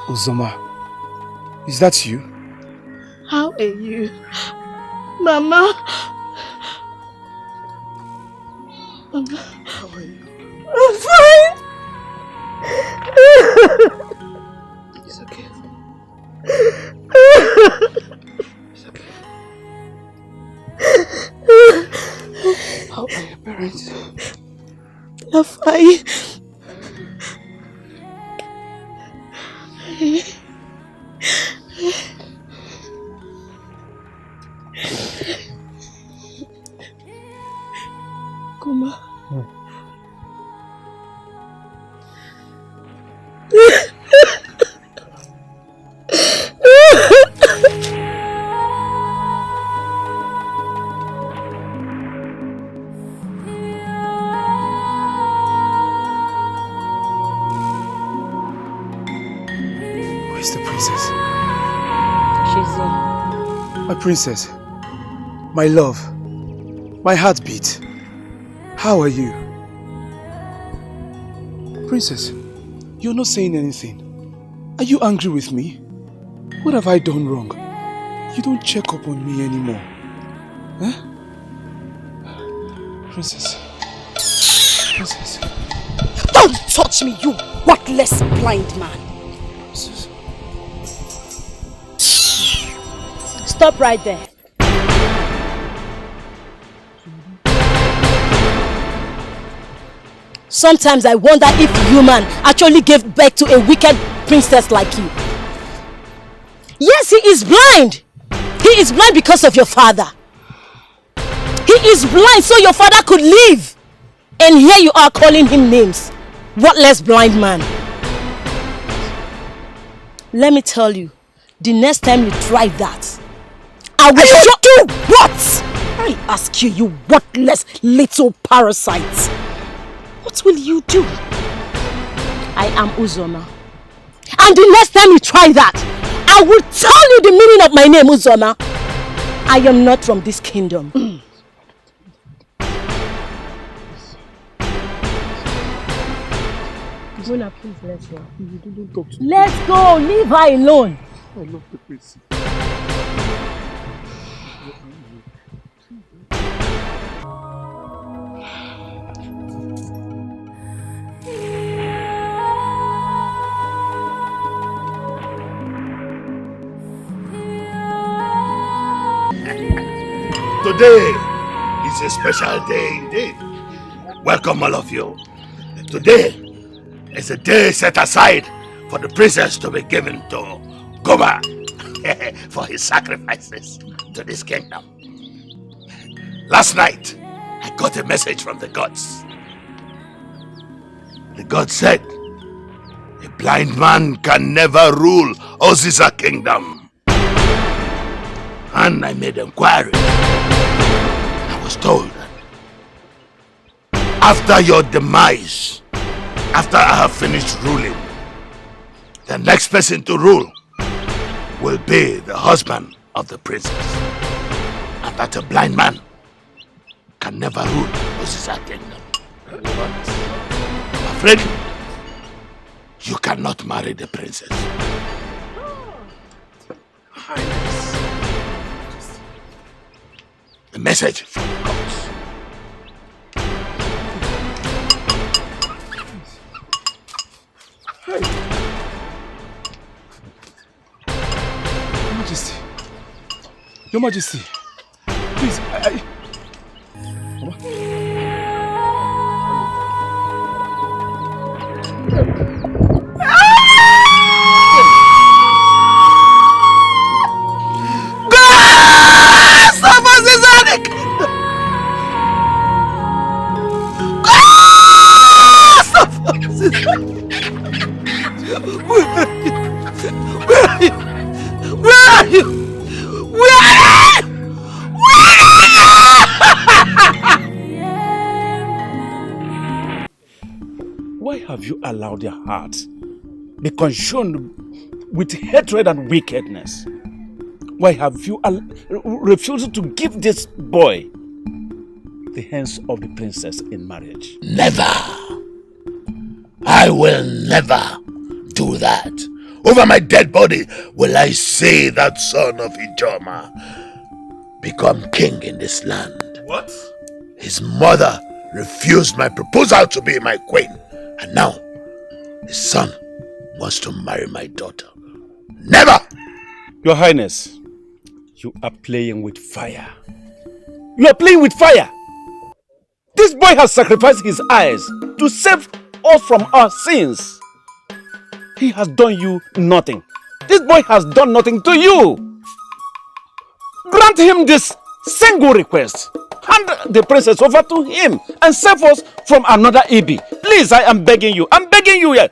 Uzoma, is that you? How are you? Mama? Mama? How are you? I'm fine. It's okay. It's okay. How are your parents? They're fine. My princess, my love, my heartbeat, how are you? Princess, you're not saying anything. Are you angry with me? What have I done wrong? You don't check up on me anymore. Huh? Princess. Princess. Don't touch me, you worthless blind man. Princess. Stop right there. Sometimes I wonder if human actually gave birth to a wicked princess like you. Yes, he is blind. He is blind because of your father. He is blind so your father could live. And here you are calling him names. Worthless blind man. Let me tell you, the next time you try that, I will do what? I ask you, you worthless little parasite. What will you do? I am Uzoma. And the next time you try that, I will tell you the meaning of my name, Uzoma. I am not from this kingdom. Mona, please, let's go. Don't talk to me. Let's go. Leave her alone. I love the princess. Today is a special day indeed. Welcome all of you. Today is a day set aside for the princess to be given to Goma for his sacrifices to this kingdom. Last night, I got a message from the gods. The gods said, a blind man can never rule Oziza kingdom. And I made inquiry. I was told that after your demise, after I have finished ruling, the next person to rule will be the husband of the princess. And that a blind man can never rule Oziza kingdom. I'm afraid you cannot marry the princess. A message from the gods. Your Majesty. Your Majesty. Please, Why have you allowed your heart be consumed with hatred and wickedness? Why have you refused to give this boy the hands of the princess in marriage? Never. I will never do that. Over my dead body will I see that son of Ijoma become king in this land. What? His mother refused my proposal to be my queen. And now, his son wants to marry my daughter. Never! Your Highness, you are playing with fire. You are playing with fire! This boy has sacrificed his eyes to save us from our sins. He has done you nothing. This boy has done nothing to you. Grant him this single request. Hand the princess over to him and save us from another Ibi. Please, I am begging you. I'm begging you here.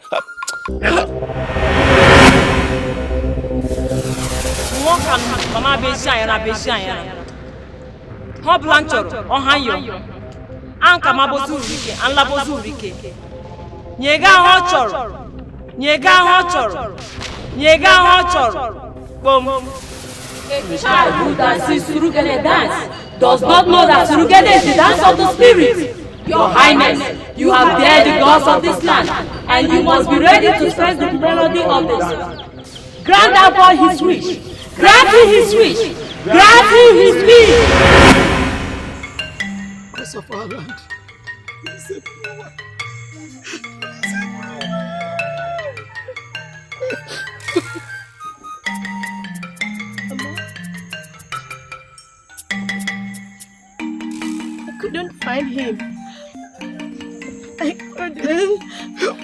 A child who dances Surugede dance does not know that Surugede is the dance of the spirit. Your Highness, you have dared the gods of this land, and you must be ready to stress the melody of the song. Grant that boy his wish. Grant him his wish. Grant him his wish. Because of our land. I couldn't find him. I couldn't.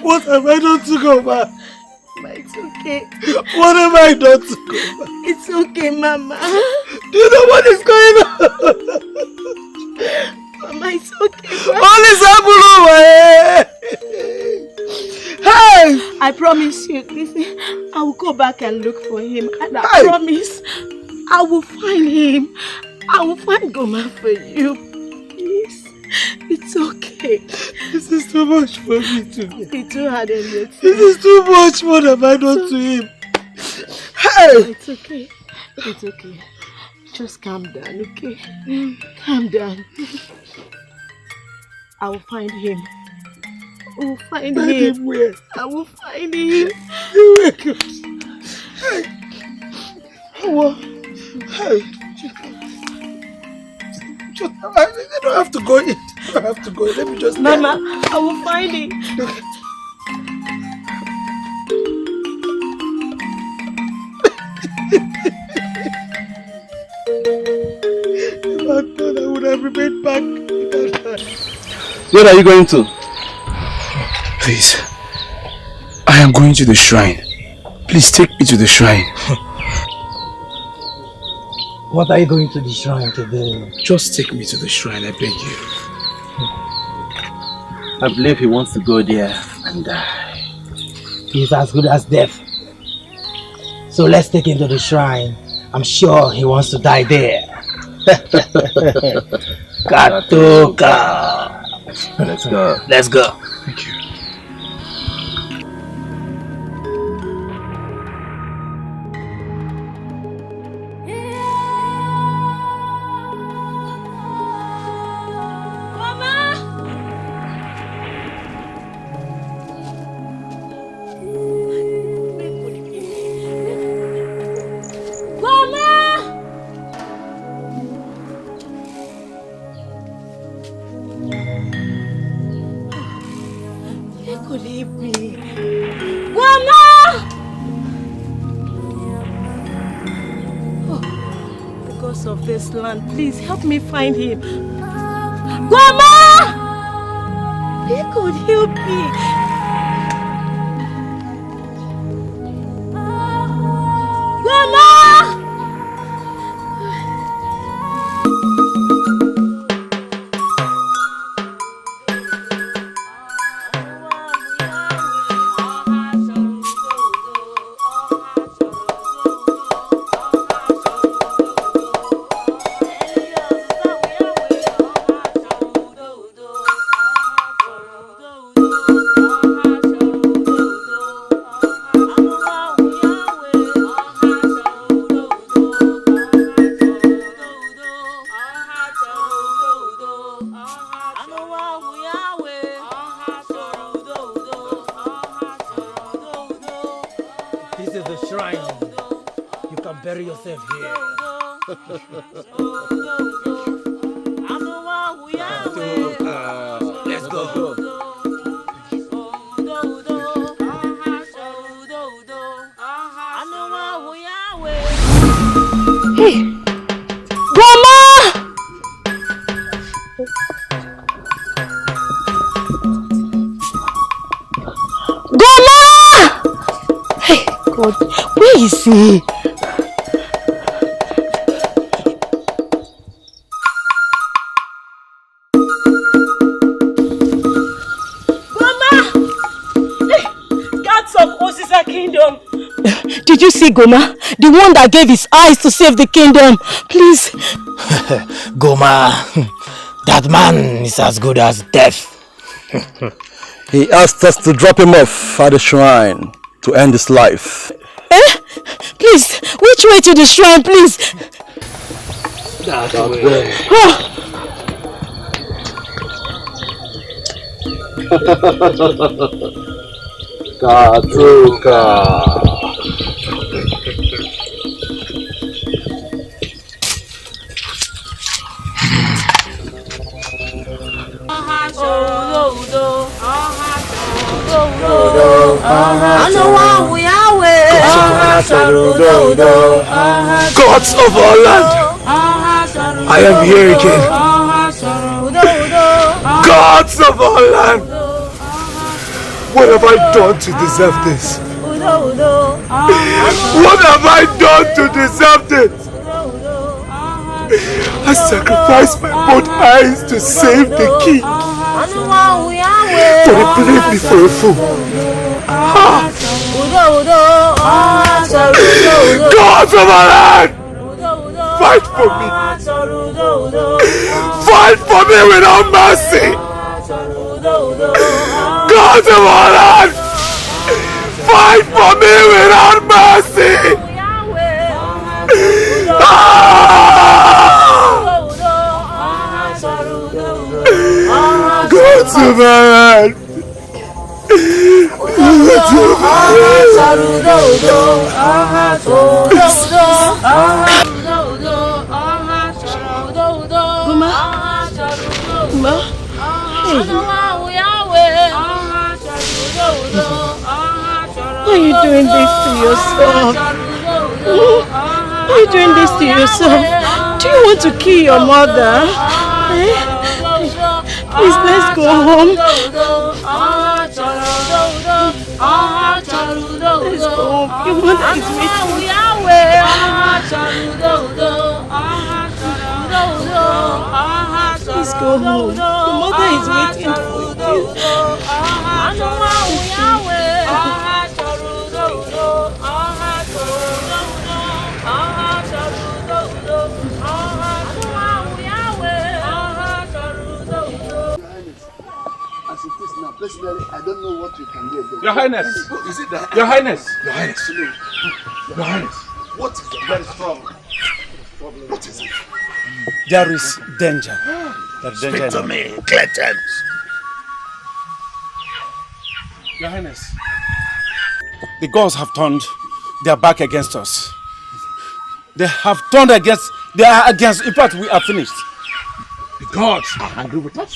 What have I done to Goma? But it's okay. What have I done to Goma? It's okay, Mama. Do you know what is going on? Mama, it's okay. All is happening. Hey! I promise you, listen, I will go back and look for him. And I promise I will find him. I will find Goma for you. Please. It's okay. This is too much for me to do. He too hard on you. This is too much. What have I done to him? Hey! It's okay. It's okay. Just calm down, okay? Calm down. I will find him. I will find him. Where? I will find him. Where? Hey! What? Hey! I don't have to go in. I don't have to go in. Let me just... Mama, I will find him. If I thought I would have remained back. Where are you going to? Please. I am going to the shrine. Please take me to the shrine. What are you going to the shrine to do? Just take me to the shrine, I beg you. I believe he wants to go there and die. He's as good as death. So let's take him to the shrine. I'm sure he wants to die there. Katoka. Let's go. Let's go. Thank you. Land. Please help me find him. Grandma! He could help me. Grandma! Bury yourself here. Let's go. Hey, Grandma! Grandma! Hey, God, where is he? Did you see Goma? The one that gave his eyes to save the kingdom. Please. Goma, that man is as good as death. He asked us to drop him off at the shrine to end his life. Eh? Please, which way to the shrine, please? That way. Katuka. Gods of our land, I am here again. Gods of our land, what have I done to deserve this? What have I done to deserve this? I sacrificed my both eyes to save the king, but he believed me for a fool. Gods of our land, fight for me. Fight for me without mercy. Gods of our land, fight for me without mercy. Gods of our land. Why are you doing this to yourself? Why are you doing this to yourself? Do you want to kill your mother? Please, let's go home. Let's go home. Your mother is waiting. Please go home. Your mother is waiting for you. Personally, I don't know what we can do again. Your Highness! Is it that? Your Highness! Your Highness! Your Highness! What is the very strong problem? What is it? There is danger. Speak to me, Cletens. Your Highness, the gods have turned their back against us. They are against, in fact, we are finished. The gods are angry with us.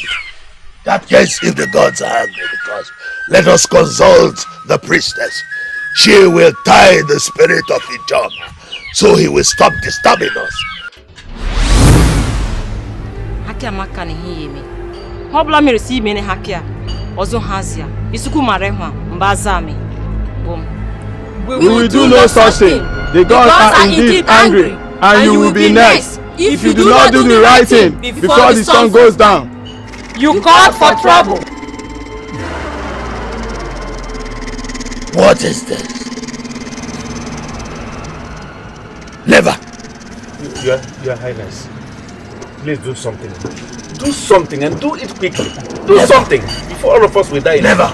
That case, if the gods are angry with us, let us consult the priestess. She will tie the spirit of Ijoma, so he will stop disturbing us. Hakia maka ni hii yemi. Hobla mi resi mene hakia. Ozo hazia. Isuku marehwa mbazami. Boom. We will do no such thing. The gods are indeed angry, and you will be next if you do not do the right thing before the sun goes down. You called for trouble. What is this? Never. Your Highness, please do something. Do something and do it quickly. Do something before all of us will die. Never.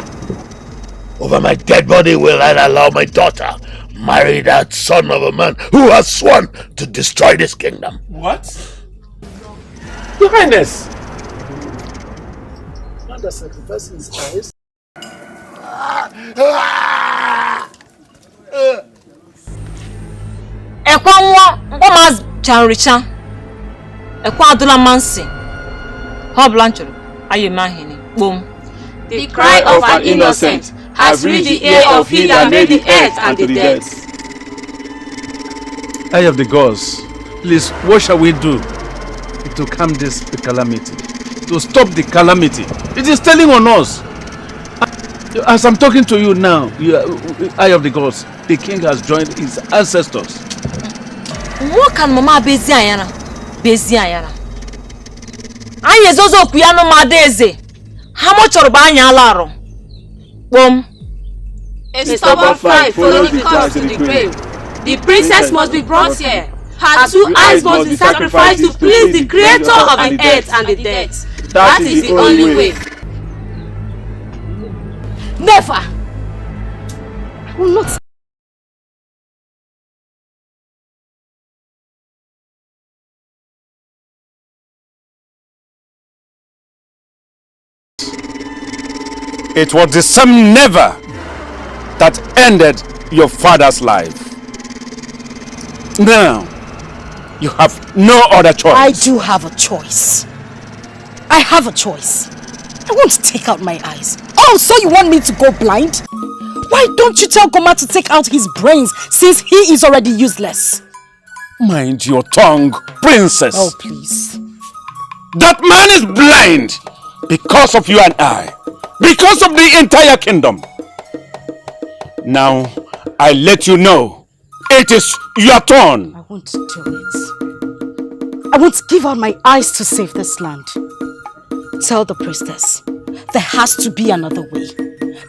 Over my dead body will I allow my daughter marry that son of a man who has sworn to destroy this kingdom. What? Your Highness! Father sacrificing his eyes. Ekwa nwa ngoma chanricha. Ekwa adula mansi. Hobla nchuru ayemahini. Boom. The cry of an innocent has reached the ear of he that made the earth and the dead. Eye of the gods, please, what shall we do to calm this calamity? To stop the calamity? It is telling on us. As I'm talking to you now, Eye of the gods, the king has joined his ancestors. What can Mama Bezi Ayana? Bezi Ayana. Anye zozo kuyano madeze. How much are banya alaro? Boom. A stubborn fight follows the cause to the grave. The princess must be brought here. Her two eyes must be sacrificed to please the creator of the earth and the dead. That is the only way. Never. I will not It was the same never that ended your father's life. Now, you have no other choice. I do have a choice. I have a choice. I won't take out my eyes. Oh, so you want me to go blind? Why don't you tell Goma to take out his brains since he is already useless? Mind your tongue, princess. Oh, please. That man is blind because of you and I. Because of the entire kingdom. Now, I let you know, it is your turn. I won't do it. I won't give out my eyes to save this land. Tell the priestess, there has to be another way.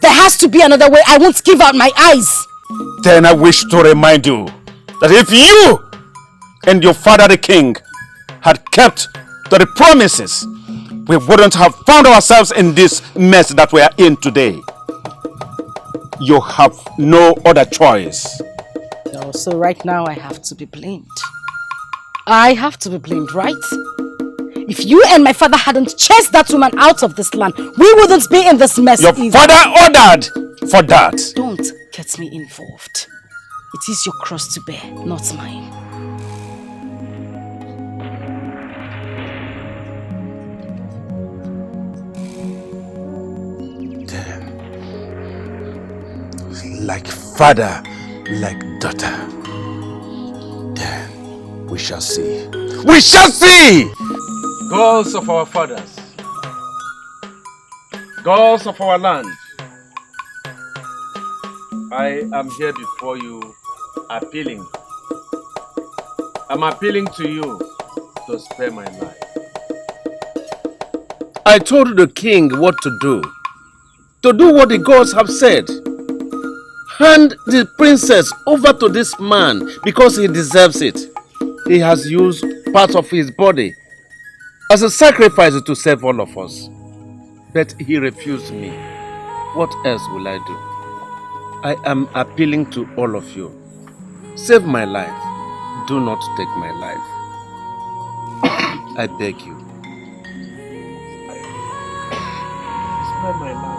There has to be another way. I won't give out my eyes. Then I wish to remind you that if you and your father the king had kept to the promises, we wouldn't have found ourselves in this mess that we are in today. You have no other choice. No, so right now I have to be blamed. I have to be blamed, right? If you and my father hadn't chased that woman out of this land, we wouldn't be in this mess either. Your father ordered for that. Don't get me involved. It is your cross to bear, not mine. Like father, like daughter. Then we shall see. We shall see! Gods of our fathers, gods of our land, I am here before you appealing. I'm appealing to you to spare my life. I told the king what to do what the gods have said. Hand the princess over to this man because he deserves it. He has used part of his body as a sacrifice to save all of us. But he refused me. What else will I do? I am appealing to all of you. Save my life. Do not take my life. I beg you. Spare my life.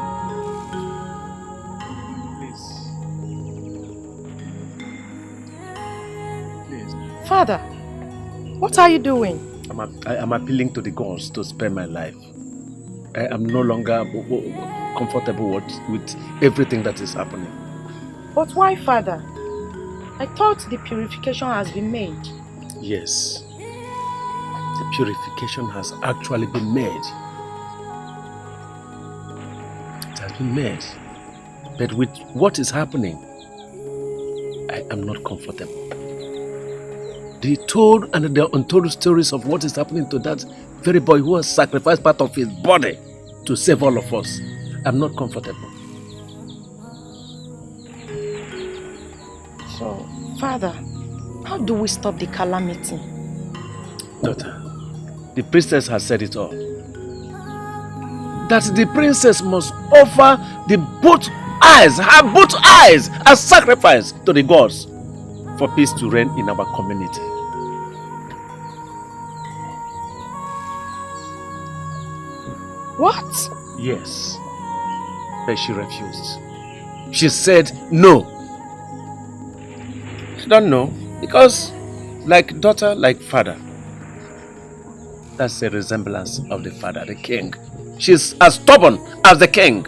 Father, what are you doing? I am appealing to the gods to spare my life. I am no longer comfortable with everything that is happening. But why, Father? I thought the purification has been made. Yes, the purification has actually been made. It has been made. But with what is happening, I am not comfortable. The told and the untold stories of what is happening to that very boy who has sacrificed part of his body to save all of us. I'm not comfortable. So, Father, how do we stop the calamity? Daughter, the princess has said it all. That the princess must offer her both eyes as sacrifice to the gods for peace to reign in our community. What? Yes, but she refused. She said no. I don't know, because like daughter, like father. That's the resemblance of the father, the king. She's as stubborn as the king.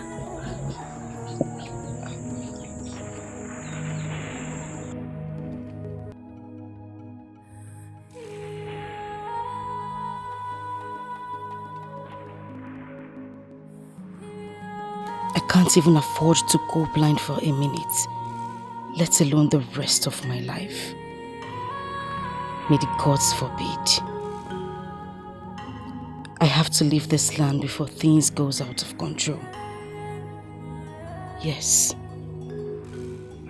I can't even afford to go blind for a minute, let alone the rest of my life. May the gods forbid. I have to leave this land before things goes out of control. Yes,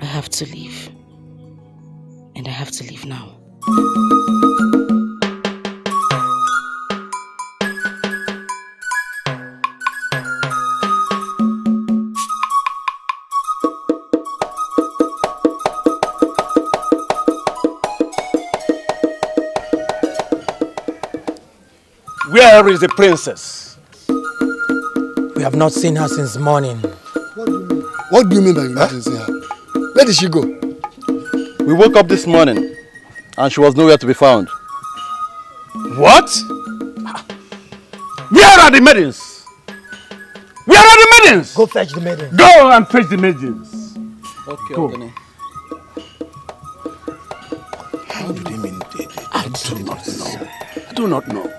I have to leave. And I have to leave now. Where is the princess? have not seen her since morning. What do you mean by you didn't see her? Where did she go? We woke up this morning and she was nowhere to be found. What? Where are the maidens? Where are the maidens? Go fetch the maidens. Go and fetch the maidens. Okay, Go. Ogene. How do they mean they I do not know. I do not know.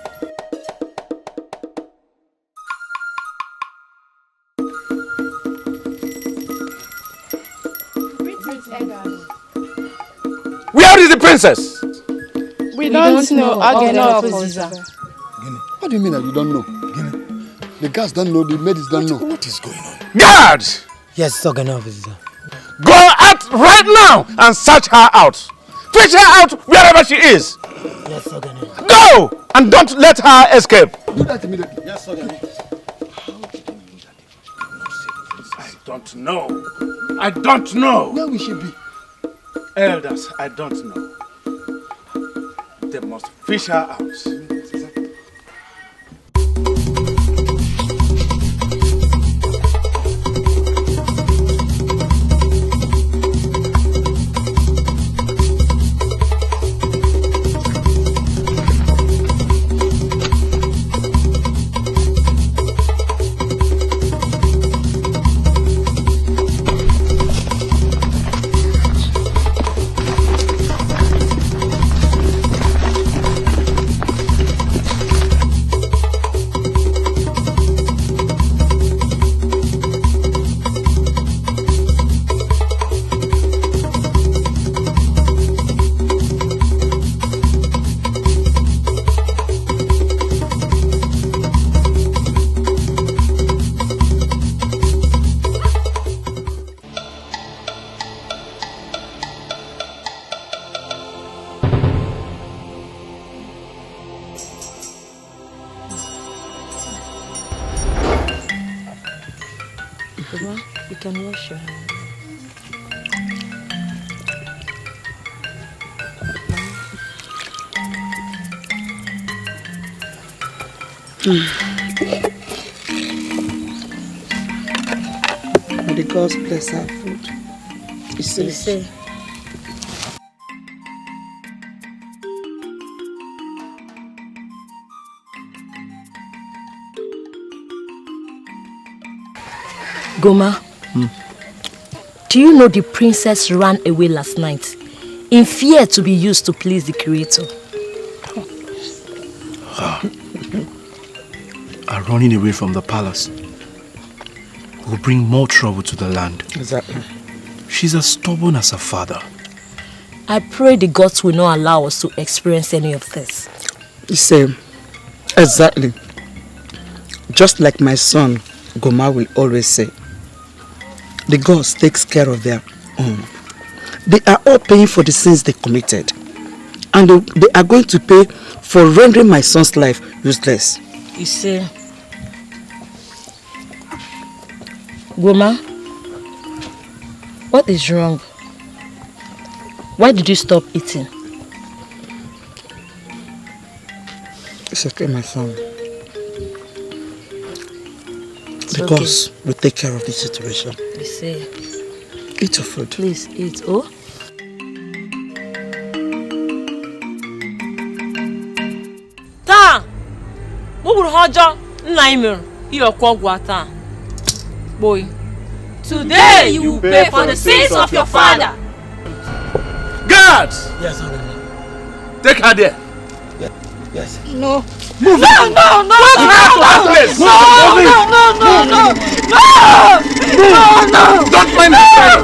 Where is the princess? We don't know. What do you mean that you don't know? The guards don't know, the maids don't know. What is going on? Guards! Yes, Ogene officer. Go out right now and search her out. Fish her out wherever she is. Yes, Ogene. Go! And don't let her escape. Do that immediately. Yes, Ogene. I don't know. I don't know. Where will she be? Elders, I don't know. They must fish her out. You can wash your hands. May the gods bless our food. It's safe. Goma, do you know the princess ran away last night in fear to be used to please the creator? Are running away from the palace will bring more trouble to the land. Exactly. She's as stubborn as her father. I pray the gods will not allow us to experience any of this. Same. Exactly. Just like my son, Goma will always say, the gods takes care of their own. They are all paying for the sins they committed. And they are going to pay for rendering my son's life useless. You see, Goma, what is wrong? Why did you stop eating? It's okay, my son. The gods will take care of the situation. You see. Eat your food. Please eat, oh? Ta! Mubur hojo naimer iyo kwogwa ta. Boy. Today you will pay for the sins of your father. Guards! Yes, Ogene. Take her there. Yes. No. Move no, it. no, no, Take no, her to no, her place. no, Move it. no. Don't mind the child.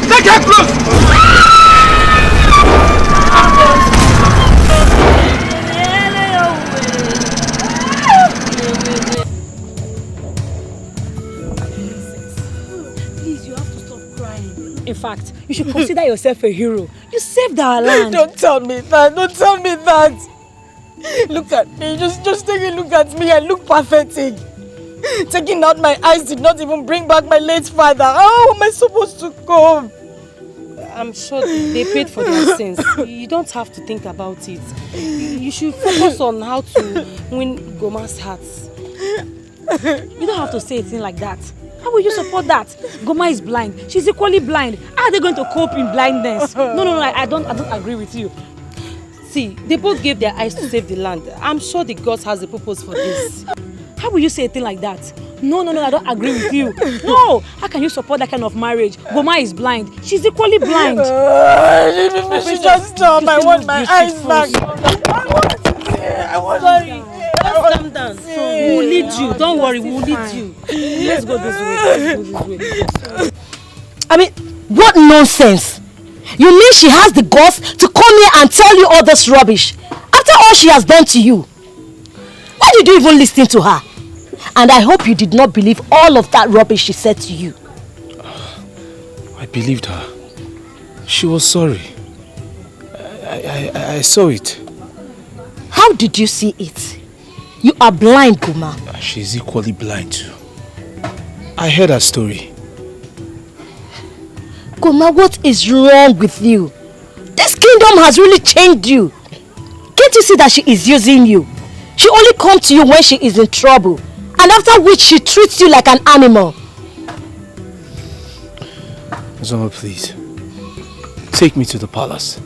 Take her close. Please, you have to stop crying. In fact, you should consider yourself a hero. You saved our land. Don't tell me that. Don't tell me that. Look at me. Just take a look at me. I look pathetic. Taking out my eyes did not even bring back my late father. How am I supposed to cope? I'm sure they paid for their sins. You don't have to think about it. You should focus on how to win Goma's heart. You don't have to say a thing like that. How will you support that? Goma is blind. She's equally blind. How are they going to cope in blindness? No, I don't agree with you. See, they both gave their eyes to save the land. I'm sure the God has a purpose for this. How will you say a thing like that? No, I don't agree with you. No, how can you support that kind of marriage? Goma is blind. She's equally blind. She just stop. I want my eyes back. I want Sorry. Let's calm down. We'll lead you. Don't worry, we'll lead you. Let's go this way. I mean, what nonsense! You mean she has the guts to come here and tell you all this rubbish after all she has done to you? Why did you even listen to her? And I hope you did not believe all of that rubbish she said to you. I believed her. She was sorry. I saw it. How did you see it? You are blind, Goma. She's equally blind too. I heard her story. Goma, what is wrong with you? This kingdom has really changed you. Can't you see that she is using you? She only comes to you when she is in trouble. And after which she treats you like an animal. Zoma, please. Take me to the palace.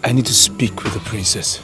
I need to speak with the princess.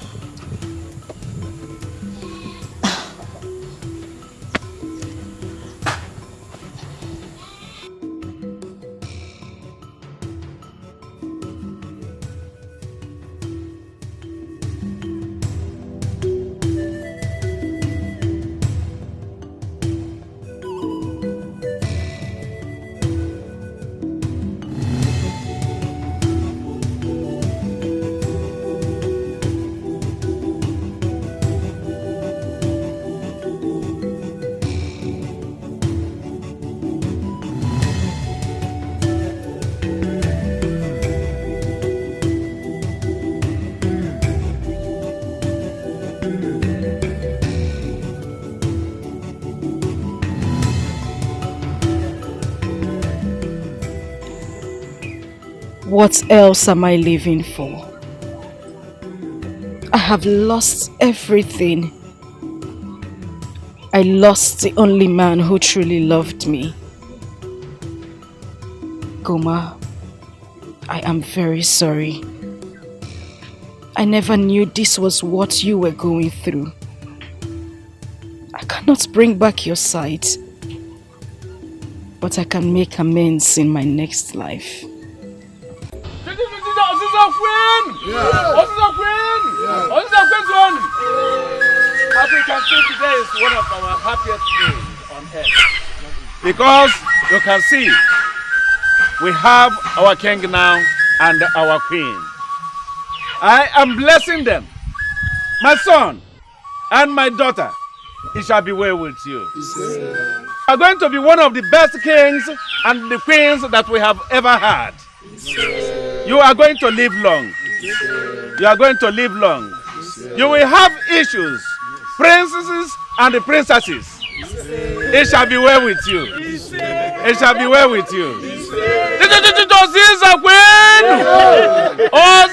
What else am I living for? I have lost everything. I lost the only man who truly loved me. Goma, I am very sorry. I never knew this was what you were going through. I cannot bring back your sight, but I can make amends in my next life. As we can see, today is one of our happiest days on earth. Because you can see, we have our king now and our queen. I am blessing them, my son and my daughter. It shall be well with you. You are going to be one of the best kings and the queens that we have ever had. You are going to live long. You are going to live long. You will have issues, princesses and the princesses. It shall be well with you. It shall be well with you. Oh,